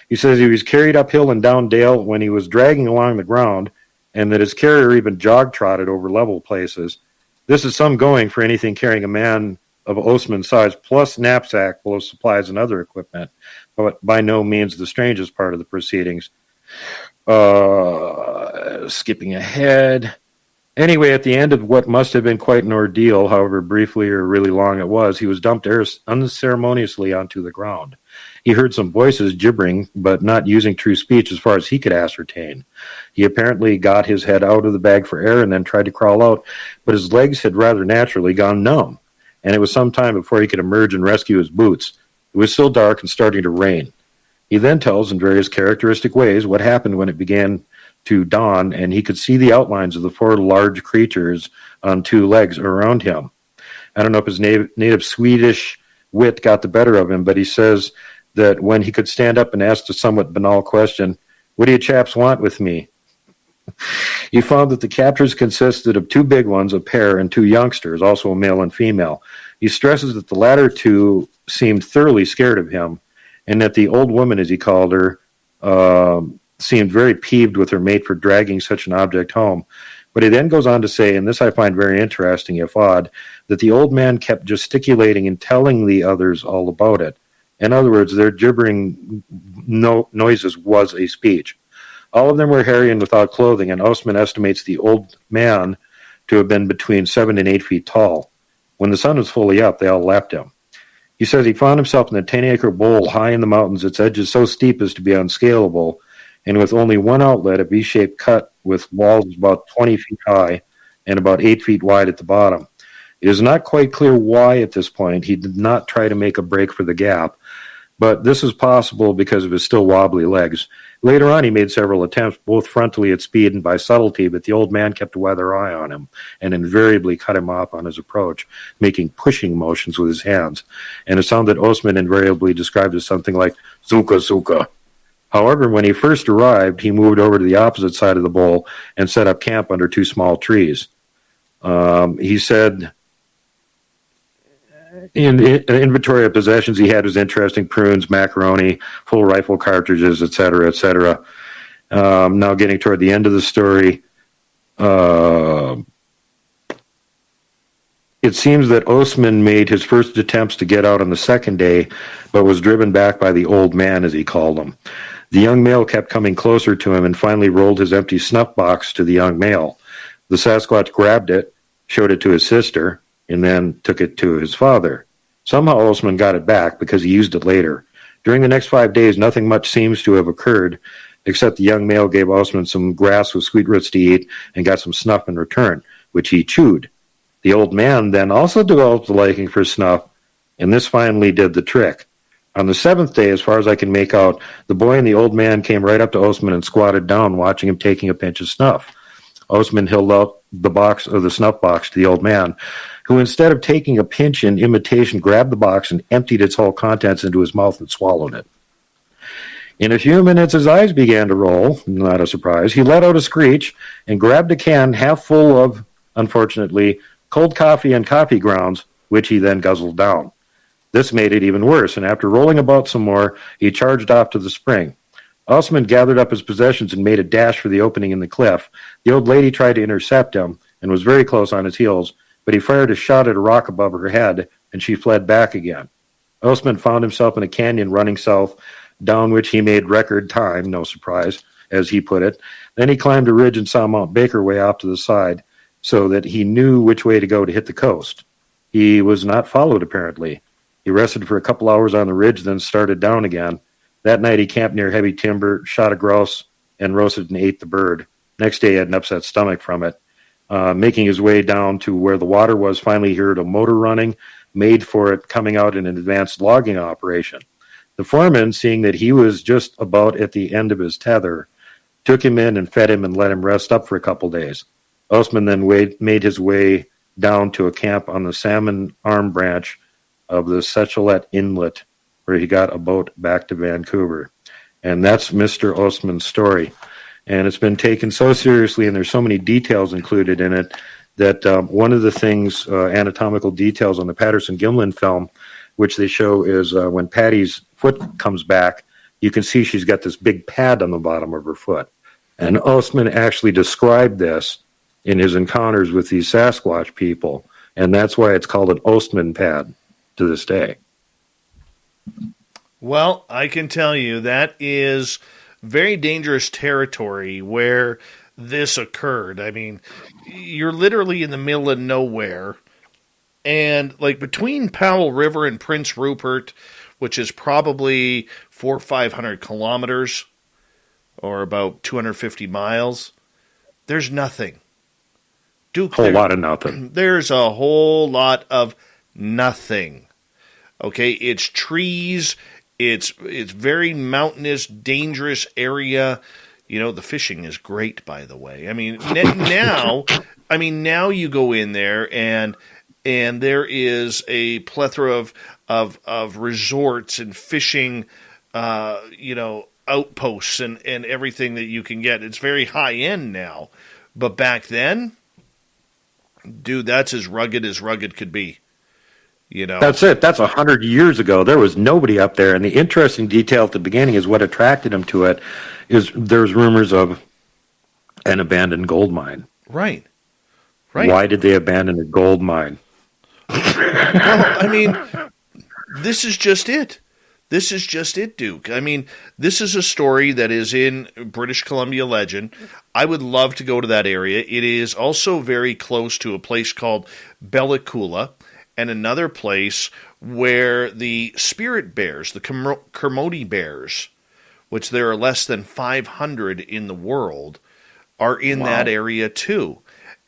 He says he was carried uphill and down dale when he was dragging along the ground, and that his carrier even jog-trotted over level places. This is some going for anything carrying a man of Ostman's size, plus knapsack full of supplies and other equipment, but by no means the strangest part of the proceedings. Skipping ahead. Anyway, at the end of what must have been quite an ordeal, however briefly or really long it was, he was dumped unceremoniously onto the ground. He heard some voices gibbering, but not using true speech as far as he could ascertain. He apparently got his head out of the bag for air and then tried to crawl out, but his legs had rather naturally gone numb, and it was some time before he could emerge and rescue his boots. It was still dark and starting to rain. He then tells in various characteristic ways what happened when it began to dawn, and he could see the outlines of the 4 large creatures on 2 legs around him. I don't know if his native Swedish wit got the better of him, but he says that when he could stand up and ask the somewhat banal question, "What do you chaps want with me?" He found that the captors consisted of 2 big ones, a pair, and 2 youngsters, also a male and female. He stresses that the latter 2 seemed thoroughly scared of him, and that the old woman, as he called her, seemed very peeved with her mate for dragging such an object home. But he then goes on to say, and this I find very interesting, if odd, that the old man kept gesticulating and telling the others all about it. In other words, their gibbering noises was a speech. All of them were hairy and without clothing, and Ostman estimates the old man to have been between 7 and 8 feet tall. When the sun was fully up, they all left him. He says he found himself in a 10-acre bowl high in the mountains, its edges so steep as to be unscalable, and with only one outlet, a V-shaped cut with walls about 20 feet high and about 8 feet wide at the bottom. It is not quite clear why at this point he did not try to make a break for the gap, but this is possible because of his still wobbly legs. Later on, he made several attempts, both frontally at speed and by subtlety, but the old man kept a weather eye on him and invariably cut him off on his approach, making pushing motions with his hands, and a sound that Ostman invariably described as something like "Zuka, Zuka." However, when he first arrived, he moved over to the opposite side of the bowl and set up camp under 2 small trees. He said in inventory of possessions he had was interesting: prunes, macaroni, full rifle cartridges, etc., etc. Now getting toward the end of the story, it seems that Ostman made his first attempts to get out on the second day, but was driven back by the old man, as he called him. The young male kept coming closer to him and finally rolled his empty snuff box to the young male. The Sasquatch grabbed it, showed it to his sister, and then took it to his father. Somehow Ostman got it back because he used it later. During the next 5 days, nothing much seems to have occurred, except the young male gave Ostman some grass with sweet roots to eat and got some snuff in return, which he chewed. The old man then also developed a liking for snuff, and this finally did the trick. On the 7th day, as far as I can make out, the boy and the old man came right up to Ostman and squatted down, watching him taking a pinch of snuff. Ostman held out the box of the snuff box to the old man, who instead of taking a pinch in imitation, grabbed the box and emptied its whole contents into his mouth and swallowed it. In a few minutes, his eyes began to roll, not a surprise. He let out a screech and grabbed a can half full of, unfortunately, cold coffee and coffee grounds, which he then guzzled down. This made it even worse, and after rolling about some more, he charged off to the spring. Ostman gathered up his possessions and made a dash for the opening in the cliff. The old lady tried to intercept him and was very close on his heels, but he fired a shot at a rock above her head, and she fled back again. Ostman found himself in a canyon running south, down which he made record time, no surprise, as he put it. Then he climbed a ridge and saw Mount Baker way off to the side, so that he knew which way to go to hit the coast. He was not followed, apparently. He rested for a couple hours on the ridge, then started down again. That night he camped near heavy timber, shot a grouse, and roasted and ate the bird. Next day he had an upset stomach from it. Making his way down to where the water was, finally he heard a motor running, made for it, coming out in an advanced logging operation. The foreman, seeing that he was just about at the end of his tether, took him in and fed him and let him rest up for a couple days. Ostman then made his way down to a camp on the Salmon Arm branch of the Sechelet Inlet, where he got a boat back to Vancouver. And that's Mr. Ostman's story. And it's been taken so seriously, and there's so many details included in it, that one of the things, anatomical details on the Patterson-Gimlin film, which they show is when Patty's foot comes back, you can see she's got this big pad on the bottom of her foot. And Ostman actually described this in his encounters with these Sasquatch people, and that's why it's called an Ostman pad to this day. Well, I can tell you that is very dangerous territory where this occurred. I mean, you're literally in the middle of nowhere, and like between Powell River and Prince Rupert, which is probably 400 or 500 kilometers or about 250 miles, there's nothing. Whole lot of nothing. There's a whole lot of nothing. Okay, it's trees. It's very mountainous, dangerous area. You know, the fishing is great, by the way. I mean, now you go in there and there is a plethora of resorts and fishing, outposts and everything that you can get. It's very high end now, but back then, dude, that's as rugged could be. You know, that's it. That's 100 years ago. There was nobody up there, and the interesting detail at the beginning is what attracted him to it. Is there's rumors of an abandoned gold mine. Right. Why did they abandon a gold mine? Well, I mean, this is just it. This is just it, Duke. I mean, this is a story that is in British Columbia legend. I would love to go to that area. It is also very close to a place called Bella Coola and another place where the spirit bears, the Kermode bears, which there are less than 500 in the world, are in that area too.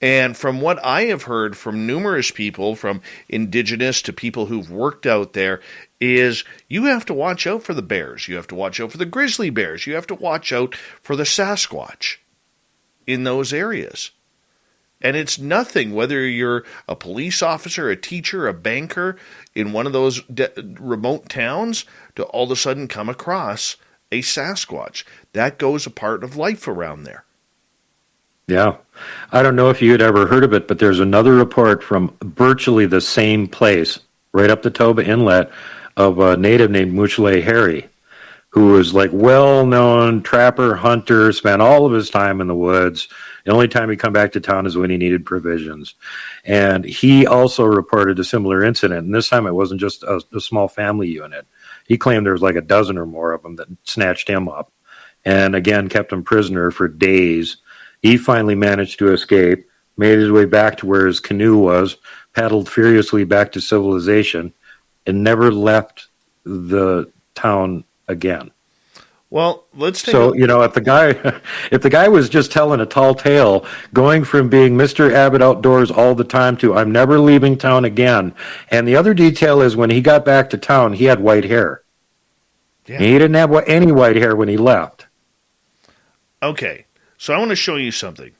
And from what I have heard from numerous people, from indigenous to people who've worked out there, is you have to watch out for the bears. You have to watch out for the grizzly bears. You have to watch out for the Sasquatch in those areas. And it's nothing whether you're a police officer, a teacher, a banker in one of those remote towns to all of a sudden come across a Sasquatch. That goes a part of life around there. Yeah. I don't know if you had ever heard of it, but there's another report from virtually the same place, right up the Toba Inlet, of a native named Muchele Harry, who was like well-known trapper, hunter, spent all of his time in the woods. The only time he'd come back to town is when he needed provisions. And he also reported a similar incident, and this time it wasn't just a small family unit. He claimed there was like a dozen or more of them that snatched him up and, again, kept him prisoner for days. He finally managed to escape, made his way back to where his canoe was, paddled furiously back to civilization, and never left the town again. Well, let's take so, if the guy was just telling a tall tale, going from being Mr. Abbott outdoors all the time to I'm never leaving town again. And the other detail is when he got back to town, he had white hair. Yeah. He didn't have any white hair when he left. Okay, so I want to show you something.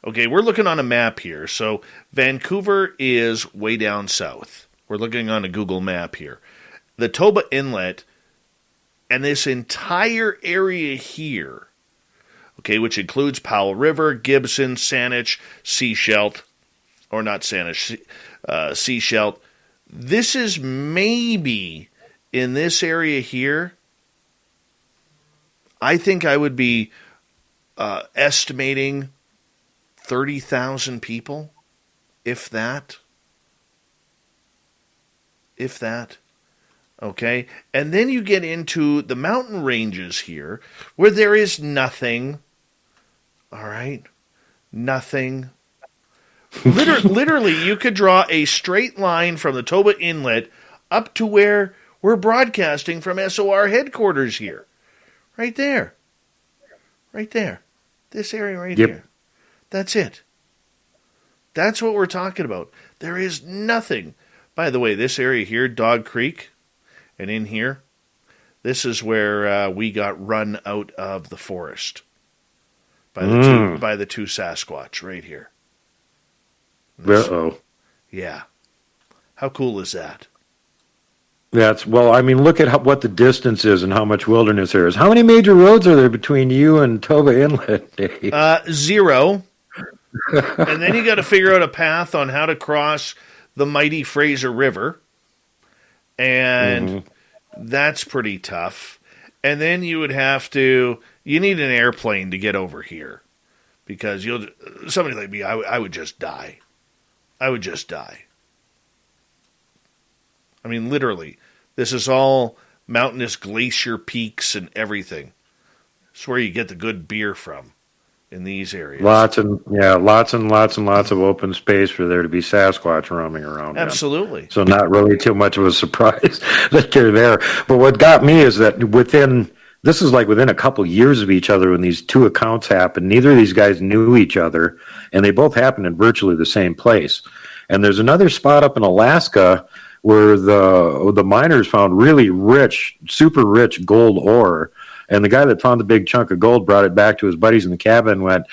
Okay, we're looking on a map here. So Vancouver is way down south. We're looking on a Google map here. The Toba Inlet and this entire area here, okay, which includes Powell River, Gibson, Saanich, Seashelt, or not Saanich, Seashelt. This is maybe in this area here. I think I would be estimating 30,000 people, if that. If that. Okay? And then you get into the mountain ranges here, where there is nothing. All right? Nothing. Literally, you could draw a straight line from the Toba Inlet up to where we're broadcasting from SOR headquarters here. Right there. Right there. This area right here. That's it. That's what we're talking about. There is nothing. By the way, this area here, Dog Creek, and in here, this is where we got run out of the forest by the two Sasquatch right here. Uh-oh. Yeah. How cool is that? Look at what the distance is and how much wilderness there is. How many major roads are there between you and Toba Inlet, Dave? 0. And then you got to figure out a path on how to cross the mighty Fraser River. And that's pretty tough. And then you would you need an airplane to get over here. Because somebody like me, I would just die. I would just die. I mean, literally, this is all mountainous glacier peaks and everything. It's where you get the good beer from in these areas. Lots and lots of open space for there to be Sasquatch roaming around. Absolutely. So not really too much of a surprise that they're there. But what got me is that within a couple years of each other when these two accounts happened, neither of these guys knew each other, and they both happened in virtually the same place. And there's another spot up in Alaska where the miners found really rich, super rich gold ore. And the guy that found the big chunk of gold brought it back to his buddies in the cabin and went,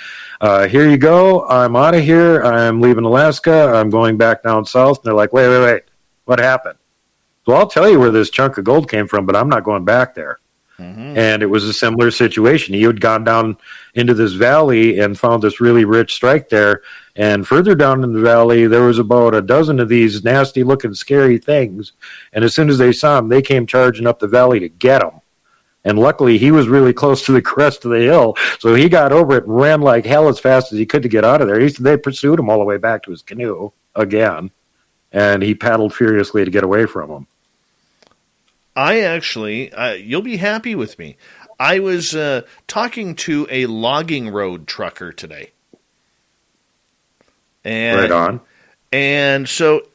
here you go. I'm out of here. I'm leaving Alaska. I'm going back down south. And they're like, wait. What happened? So I'll tell you where this chunk of gold came from, but I'm not going back there. Mm-hmm. And it was a similar situation. He had gone down into this valley and found this really rich strike there. And further down in the valley, there was about a dozen of these nasty-looking, scary things. And as soon as they saw him, they came charging up the valley to get him. And luckily, he was really close to the crest of the hill, so he got over it and ran like hell as fast as he could to get out of there. They pursued him all the way back to his canoe again, and he paddled furiously to get away from them. I actually, you'll be happy with me. I was talking to a logging road trucker today. And, right on. And so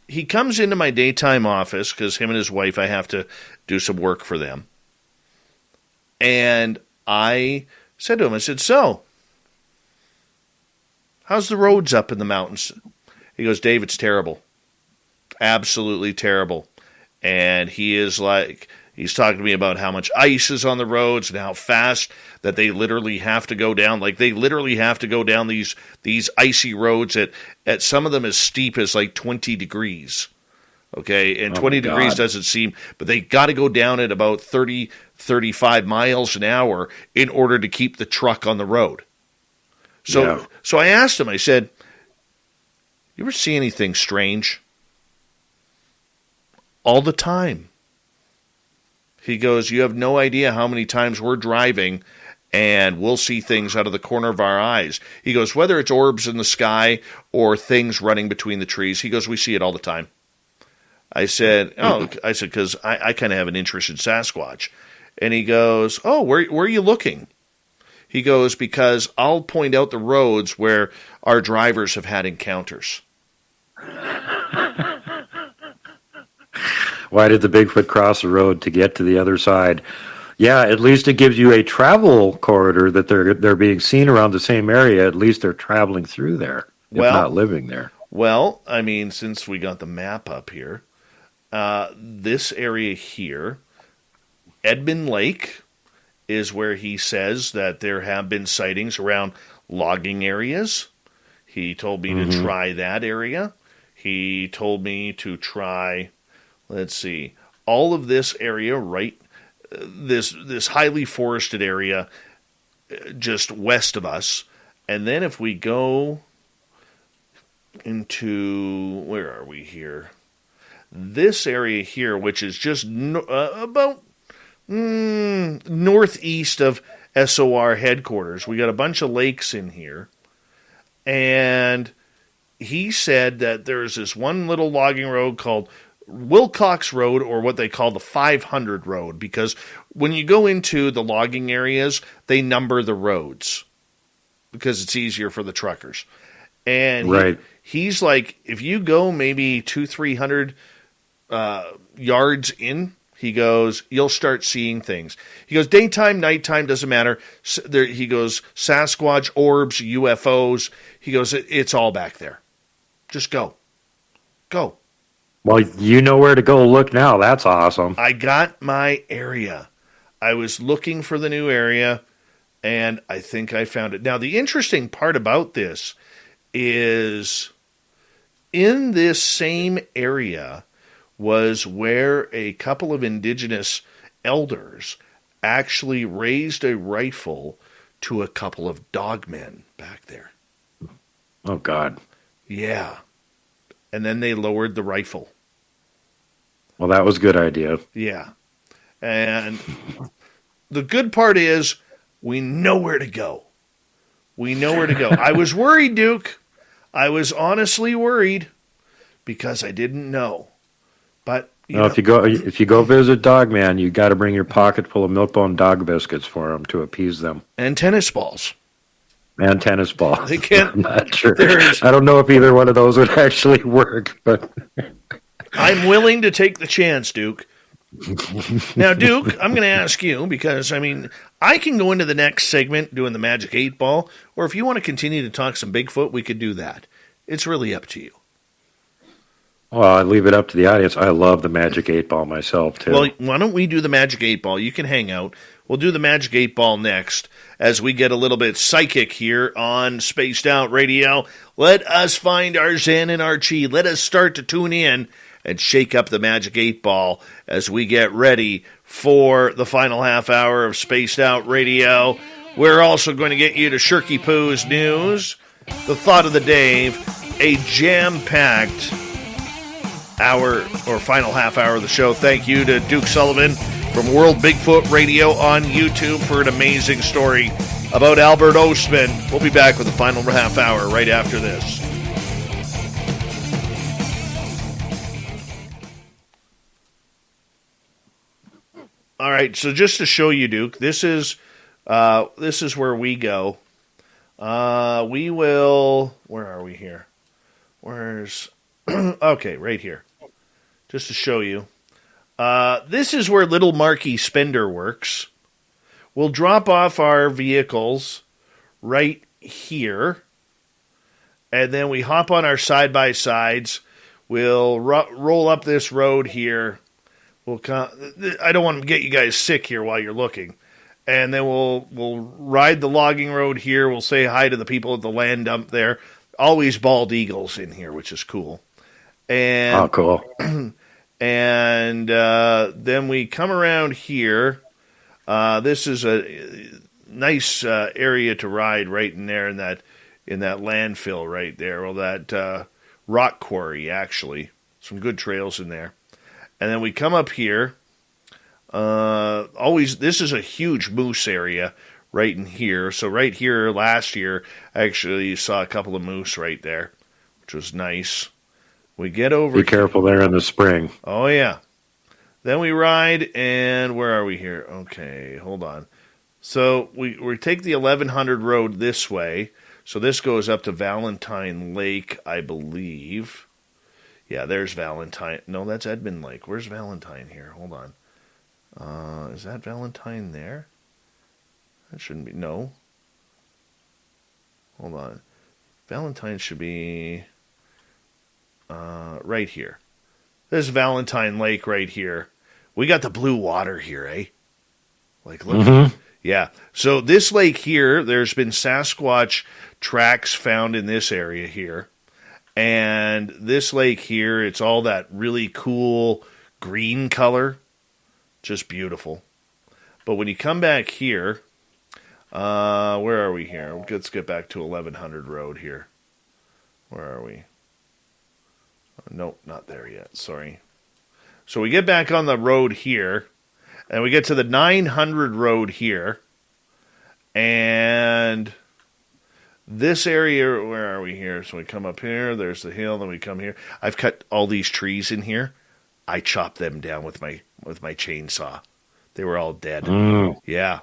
he comes into my daytime office because him and his wife, I have to do some work for them. And I said to him, I said, so, how's the roads up in the mountains? He goes, Dave, it's terrible. Absolutely terrible. And he's talking to me about how much ice is on the roads and how fast that they literally have to go down. Like they literally have to go down these icy roads at some of them as steep as like 20 degrees. Okay, and 20 degrees doesn't seem, but they got to go down at about 30, 35 miles an hour in order to keep the truck on the road. So I asked him, I said, you ever see anything strange? All the time. He goes, you have no idea how many times we're driving and we'll see things out of the corner of our eyes. He goes, whether it's orbs in the sky or things running between the trees, he goes, we see it all the time. I said, because I kind of have an interest in Sasquatch. And he goes, oh, where are you looking? He goes, because I'll point out the roads where our drivers have had encounters. Why did the Bigfoot cross the road to get to the other side? Yeah, at least it gives you a travel corridor that they're being seen around the same area. At least they're traveling through there, if not living there. Well, I mean, since we got the map up here, this area here, Edmund Lake, is where he says that there have been sightings around logging areas. He told me to try that area. He told me to try, let's see, all of this area, right, this highly forested area just west of us. And then if we go into, where are we here? This area here, which is just about northeast of SOR headquarters. We got a bunch of lakes in here. And he said that there's this one little logging road called Wilcox Road, or what they call the 500 Road, because when you go into the logging areas, they number the roads because it's easier for the truckers. And he's like, if you go maybe 200-300 yards in, he goes, you'll start seeing things. He goes, daytime, nighttime, doesn't matter. He goes, Sasquatch, orbs, UFOs. He goes, it's all back there. Just go. Go. Well, you know where to go look now. That's awesome. I got my area. I was looking for the new area, and I think I found it. Now, the interesting part about this is in this same area was where a couple of indigenous elders actually raised a rifle to a couple of dogmen back there. Oh, God. Yeah. And then they lowered the rifle. Well, that was a good idea. Yeah. And the good part is we know where to go. We know where to go. I was worried, Duke. I was honestly worried because I didn't know. But if you go visit Dogman, you got to bring your pocket full of Milk-Bone dog biscuits for them to appease them. And tennis balls. And tennis balls. They can't. I'm not sure. I don't know if either one of those would actually work, but I'm willing to take the chance, Duke. Now, Duke, I'm going to ask you because, I mean, I can go into the next segment doing the Magic 8 Ball, or if you want to continue to talk some Bigfoot, we could do that. It's really up to you. Well, I leave it up to the audience. I love the Magic 8 Ball myself, too. Well, why don't we do the Magic 8 Ball? You can hang out. We'll do the Magic 8 Ball next as we get a little bit psychic here on Spaced Out Radio. Let us find our Zen and our Chi. Let us start to tune in and shake up the Magic 8 Ball as we get ready for the final half hour of Spaced Out Radio. We're also going to get you to Shirky Poo's news, the thought of the day, a jam-packed hour or final half hour of the show. Thank you to Duke Sullivan from World Bigfoot Radio on YouTube for an amazing story about Albert Ostman. We'll be back with the final half hour right after this. All right, so just to show you, Duke, this is where we go. We will. Where are we here? Where's? Okay, right here. Just to show you. This is where Little Marky Spender works. We'll drop off our vehicles right here, and then we hop on our side-by-sides. We'll roll up this road here. I don't want to get you guys sick here while you're looking. And then we'll ride the logging road here. We'll say hi to the people at the land dump there. Always bald eagles in here, which is cool. And, oh, cool. And then we come around here. This is a nice area to ride right in there in that landfill right there. Well, that rock quarry, actually. Some good trails in there. And then we come up here. This is a huge moose area right in here. So right here last year, actually, you saw a couple of moose right there, which was nice. We get over. Be careful there in the spring. Oh, yeah. Then we ride, and where are we here? Okay, hold on. So we take the 1100 road this way. So this goes up to Valentine Lake, I believe. Yeah, there's Valentine. No, that's Edmund Lake. Where's Valentine here? Hold on. Is that Valentine there? That shouldn't be. No. Hold on. Valentine should be right here. There's Valentine Lake right here. We got the blue water here, eh? Like, look. Mm-hmm. Yeah. So this lake here, there's been Sasquatch tracks found in this area here. And this lake here, it's all that really cool green color. Just beautiful. But when you come back here, where are we here? Let's get back to 1100 Road here. Where are we? Nope, not there yet. Sorry. So we get back on the road here, and we get to the 900 Road here. And this area, where are we here? So we come up here, there's the hill, then we come here. I've cut all these trees in here. I chopped them down with my chainsaw. They were all dead. Yeah.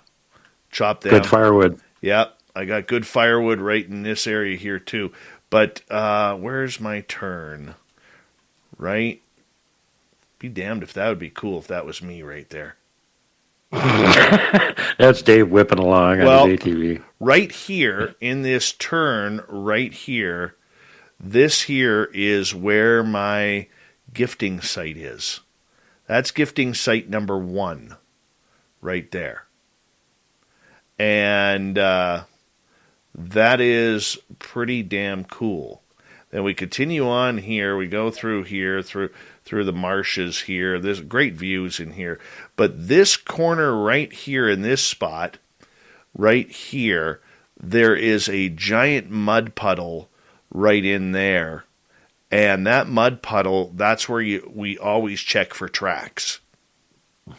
Chopped them. Good firewood. Yeah. I got good firewood right in this area here too. But where's my turn? Right? Be damned if that would be cool if that was me right there. That's Dave whipping along on his ATV. Right here in this turn, right here, this here is where my gifting site is. That's gifting site number 1, right there. And that is pretty damn cool. Then we continue on here. We go through here, through the marshes here. There's great views in here. But this corner right here in this spot, right here, there is a giant mud puddle right in there. And that mud puddle, that's where we always check for tracks.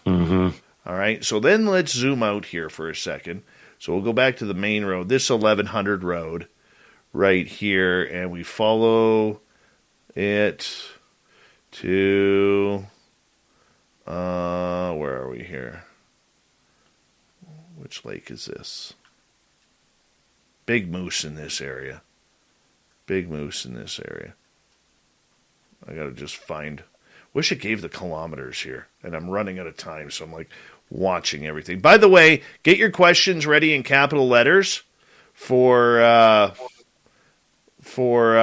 Mm-hmm. All right, so then let's zoom out here for a second. So we'll go back to the main road, this 1100 Road right here, and we follow it to, where are we here? Which lake is this? Big moose in this area. Big moose in this area. I got to just find. Wish it gave the kilometers here, and I'm running out of time, so I'm like watching everything. By the way, get your questions ready in capital letters for for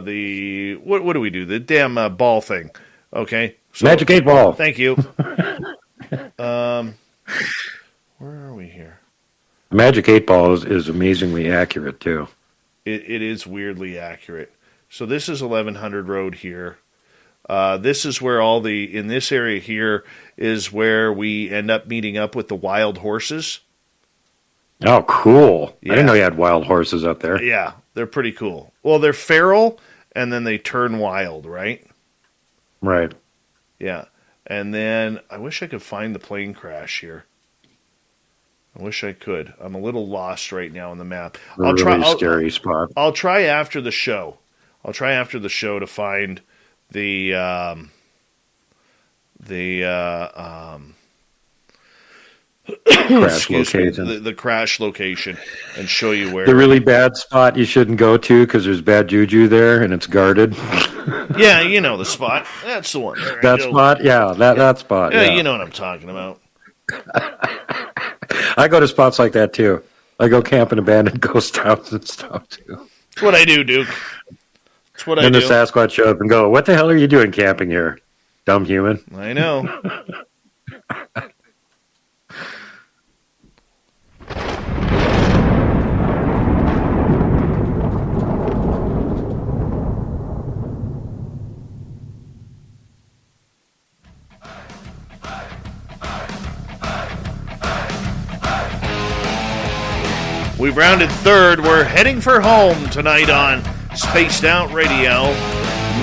the what do we do? The damn ball thing. Okay. So, Magic 8 Ball. Thank you. Where are we here? Magic 8 Ball is amazingly accurate, too. It is weirdly accurate. So this is 1100 Road here. This is where in this area here is where we end up meeting up with the wild horses. Oh, cool. Yeah. I didn't know you had wild horses up there. Yeah, they're pretty cool. Well, they're feral, and then they turn wild, right? Right. Yeah. And then I wish I could find the plane crash here. I wish I could. I'm a little lost right now on the map. Scary spot. I'll try after the show. To find the crash location. The crash location, and show you where. The really bad spot you shouldn't go to because there's bad juju there and it's guarded. Yeah, you know the spot. That's the one. That spot? Yeah, that spot. Yeah, yeah, you know what I'm talking about. I go to spots like that too. I go camp in abandoned ghost towns and stuff too. That's what I do, Duke. That's what I do. Then the Sasquatch show up and go, "What the hell are you doing camping here, dumb human?" I know. We've rounded third. We're heading for home tonight on Spaced Out Radio.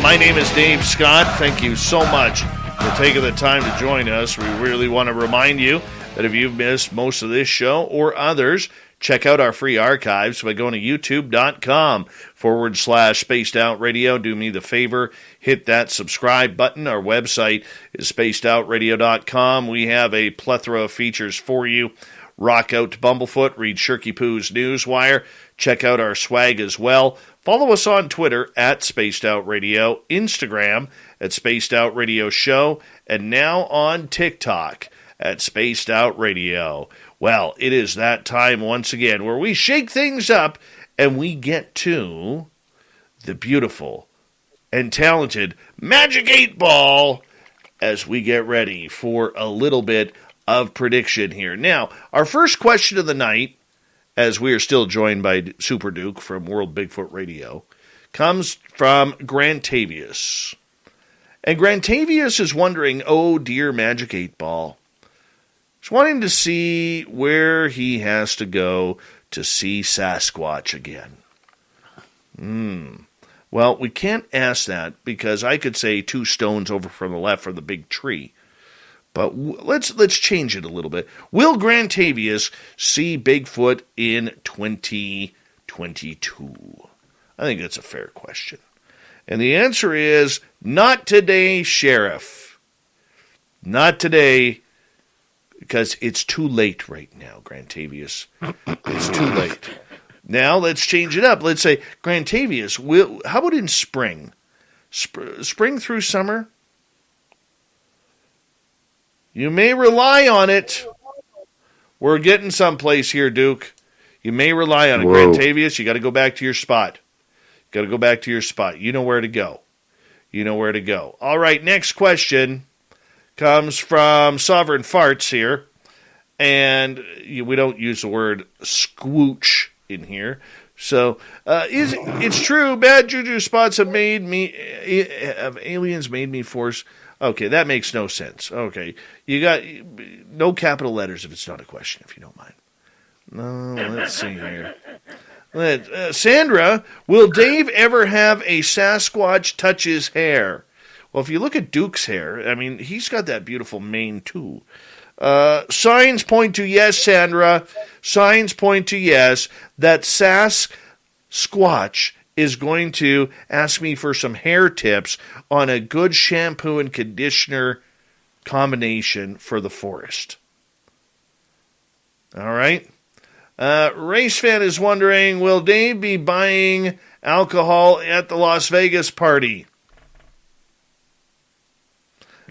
My name is Dave Scott. Thank you so much for taking the time to join us. We really want to remind you that if you've missed most of this show or others, check out our free archives by going to youtube.com/Spaced Out Radio. Do me the favor, hit that subscribe button. Our website is spacedoutradio.com. We have a plethora of features for you. Rock out to Bumblefoot, read Shirky Poo's Newswire, check out our swag as well. Follow us on Twitter at Spaced Out Radio, Instagram at Spaced Out Radio Show, and now on TikTok at Spaced Out Radio. Well, it is that time once again where we shake things up and we get to the beautiful and talented Magic 8 Ball as we get ready for a little bit of prediction here. Now, our first question of the night, as we are still joined by Super Duke from World Bigfoot Radio, comes from Grantavius. And Grantavius is wondering, oh dear Magic 8 Ball, he's wanting to see where he has to go to see Sasquatch again. Well, we can't ask that because I could say 2 stones over from the left from the big tree. But let's change it a little bit. Will Grantavius see Bigfoot in 2022? I think that's a fair question. And the answer is, not today, Sheriff. Not today, because it's too late right now, Grantavius. It's too late. Now, let's change it up. Let's say, Grantavius, how about in spring? Spring through summer? You may rely on it. We're getting someplace here, Duke. You may rely on it. Whoa. Grantavius, you got to go back to your spot. You know where to go. All right, next question comes from Sovereign Farts here. And we don't use the word squooch in here. So, it's true, bad juju spots have aliens made me force... Okay, that makes no sense. Okay, you got no capital letters if it's not a question, if you don't mind. No, let's see here. Sandra, will Dave ever have a Sasquatch touch his hair? Well, if you look at Duke's hair, I mean, he's got that beautiful mane, too. Signs point to yes, Sandra. Signs point to yes, that Sasquatch is going to ask me for some hair tips on a good shampoo and conditioner combination for the forest. All right. Race fan is wondering, will Dave be buying alcohol at the Las Vegas party?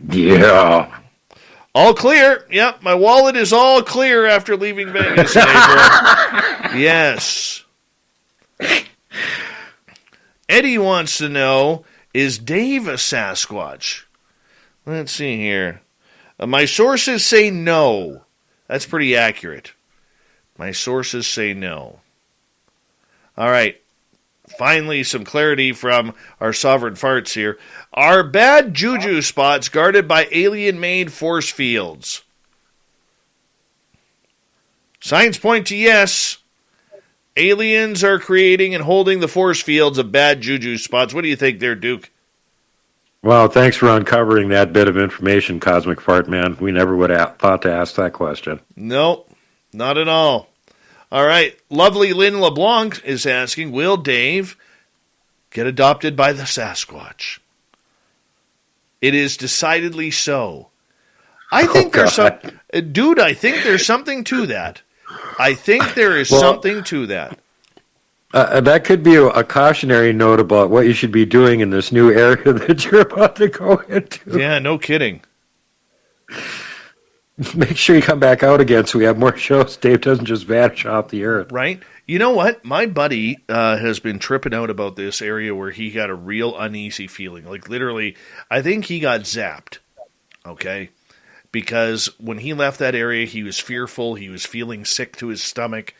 Yeah. All clear. Yep, my wallet is all clear after leaving Vegas in April. Yes. Eddie wants to know, is Dave a Sasquatch? Let's see here. My sources say no. That's pretty accurate. My sources say no. All right. Finally, some clarity from our sovereign farts here. Are bad juju spots guarded by alien-made force fields? Signs point to yes. Aliens are creating and holding the force fields of bad juju spots. What do you think there, Duke? Well, thanks for uncovering that bit of information, Cosmic Fart Man. We never would have thought to ask that question. Nope, not at all. All right, lovely Lynn LeBlanc is asking, will Dave get adopted by the Sasquatch? It is decidedly so. I think there's some... Dude, I think there's something to that. I think there is something to that. That could be a cautionary note about what you should be doing in this new area that you're about to go into. Yeah, no kidding. Make sure you come back out again so we have more shows. Dave doesn't just vanish off the earth. Right? You know what? My buddy has been tripping out about this area where he got a real uneasy feeling. Like, literally, I think he got zapped. Okay? Because when he left that area, he was fearful. He was feeling sick to his stomach.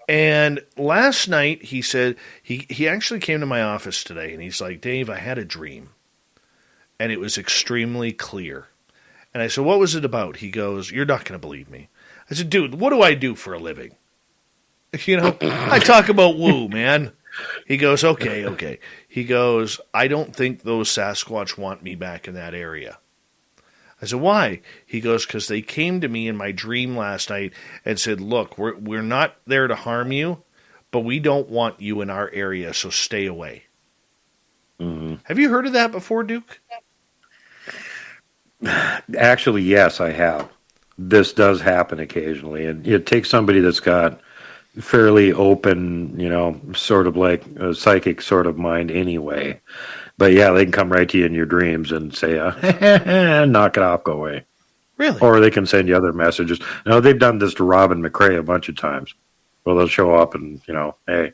And last night, he said, he actually came to my office today, and he's like, Dave, I had a dream. And it was extremely clear. And I said, what was it about? He goes, you're not going to believe me. I said, dude, what do I do for a living? You know, I talk about woo, man. He goes, okay. He goes, I don't think those Sasquatch want me back in that area. I said, why? He goes, because they came to me in my dream last night and said, look, we're not there to harm you, but we don't want you in our area, so stay away. Mm-hmm. Have you heard of that before, Duke? Actually, yes, I have. This does happen occasionally, and it takes somebody that's got fairly open, sort of like a psychic sort of mind anyway. But yeah, they can come right to you in your dreams and say, knock it off, go away. Really? Or they can send you other messages. They've done this to Robin McRae a bunch of times. Well, they'll show up and, hey,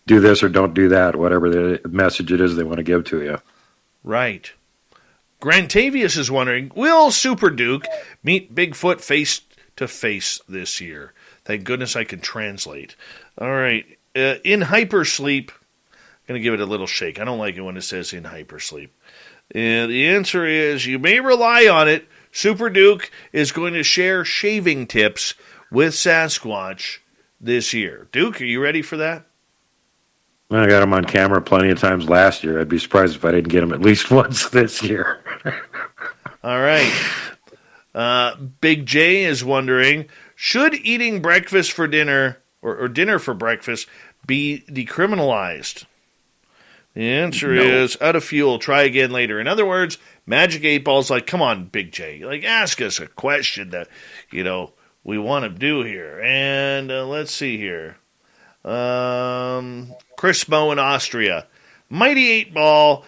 do this or don't do that, whatever the message it is they want to give to you. Right. Grantavius is wondering, will Super Duke meet Bigfoot face to face this year? Thank goodness I can translate. All right. In hypersleep, I'm going to give it a little shake. I don't like it when it says in hypersleep. The answer is you may rely on it. Super Duke is going to share shaving tips with Sasquatch this year. Duke, are you ready for that? I got him on camera plenty of times last year. I'd be surprised if I didn't get him at least once this year. All right. Big J is wondering, should eating breakfast for dinner or dinner for breakfast be decriminalized? The answer is out of fuel. Try again later. In other words, Magic 8 Ball's like, come on, Big J. Like, ask us a question that, we want to do here. And let's see here. Chris Moe in Austria. Mighty 8 Ball.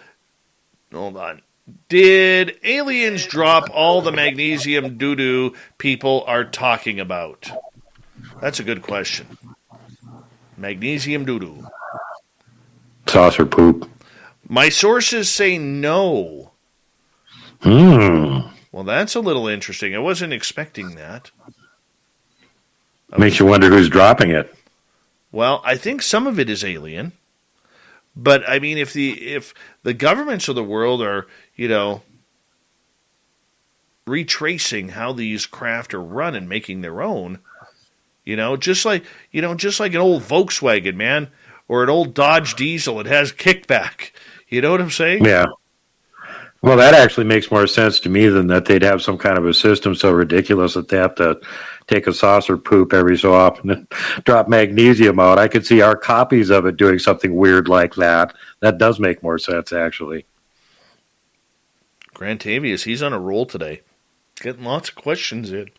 Hold on. Did aliens drop all the magnesium doo-doo people are talking about? That's a good question. Magnesium doo-doo. Saucer poop. My sources say no. Well, that's a little interesting. I wasn't expecting that. Makes you wonder who's dropping it. Well, I think some of it is alien. But, I mean, if the governments of the world are, retracing how these craft are run and making their own, just like an old Volkswagen, man, or an old Dodge Diesel, it has kickback. You know what I'm saying? Yeah. Well, that actually makes more sense to me than that they'd have some kind of a system so ridiculous that they have to take a saucer poop every so often and drop magnesium out. I could see our copies of it doing something weird like that. That does make more sense, actually. Grantavius, he's on a roll today. Getting lots of questions in.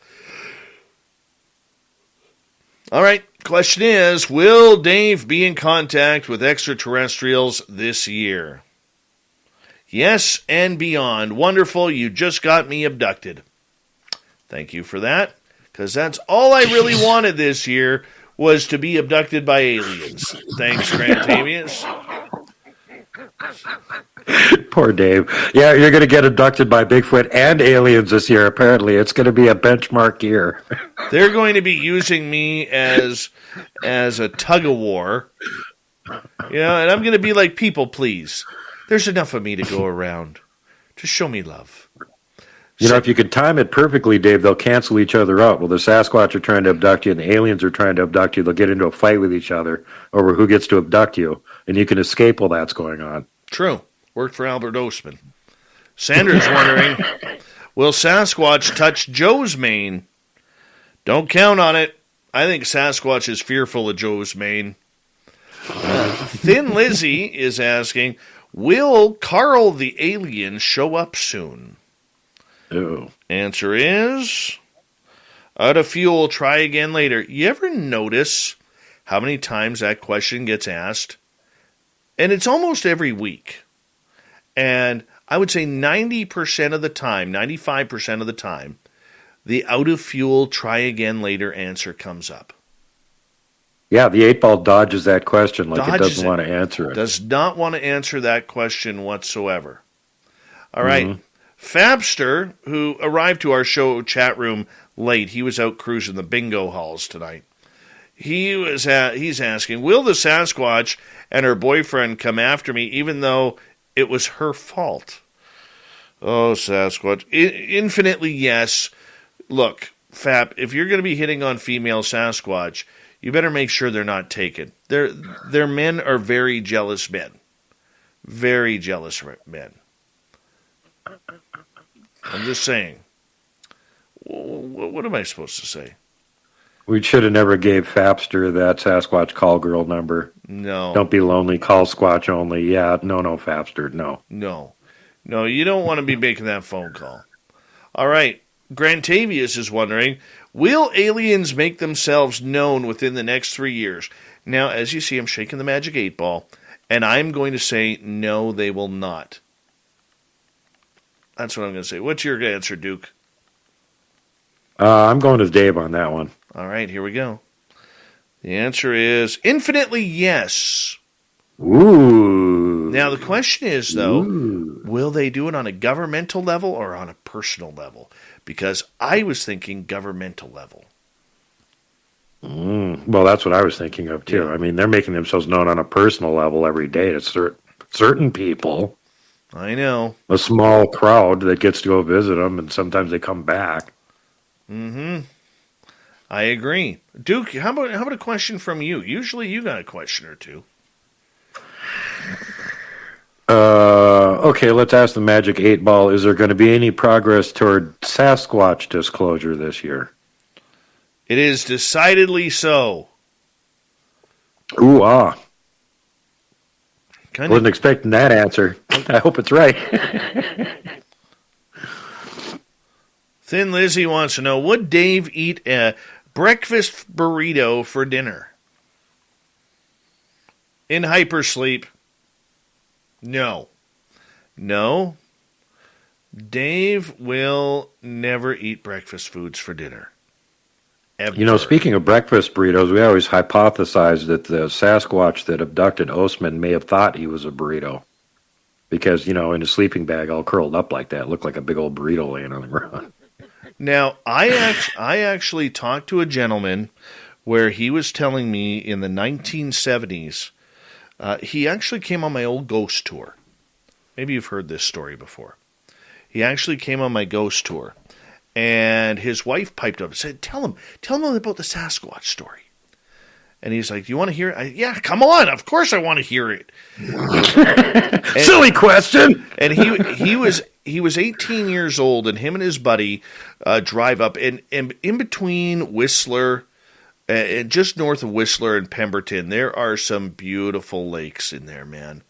All right, question is, will Dave be in contact with extraterrestrials this year? Yes and beyond. Wonderful, you just got me abducted. Thank you for that, because that's all I really wanted this year was to be abducted by aliens. Thanks, Grantavius. Poor Dave. Yeah, you're going to get abducted by Bigfoot and aliens this year, apparently. It's going to be a benchmark year. They're going to be using me as a tug-of-war. You know, and I'm going to be like, people, please. There's enough of me to go around. Just show me love. You know, if you could time it perfectly, Dave, they'll cancel each other out. Well, the Sasquatch are trying to abduct you and the aliens are trying to abduct you. They'll get into a fight with each other over who gets to abduct you, and you can escape while that's going on. True. Worked for Albert Ostman. Sandra's wondering, will Sasquatch touch Joe's mane? Don't count on it. I think Sasquatch is fearful of Joe's mane. Thin Lizzy is asking, will Carl the alien show up soon? Ew. Answer is, out of fuel, try again later. You ever notice how many times that question gets asked? And it's almost every week. And I would say 90% of the time, 95% of the time, the out of fuel, try again later answer comes up. Yeah, the 8-ball dodges that question like it doesn't want to answer it. Does not want to answer that question whatsoever. All right. Mm-hmm. Fabster, who arrived to our show chat room late, he was out cruising the bingo halls tonight. He's asking, will the Sasquatch and her boyfriend come after me even though it was her fault? Oh, Sasquatch. Infinitely yes. Look, Fab, if you're going to be hitting on female Sasquatch, you better make sure they're not taken. Their men are very jealous men. Very jealous men. I'm just saying. What am I supposed to say? We should have never gave Fapster that Sasquatch call girl number. No. Don't be lonely, call Squatch only. Yeah, no, Fapster, no. No, you don't want to be making that phone call. All right. Grantavius is wondering, will aliens make themselves known within the next 3 years? Now, as you see, I'm shaking the magic 8-ball, and I'm going to say, no, they will not. That's what I'm going to say. What's your answer, Duke? I'm going with Dave on that one. All right, here we go. The answer is infinitely yes. Ooh. Now, the question is, though, will they do it on a governmental level or on a personal level? Because I was thinking governmental level. Well, that's what I was thinking of, too. Yeah. I mean, they're making themselves known on a personal level every day to certain people. I know. A small crowd that gets to go visit them, and sometimes they come back. Mm-hmm. I agree. Duke, how about a question from you? Usually you got a question or two. Okay, let's ask the Magic 8-Ball. Is there going to be any progress toward Sasquatch disclosure this year? It is decidedly so. Ooh, Wasn't expecting that answer. I hope it's right. Thin Lizzy wants to know, would Dave eat a breakfast burrito for dinner? In hypersleep. No. Dave will never eat breakfast foods for dinner. Ever. You know, speaking of breakfast burritos, we always hypothesized that the Sasquatch that abducted Ostman may have thought he was a burrito. Because, you know, in his sleeping bag, all curled up like that, looked like a big old burrito laying on the ground. Now, I actually talked to a gentleman where he was telling me in the 1970s, he actually came on my old ghost tour. Maybe you've heard this story before. He actually came on my ghost tour. And his wife piped up and said, tell him about the Sasquatch story. And he's like, do you want to hear it? Yeah, come on. Of course I want to hear it. Silly question. And he was 18 years old, and him and his buddy drive up. And in between Whistler, and just north of Whistler and Pemberton, there are some beautiful lakes in there, man.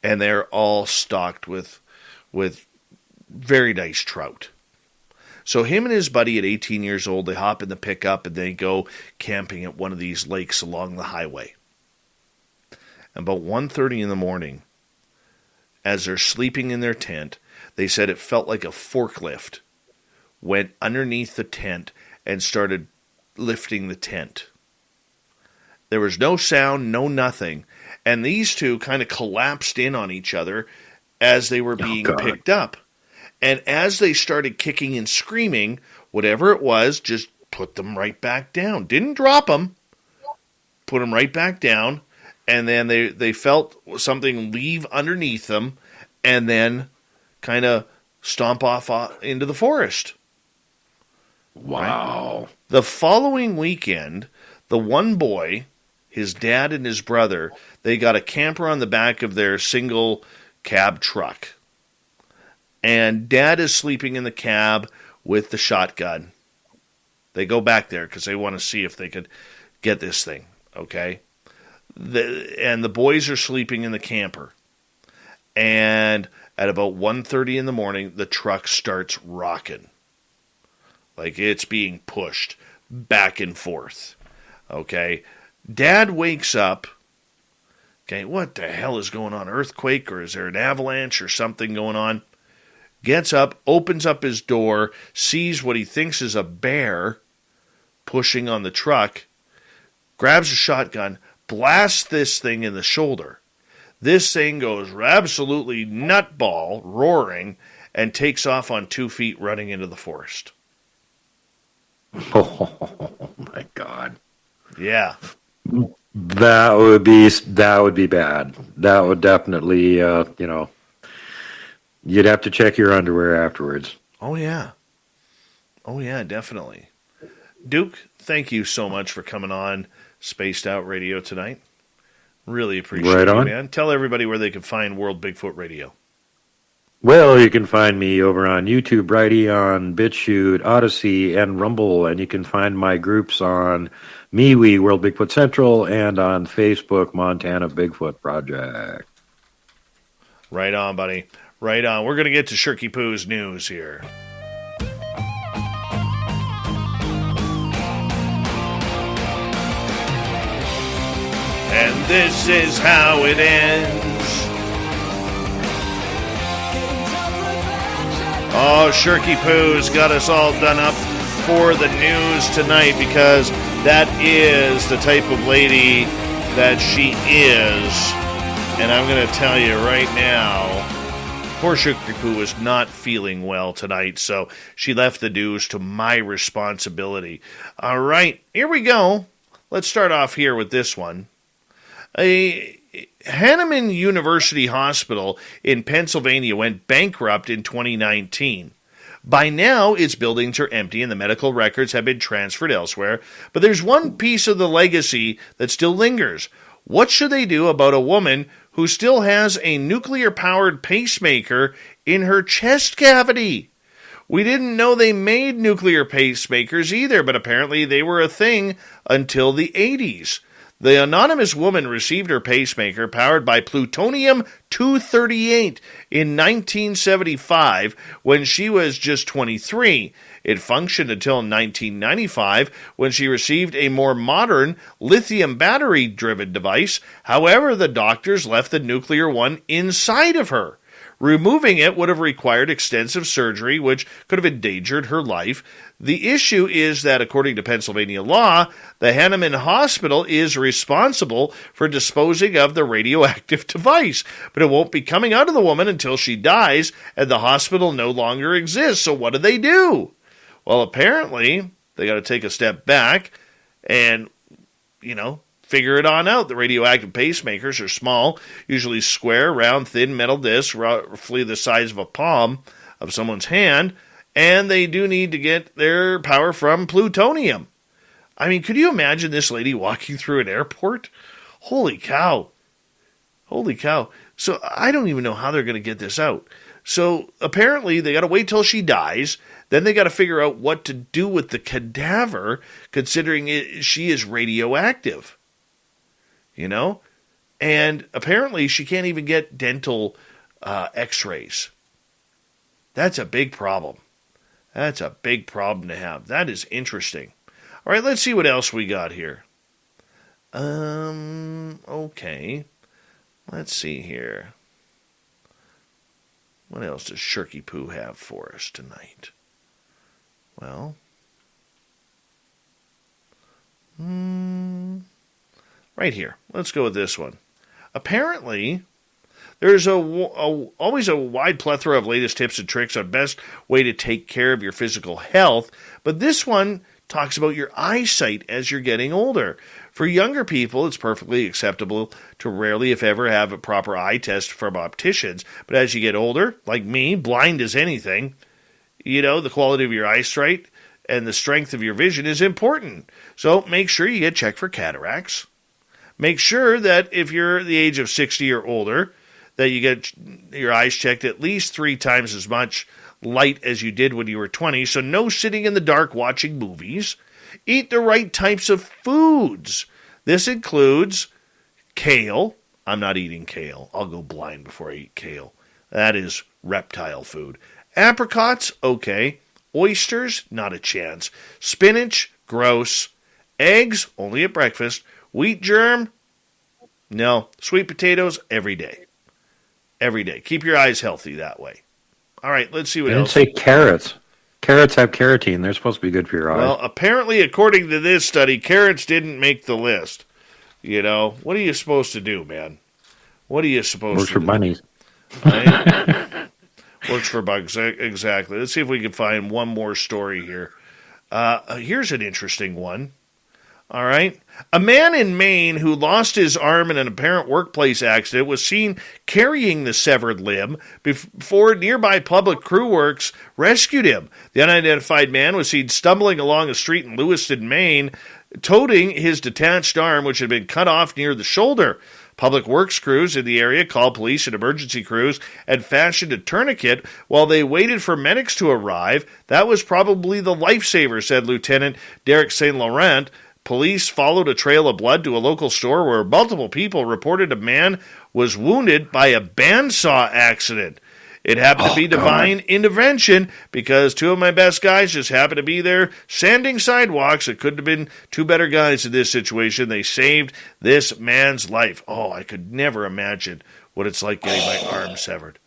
And they're all stocked with very nice trout. So him and his buddy at 18 years old, they hop in the pickup and they go camping at one of these lakes along the highway. And about 1:30 in the morning, as they're sleeping in their tent, they said it felt like a forklift went underneath the tent and started lifting the tent. There was no sound, no nothing. And these two kind of collapsed in on each other as they were being picked up. And as they started kicking and screaming, whatever it was, just put them right back down. Didn't drop them. Put them right back down. And then they felt something leave underneath them and then kind of stomp off into the forest. Wow. Right? The following weekend, the one boy, his dad and his brother, they got a camper on the back of their single cab truck. And Dad is sleeping in the cab with the shotgun. They go back there because they want to see if they could get this thing, okay? And the boys are sleeping in the camper. And at about 1:30 in the morning, the truck starts rocking. Like it's being pushed back and forth, okay? Dad wakes up. Okay, what the hell is going on? Earthquake, or is there an avalanche or something going on? Gets up, opens up his door, sees what he thinks is a bear pushing on the truck, grabs a shotgun, blasts this thing in the shoulder. This thing goes absolutely nutball, roaring, and takes off on 2 feet running into the forest. Oh, my God. Yeah. That would be bad. That would definitely, you'd have to check your underwear afterwards. Oh, yeah. Oh, yeah, definitely. Duke, thank you so much for coming on Spaced Out Radio tonight. Really appreciate it, man. Tell everybody where they can find World Bigfoot Radio. Well, you can find me over on YouTube, Righty, on BitChute, Odyssey, and Rumble, and you can find my groups on MeWe, World Bigfoot Central, and on Facebook, Montana Bigfoot Project. Right on, buddy. Right on. We're going to get to Shirky Poo's news here. And this is how it ends. Oh, Shirky Poo's got us all done up for the news tonight because that is the type of lady that she is. And I'm going to tell you right now, poor Shirky Poo was not feeling well tonight, so she left the news to my responsibility. All right, here we go. Let's start off here with this one. A Hahnemann University Hospital in Pennsylvania went bankrupt in 2019. By now, its buildings are empty and the medical records have been transferred elsewhere, but there's one piece of the legacy that still lingers. What should they do about a woman who still has a nuclear-powered pacemaker in her chest cavity? We didn't know they made nuclear pacemakers either, but apparently they were a thing until the 80s. The anonymous woman received her pacemaker powered by plutonium-238 in 1975 when she was just 23. It functioned until 1995 when she received a more modern lithium battery-driven device. However, the doctors left the nuclear one inside of her. Removing it would have required extensive surgery, which could have endangered her life. The issue is that, according to Pennsylvania law, the Hahnemann Hospital is responsible for disposing of the radioactive device, but it won't be coming out of the woman until she dies, and the hospital no longer exists. So what do? Well, apparently, they got to take a step back and, figure it on out. The radioactive pacemakers are small, usually square, round, thin metal discs, roughly the size of a palm of someone's hand, and they do need to get their power from plutonium. I mean, could you imagine this lady walking through an airport? Holy cow. Holy cow. So I don't even know how they're going to get this out. So apparently they got to wait till she dies. Then they got to figure out what to do with the cadaver, considering she is radioactive. And apparently she can't even get dental x-rays. That's a big problem. That's a big problem to have. That is interesting. All right, let's see what else we got here. Okay. Let's see here. What else does Shirky Poo have for us tonight? Well, Right here. Let's go with this one. Apparently, there's always a wide plethora of latest tips and tricks on best way to take care of your physical health, but this one talks about your eyesight as you're getting older. For younger people, it's perfectly acceptable to rarely, if ever, have a proper eye test from opticians, but as you get older, like me, blind as anything, the quality of your eyesight and the strength of your vision is important. So make sure you get checked for cataracts. Make sure that if you're the age of 60 or older, that you get your eyes checked at least 3 times as much light as you did when you were 20. So no sitting in the dark watching movies. Eat the right types of foods. This includes kale. I'm not eating kale. I'll go blind before I eat kale. That is reptile food. Apricots, okay. Oysters, not a chance. Spinach, gross. Eggs, only at breakfast. Wheat germ, no. Sweet potatoes, every day. Every day. Keep your eyes healthy that way. All right, let's see what else. I didn't say carrots. Carrots have carotene. They're supposed to be good for your eyes. Well, apparently, according to this study, carrots didn't make the list. What are you supposed to do, man? What are you supposed to do? Works for bunnies. Right? Works for bugs, exactly. Let's see if we can find one more story here. Here's an interesting one. All right. A man in Maine who lost his arm in an apparent workplace accident was seen carrying the severed limb before nearby public crew works rescued him. The unidentified man was seen stumbling along a street in Lewiston, Maine, toting his detached arm, which had been cut off near the shoulder. Public works crews in the area called police and emergency crews and fashioned a tourniquet while they waited for medics to arrive. That was probably the lifesaver, said Lieutenant Derek St. Laurent. Police followed a trail of blood to a local store where multiple people reported a man was wounded by a bandsaw accident. It happened to be divine intervention because 2 of my best guys just happened to be there sanding sidewalks. It couldn't have been 2 better guys in this situation. They saved this man's life. Oh, I could never imagine what it's like getting my arm severed.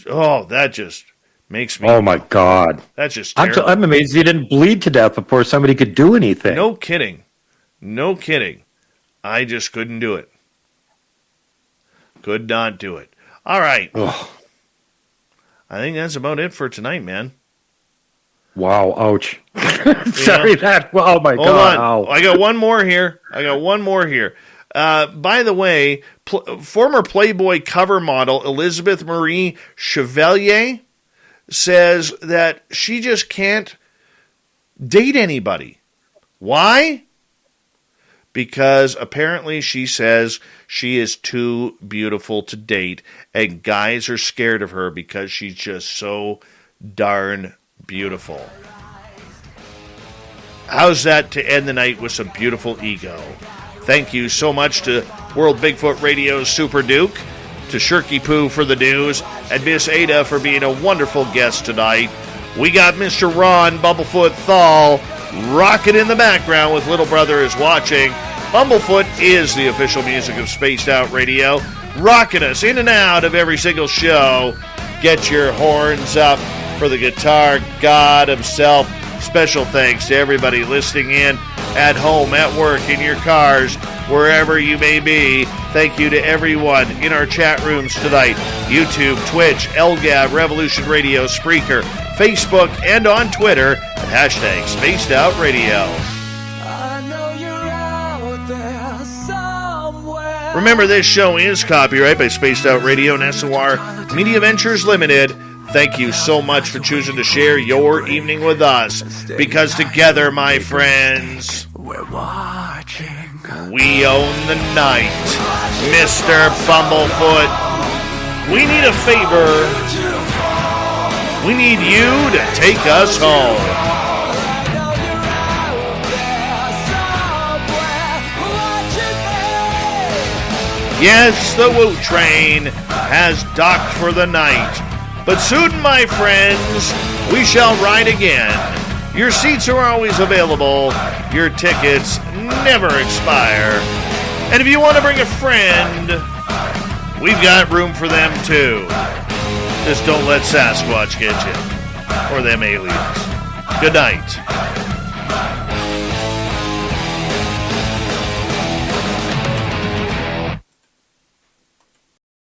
Oh, that just makes me... Oh, my God. That's just terrible. I'm amazed he didn't bleed to death before somebody could do anything. No kidding. No kidding. I just couldn't do it. Could not do it. All right. Ugh. I think that's about it for tonight, man. Wow. Ouch. Sorry, oh, my Hold God. on. I got one more here. By the way, former Playboy cover model Elizabeth Marie Chevalier says that she just can't date anybody. Why? Because apparently she says she is too beautiful to date, and guys are scared of her because she's just so darn beautiful. How's that to end the night with some beautiful ego? Thank you so much to World Bigfoot Radio's Super Duke, to Shirky Poo for the news, and Miss Aida for being a wonderful guest tonight. We got Mr. Ron Bumblefoot Thal rocking in the background with Little Brother is Watching. Bumblefoot is the official music of Spaced Out Radio, rocking us in and out of every single show. Get your horns up for the guitar god himself. Special thanks to everybody listening in at home, at work, in your cars, wherever you may be. Thank you to everyone in our chat rooms tonight. YouTube, Twitch, LGAB, Revolution Radio, Spreaker, Facebook, and on Twitter at hashtag Spaced Out Radio. Remember, this show is copyright by Spaced Out Radio and SOR Media Ventures Limited. Thank you so much for choosing to share your evening with us. Because together, my friends, we're watching. We own the night. Mr. Bumblefoot, we need a favor. We need you to take us home. Yes, the Woo Train has docked for the night. But soon, my friends, we shall ride again. Your seats are always available. Your tickets never expire. And if you want to bring a friend, we've got room for them too. Just don't let Sasquatch get you. Or them aliens. Good night.